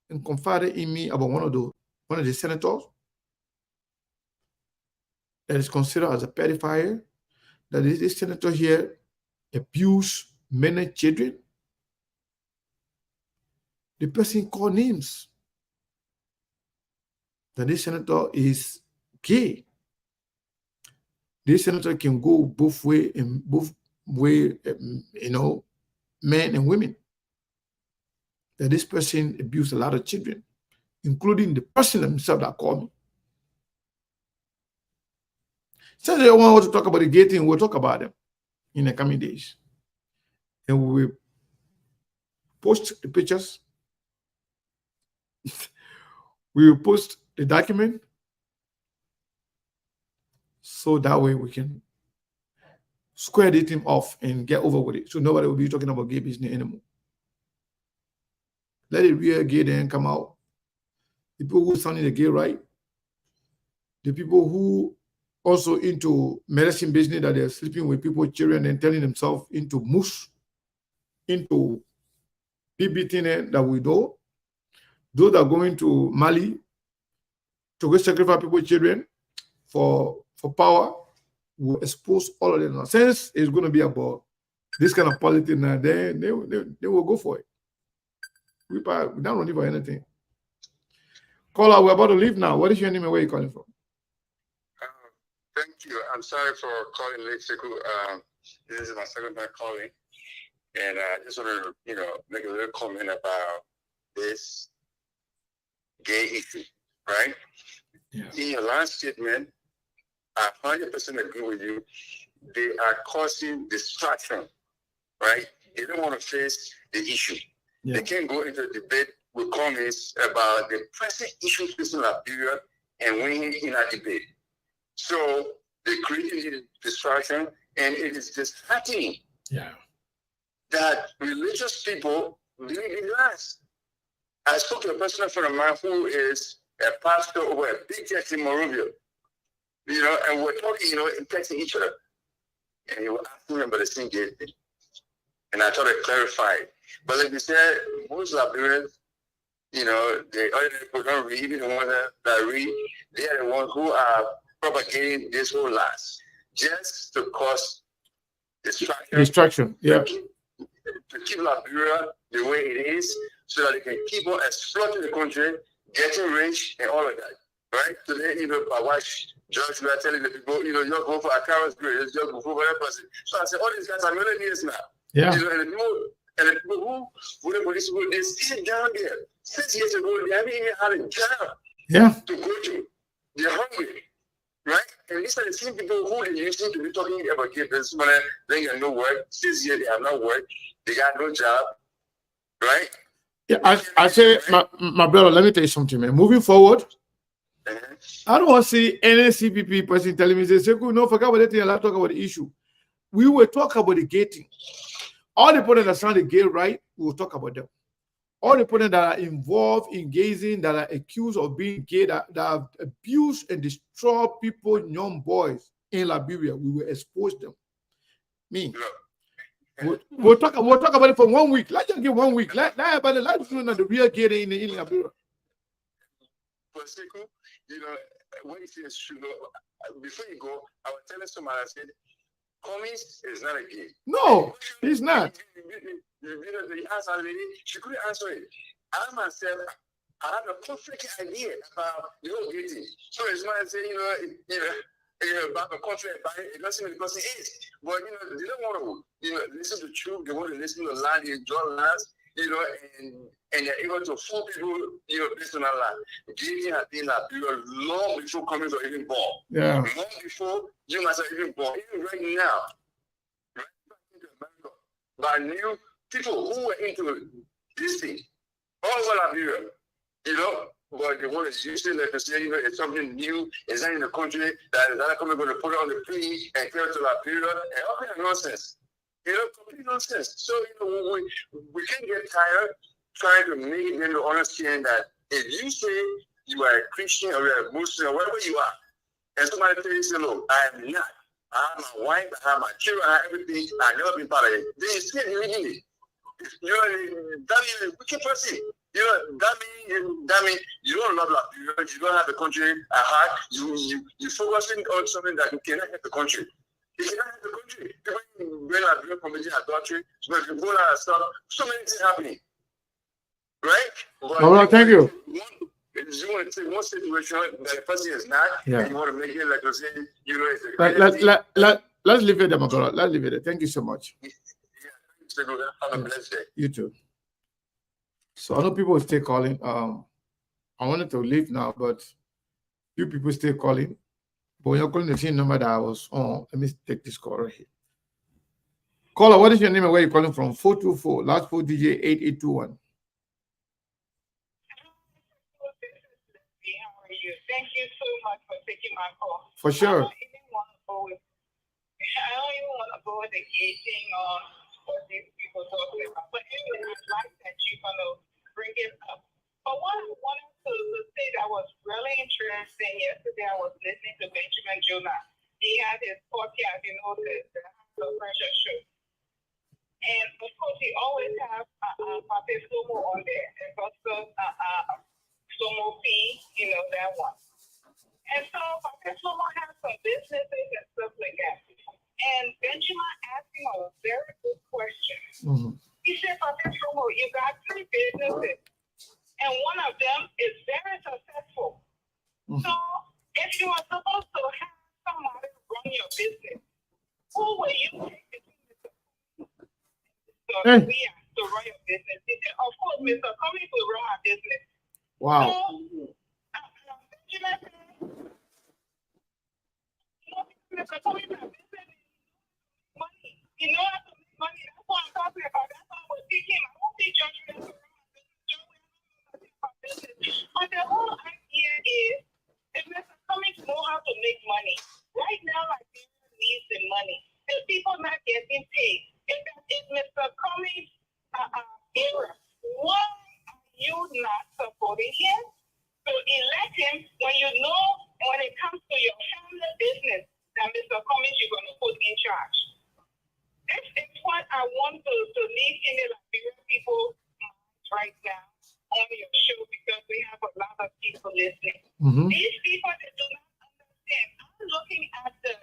and confided in me about one of the senators that is considered as a pedophile, that this senator here abused many children? The person called names. That this senator is gay. This senator can go both way, men and women. That this person abused a lot of children, including the person himself that called me. Since they want to talk about the gay thing, we'll talk about them in the coming days. And we will post the pictures. We will post the document so that way we can square the thing off and get over with it. So nobody will be talking about gay business anymore. Let it real gay then come out. The people who are signing the gay right, the people who also into medicine business, that they're sleeping with people's children and turning themselves into moose, into PBT that we do. Those that are going to Mali to go sacrifice people's children for power, will expose all of them. Since it's going to be about this kind of politics now, they will go for it. We're not running for anything. Caller, we're about to leave now. What is your name and where are you calling from? Thank you. I'm sorry for calling late, Sekou. This is my second time calling. And I just want to, make a little comment about this gay issue, right? Yeah. In your last statement, I 100% agree with you. They are causing distraction, right? They don't want to face the issue. Yeah. They can't go into a debate with comments about the pressing issues facing Liberia and winning in a debate. So they're creating distraction, and it is disheartening that religious people live in lies. I spoke to a personal friend of mine who is a pastor over a big church in Monrovia, and we're talking, and texting each other. And he was asking me about the same gay thing. And I tried to clarify it. But like you said, most Liberians, the ordinary people don't read, even the ones that read, they are the ones who are propagating this whole lies just to cause distraction. Yeah. To keep Liberia the way it is, so that they can keep on exploiting the country, getting rich, and all of that. Right? Today, I watched George Weah telling the people, you go for a Karen's grade, just go for that person. So I said, all these guys are millionaires now. Yeah. And the people who the police people, they stay down there 6 years ago, they haven't even had a job to go to. They're hungry, right? And these are the same people who they used to be talking about this money. They got no work. 6 years they have no work. They got no job, right? Yeah, I say, my brother, let me tell you something, man. Moving forward, I don't want to see any CPP person telling me, say, no, forget about it, let's talk about the issue. We will talk about the gating. All the people that are trying to get right, we will talk about them. All the people that are involved in gazing, that are accused of being gay, that have abused and destroyed people, young boys in Liberia, we will expose them. Me. We'll talk about it for 1 week. Let's just give 1 week. Let everybody know the real gay in Liberia. You know, when you say before you go, I was telling somebody, I said, Cummings is not a gay. No, he's not. You asked a lady, she couldn't answer it. I myself, I have a conflicting idea about the whole gay thing. So it's not saying, about the country, it doesn't mean because it is. But they don't want to, listen to truth. They want to listen to the lie, they enjoy lies, and they're able to fool people, based on that lie. Giving has been like long before Cummings were even born. Yeah. Long before you must have even born. Even right now, right back into America, by new people who were into this thing, all over Liberia, but they want to use it like to say, it's something new, it's not in the country, that is not going to put it on the plane and carry it to Liberia, and all kind of nonsense. Complete nonsense. So, we can't get tired trying to make them to understand that if you say you are a Christian or you're a Muslim or wherever you are, and somebody tells you, look, I am not. I have my wife, I have my children, I have everything, I've never been part of it. Then you still immediately. That means a wicked person. That means you don't love Liberia, you don't have the country at heart, you're focusing on something that you cannot help the country. You cannot help the country. When Liberia committing adultery, so if you go out and stuff, so many things happening. Right? All right, thank you. You want to take one situation that the person is not, and you want to make it like you're saying, let's leave it there, my brother. Let's leave it there. Thank you so much. Have a blessed day. You too. So I know people stay calling. I wanted to leave now, but few people stay calling. But when you're calling the same number that I was on, let me take this call right here. Caller, what is your name and where are you calling from? 424, last 4 DJ 8821. Thank you so much for taking my call. For sure. I don't even want to go with the gating or what these people talking about. But anyway, I like that you're going to bring it up. But what I wanted to say that was really interesting yesterday, I was listening to Benjamin Jonah. He had his podcast, the pressure show. And of course, he always has Pape Slomo on there. And also Slomo P, that one. And so Pape Slomo has some businesses and stuff like that. And Benjamin asked him a very good question. Mm-hmm. He said, Pape Slomo, you got 3 businesses. And one of them is very successful. Mm-hmm. So if you are supposed to have somebody run your business, who will you take to run your business? He said, of course, Mr. Cummings will run my business. Wow. So, Mr. Cummings has business money. He knows how to make money. That's what I'm talking about. That's why I was teaching. I won't teach you. But the whole idea is, if Mr. Cummings know how to make money, right now, Liberia needs the money. The people not getting paid. If Mr. Cummings era, why are you not supporting him? So elect him when you know when it comes to your family business that Mr. Cummings you're going to put in charge. This is what I want to leave in the Liberian people right now on your show, because we have a lot of people listening. Mm-hmm. These people that do not understand. I'm looking at the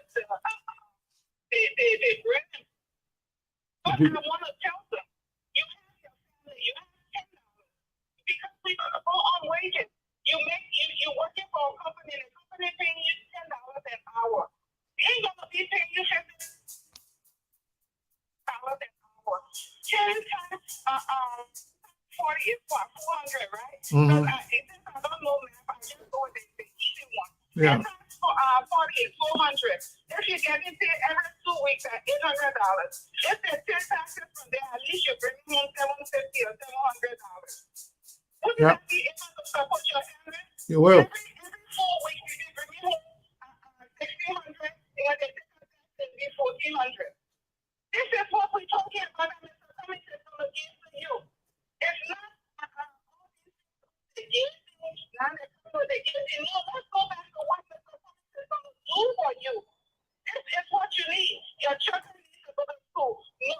brand. But I want to tell them, you have your family, you have $10 because we go on wages. You're working for a company, and the company paying you $10 an hour. They ain't gonna be paying you $10 an hour. 10 times 40 is what, 400, right? Mhm. Since I don't know math, I just go with the easy one. Yeah. 10 times 40 is 400. If you're getting paid every 2 weeks at $800, if there's 10 taxes from there, at least you're bringing home $750 or $700. Would you Yeah. be able to support your family? You will. Every 4 weeks, you can bring home $1,600, and the taxes will be $1,400. This is what we're talking about, and Mr. Cummings is going to give to you. It's not the guilty, not the guilty. No, let's go back to what Mr. Cummings is going to do for you. This is what you need. Your children need to go to school. We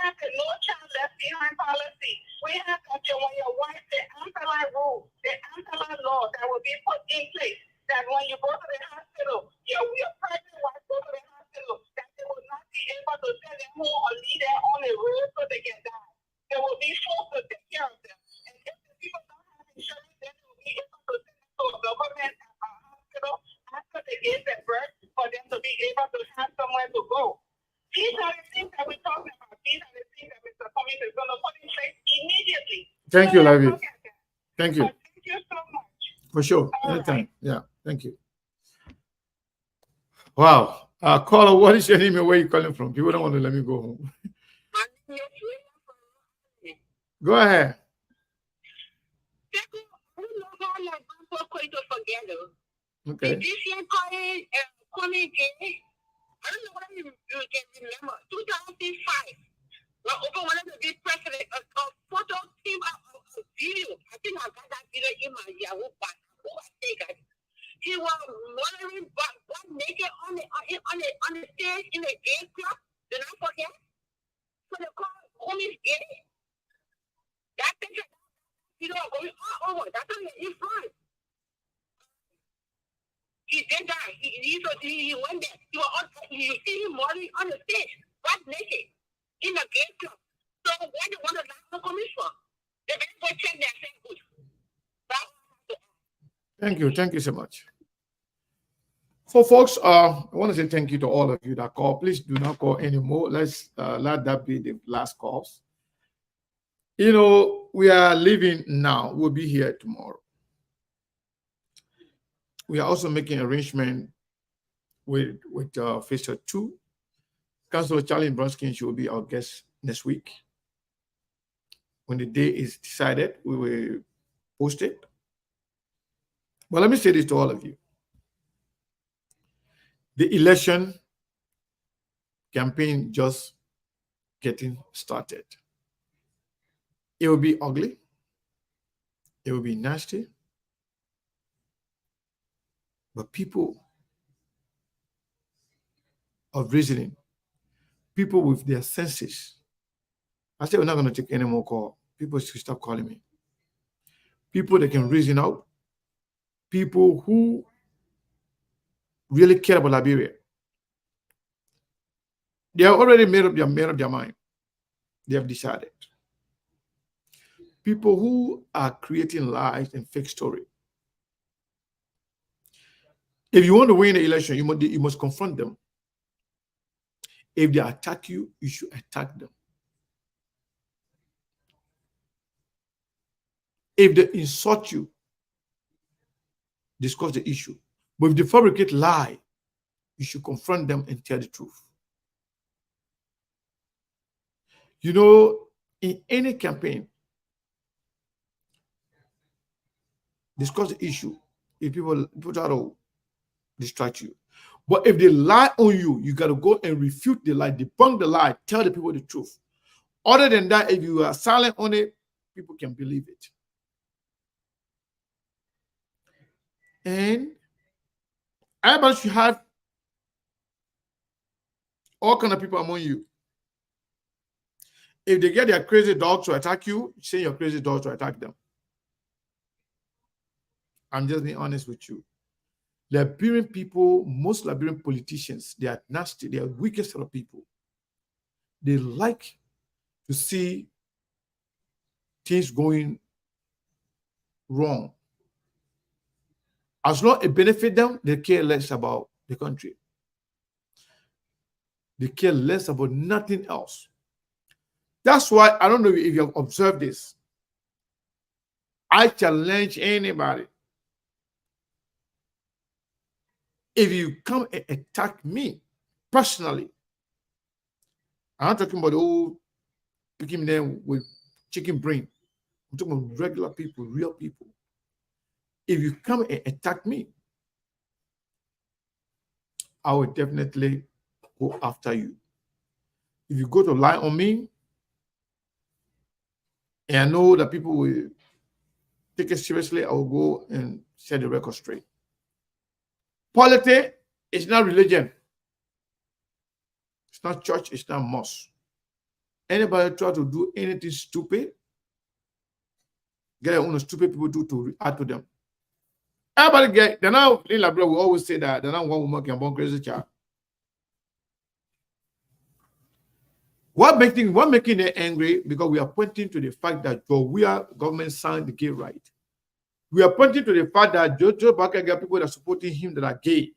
have the no child left behind policy. We have that when your wife, the anti rule, the anti law that will be put in place, that when you go to the hospital, your pregnant wife go to the hospital, that they will not be able to send them home or leave them on the road so they can die. There will be folks to take care of them. And if the people don't have insurance, then they will be able to send them to a government hospital after they give their birth for them to be able to have somewhere to go. These are the things that we're talking about. These are the things that Mr. Cummings is going to put in place immediately. Thank you, Levy. Thank you. Thank you so much. For sure. All Anytime. right. Yeah. Thank you. Wow. Caller, what is your name and where you calling from? People don't want to let me go home. Go ahead. Okay. I don't know whether you can remember, 2005, when Oprah wanted to be president, a photo came out of a video. I think I got that video in my Yahoo box. He was wandering butt naked on the stage in a gay club. Did I forget? So they called homies gay. That picture, going all over. That's on the influence. He did that. He went there. You see him modeling on the stage, butt naked, in a gay club. So what do you want to laugh for? They better go check their good. Thank you. Thank you so much. So, folks, I want to say thank you to all of you that call. Please do not call anymore. Let's let that be the last calls. You know, we are leaving now. We'll be here tomorrow. We are also making arrangement with Fisher 2. Councilor Charlie Bronskin will be our guest next week. When the day is decided, we will post it. But let me say this to all of you. The election campaign just getting started. It will be ugly. It will be nasty. But people of reasoning, people with their senses, I said we're not going to take any more call. People should stop calling me. People that can reason out. People who really care about Liberia. They have already made up their mind. They have decided. People who are creating lies and fake story. If you want to win the election, you must confront them. If they attack you, you should attack them. If they insult you, discuss the issue. But if they fabricate lie, you should confront them and tell the truth. You know, in any campaign, discuss the issue. If people try to distract you. But if they lie on you, you got to go and refute the lie, debunk the lie, tell the people the truth. Other than that, if you are silent on it, people can believe it. And everybody should have all kind of people among you. If they get their crazy dogs to attack you, send your crazy dogs to attack them. I'm just being honest with you. Liberian people, most Liberian politicians, they are nasty. They are wicked sort of people. They like to see things going wrong. As long as it benefits them, they care less about the country. They care less about nothing else. That's why, I don't know if you have observed this, I challenge anybody. If you come and attack me personally, I'm not talking about old picking them with chicken brain. I'm talking about regular people, real people. If you come and attack me, I will definitely go after you. If you go to lie on me, and I know that people will take it seriously, I will go and set the record straight. Politics is not religion. It's not church, it's not mosque. Anybody try to do anything stupid, get their own stupid people to react to them. Everybody get, they're not in Liberia, we always say that they're not one woman can born crazy child. What making them angry? Because we are pointing to the fact that Georgia government signed the gay right. We are pointing to the fact that Joe Barker got people that are supporting him that are gay.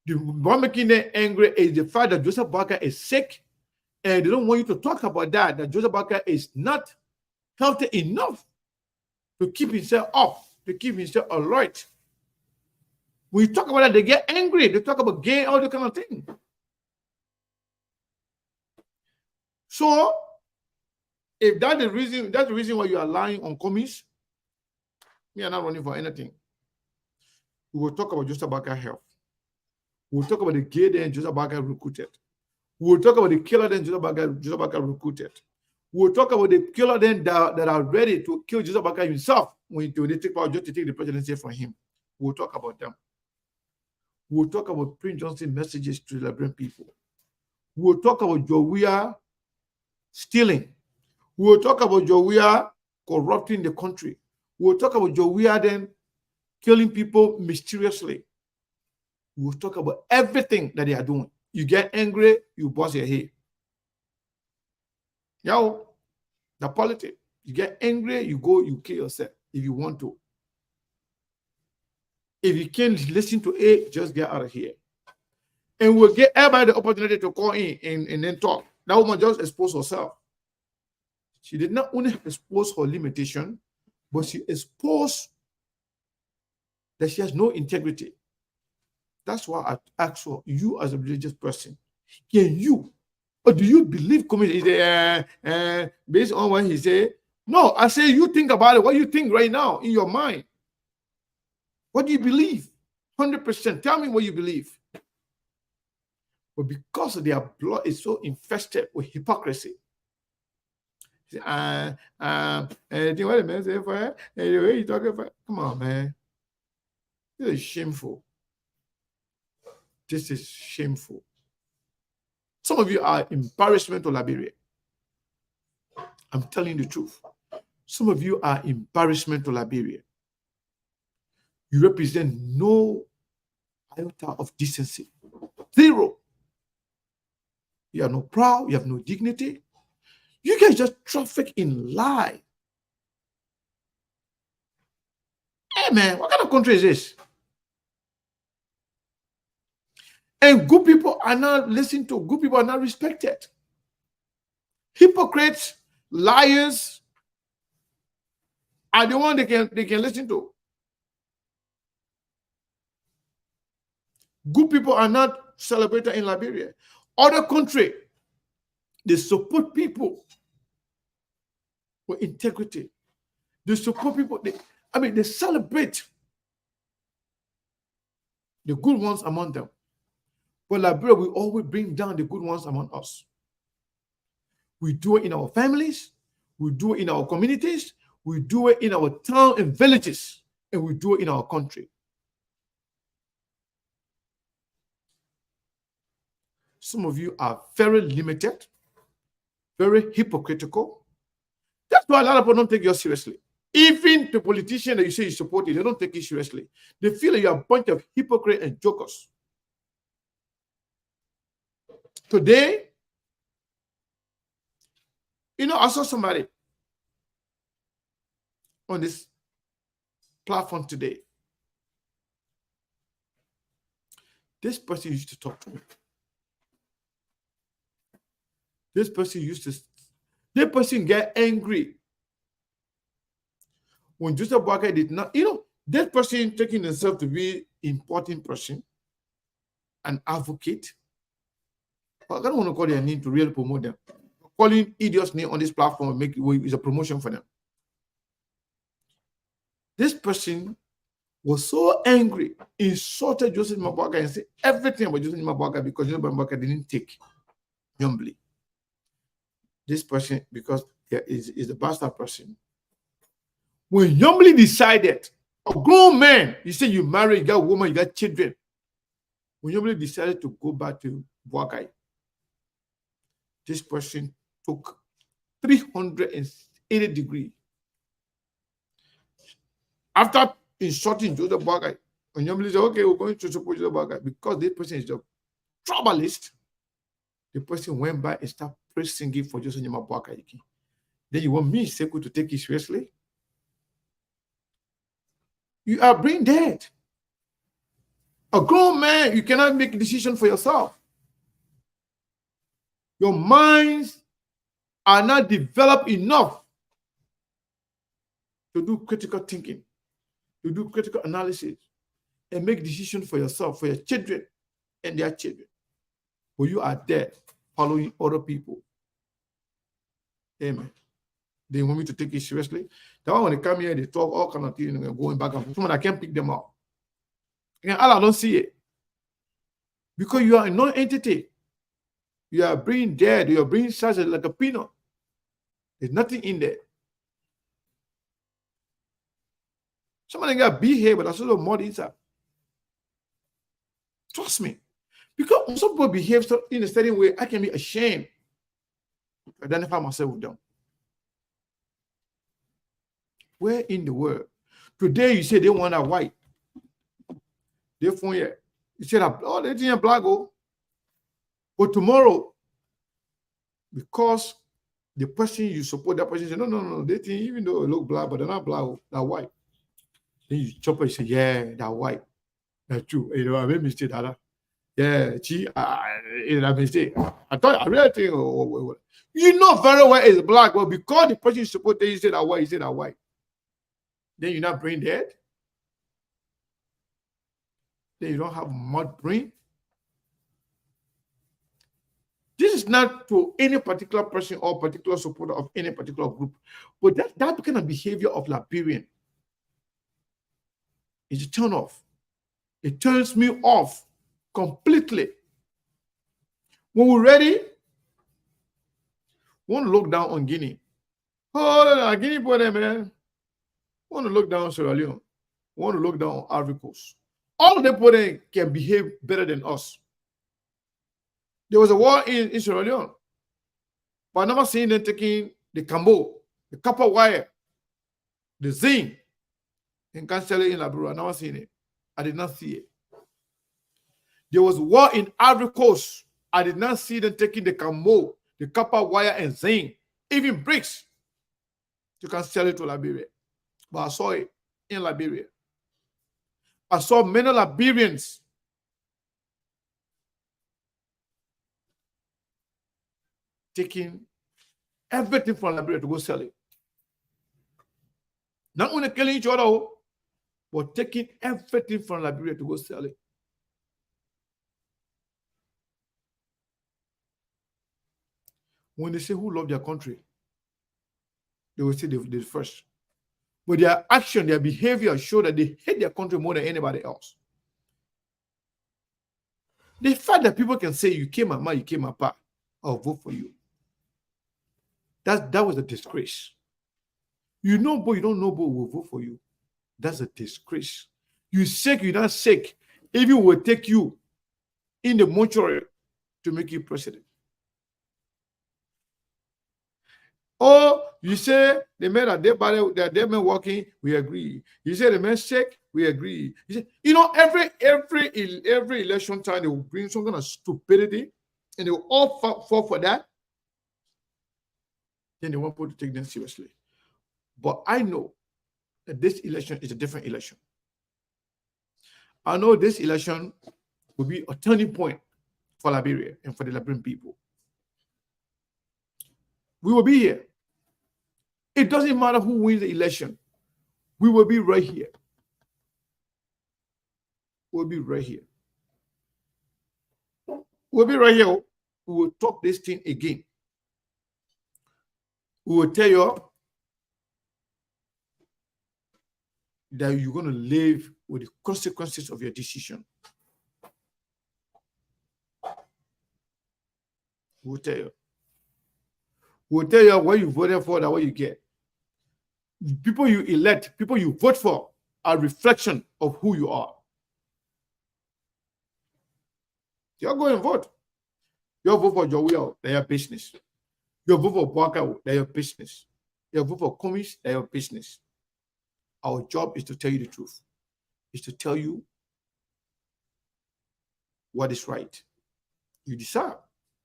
The one making them angry is the fact that Joseph Barker is sick, and they don't want you to talk about that Joseph Barker is not healthy enough to keep himself up, to keep himself alert. When you talk about that, they get angry. They talk about gay, all that kind of thing. So, if that's the reason why you are lying on commies, me are not running for anything. We will talk about Joseph Barker health. We will talk about the gay that Joseph Barker recruited. We will talk about the killer that Joseph Barker recruited. We will talk about the killer then that are ready to kill Joseph Barker himself when they take power just to take the presidency from him. We will talk about them. We will talk about Prince Johnson's messages to the Liberian people. We will talk about Jowia stealing. We will talk about Jowia corrupting the country. We will talk about Jowia then killing people mysteriously. We will talk about everything that they are doing. You get angry, you bust your head. Yo, the politics. You get angry, you go, you kill yourself if you want to. If you can't listen to it, just get out of here. And we'll get everybody the opportunity to call in and then talk. That woman just exposed herself. She did not only expose her limitation, but she exposed that she has no integrity. That's why I ask for you as a religious person. Can you, or do you believe community based on what he said? No, I say you think about it. What you think right now in your mind? What do you believe? 100%. Tell me what you believe. But because their blood is so infested with hypocrisy, and what the man say for her, and the way you talking about, come on, man. This is shameful. This is shameful. Some of you are embarrassment to Liberia. I'm telling you the truth. Some of you are embarrassment to Liberia. You represent no iota of decency. Zero. You are not proud. You have no dignity. You guys just traffic in lie. Hey, man, what kind of country is this? And good people are not listened to. Good people are not respected. Hypocrites, liars are the one they can listen to. Good people are not celebrated in Liberia. Other country, they support people with integrity. They support people. They celebrate the good ones among them. But Liberia, we always bring down the good ones among us. We do it in our families. We do it in our communities. We do it in our town and villages. And we do it in our country. Some of you are very limited, very hypocritical. That's why a lot of people don't take you seriously. Even the politician that you say you support, they don't take you seriously. They feel like you're a bunch of hypocrites and jokers. Today, I saw somebody on this platform today. This person used to talk to me. This person get angry when Joseph Boakai did not, that person taking himself to be important person, an advocate. I don't want to call their name to really promote them. Calling idiots' name on this platform is a promotion for them. This person was so angry, insulted Joseph Boakai and said everything about Joseph Boakai because Joseph Boakai didn't take humbly. This person, because there is a bastard person, when humbly decided, a grown man, you say you marry, you got a woman, you got children. When humbly decided to go back to Boakai, this person took 380 degrees. After insulting Joseph Boakai, when humbly said, okay, we're going to support Joseph Boakai, because this person is the troublist, the person went by and started singing for Joseph Boakai. Then you want me, Sekou, to take it seriously? You are brain dead. A grown man, you cannot make a decision for yourself. Your minds are not developed enough to do critical thinking, to do critical analysis, and make decisions for yourself, for your children and their children. But you are there following other people. Amen. They want me to take it seriously. That's why when they come here, they talk all kind of things, going back and forth. Someone I can't pick them up. And I don't see it. Because you are a non-entity. You are brain dead. Your brain size is like a peanut. There's nothing in there. Somebody got big hair, but there's also mud inside. Trust me. Because when some people behave in a certain way, I can be ashamed to identify myself with them. Where in the world? Today you say they want a white. They phone here. You said, oh, they think black. But tomorrow, because the person you support, that person say, no. They think even though they look black, but they're not black, they're white. Then you chop it and say, yeah, they're white. That's true. I made a mistake. Yeah, I mistake. I thought I really think you know very well it's black, but because the person you support, you say that white, you say that white. Then you're not brain dead. Then you don't have mud brain. This is not to any particular person or particular supporter of any particular group, but that kind of behavior of Liberian is a turn off. It turns me off completely. When we're ready, we want to look down on Guinea. Oh, Guinea boy, man. We want to look down on Sierra Leone. We want to look down on Ivory Coast. All of them can behave better than us. There was a war in Sierra Leone, but I never seen them taking the Cambo, the copper wire, the zinc, and cancel it in Liberia. I never seen it. I did not see it. There was war in Ivory Coast. I did not see them taking the Cambo, the copper wire and zinc, even bricks. You can sell it to Liberia. But I saw it in Liberia. I saw many Liberians taking everything from Liberia to go sell it. Not only killing each other, but taking everything from Liberia to go sell it. When they say who love their country, they will say they're first. But their action, their behavior show that they hate their country more than anybody else. The fact that people can say, you came my ma, you came my pa, I'll vote for you. That was a disgrace. You know, but you don't know, but will vote for you. That's a disgrace. You sick, you're not sick. Even will take you in the mortuary to make you president. Or you say the men are dead men walking, we agree. You say the men sick, we agree. You say, every election time they will bring some kind of stupidity, and they will all fall for that. Then they won't put to take them seriously. But I know that this election is a different election. I know this election will be a turning point for Liberia and for the Liberian people. We will be here. It doesn't matter who wins the election. We will be right here. We'll be right here. We'll be right here. We will talk this thing again. We will tell you that you're going to live with the consequences of your decision. We'll tell you. We'll tell you what you voted for, that what you get. People you elect, people you vote for are a reflection of who you are. You're going to vote. You vote for Joey, they're your business. You vote for Baka, they're your business. You vote for Komis, they're your business. Our job is to tell you the truth. Is to tell you what is right. You decide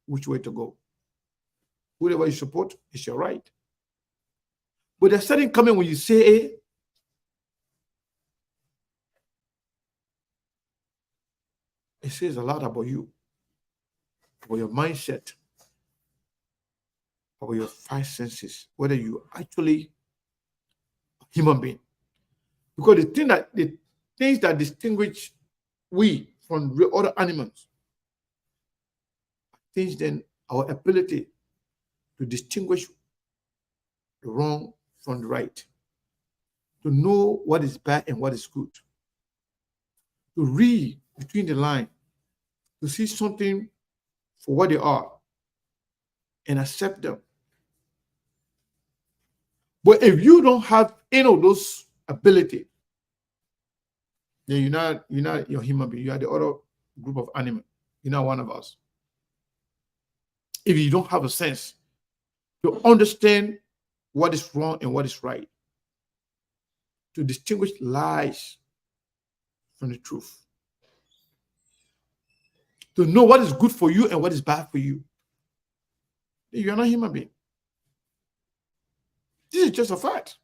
which way to go. Whoever you support is your right. But there's something coming when you say A. It says a lot about you, about your mindset, about your five senses, whether you actually a human being. Because the things that distinguish we from other animals, things then our ability to distinguish the wrong from the right, to know what is bad and what is good, to read between the lines, to see something for what they are and accept them. But if you don't have any of those ability, then you're not your human being. You are the other group of animals. You're not one of us. If you don't have a sense to understand what is wrong and what is right, to distinguish lies from the truth, to know what is good for you and what is bad for you, then you're not a human being. This is just a fact.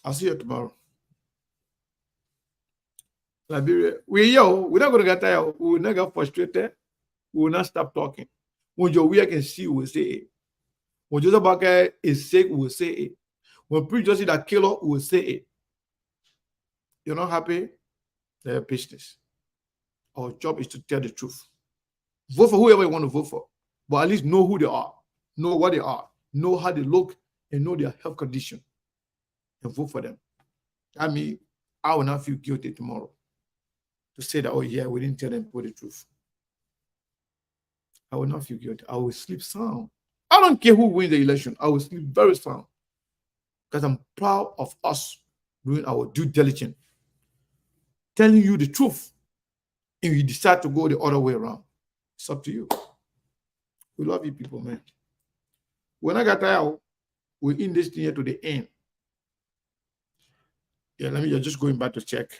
I'll see you tomorrow. Liberia, we're not going to get tired. We will not get frustrated. We will not stop talking. When Joey can see, we will say it. When Joseph Barker is sick, we will say it. When preachers see that killer, we will say it. You're not happy? They're business. Our job is to tell the truth. Vote for whoever you want to vote for, but at least know who they are, know what they are, know how they look, and know their health condition, and vote for them. I mean, I will not feel guilty tomorrow to say that, oh yeah, we didn't tell them the truth. I will not feel guilty. I will sleep sound. I don't care who wins the election. I will sleep very sound because I'm proud of us doing our due diligence, telling you the truth. If you decide to go the other way around, it's up to you. We love you people, man. When I got tired, we're in this thing here to the end. Yeah, let me just going back to check.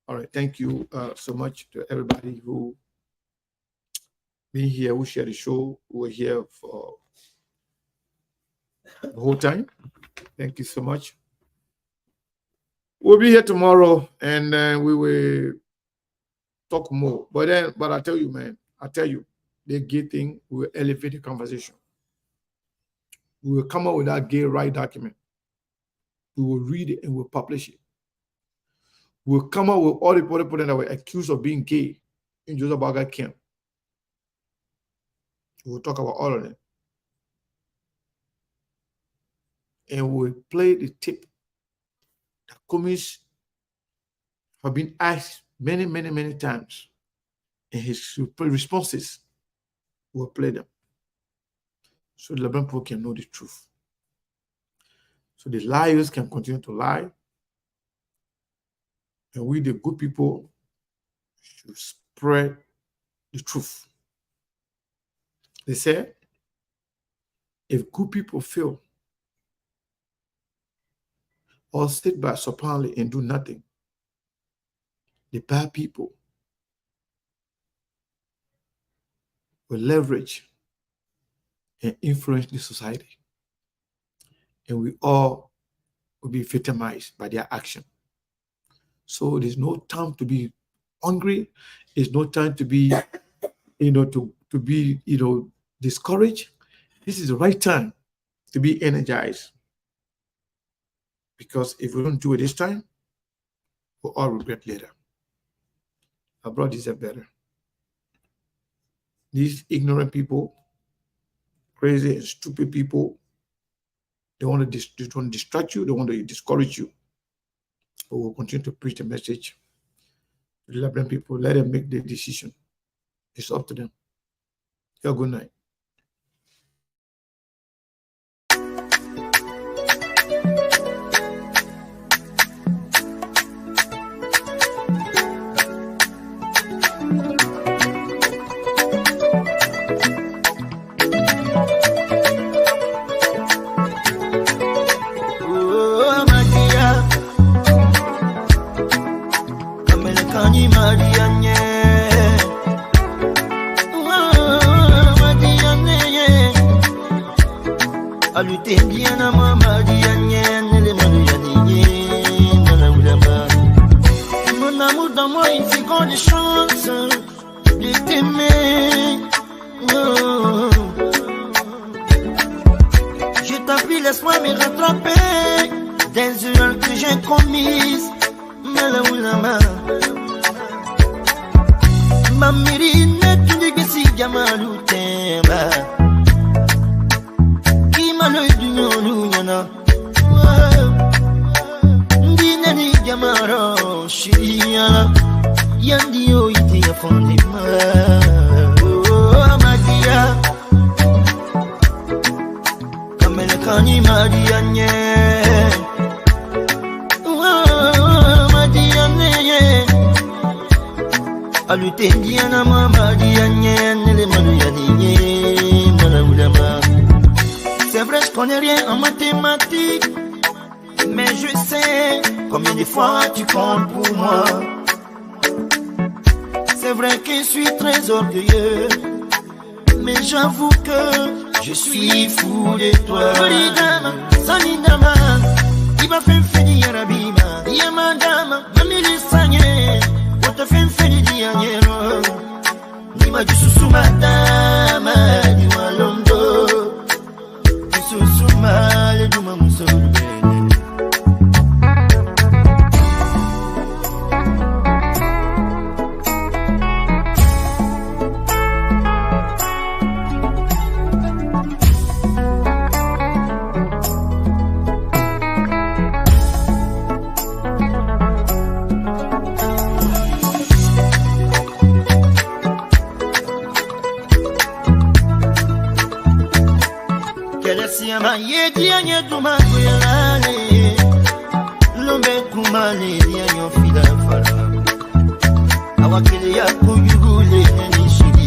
All right, thank you so much to everybody who been here, who shared the show, who were here for the whole time. Thank you so much. We'll be here tomorrow, and we will talk more. But I tell you, man, the gay thing will elevate the conversation. We will come up with that gay right document. We will read it and we'll publish it. We'll come up with all the people that were accused of being gay in Joseph Barker camp. We'll talk about all of them. And we'll play the tip that commies have been asked many, many, many times. And his responses, we'll play them. So the Lebanon people can know the truth. So the liars can continue to lie. And we, the good people, should spread the truth. They say, if good people fail or sit by supinely and do nothing, the bad people will leverage and influence the society. And we all will be victimized by their action. So there's no time to be hungry. There's no time to be, to be, discouraged. This is the right time to be energized. Because if we don't do it this time, we'll all regret later. Abroad deserve better. These ignorant people, crazy and stupid people, they want to distract you, they want to discourage you. But we'll continue to preach the message to the Liberian people. Let them make their decision. It's up to them. Have a good night. Je t'en prie, laisse-moi me rattraper des erreurs que j'ai commises. Mamiri ne tu dis que si Gamalu temba qui m'a le du yana Ndine ni Gamaro Shia Yandio iti ya fondima Magia Kamele kani Madia nye Madia nye Alutendiana mama diane le manuyani malaulama. C'est vrai je connais rien en mathématiques, mais je sais combien de fois tu comptes pour moi. C'est vrai que je suis très orgueilleux, mais j'avoue que je suis fou de toi. Solidama, Solidama, il va faire fini Arabima, Yamadama, Mamili Sanye. Te fais fini dianyero ni majusu madama ni walondo susu male duma musoro ma yedi anye duma kuyalale lombe kumale dianyo fila fara awakele ya kuyugule ni shidi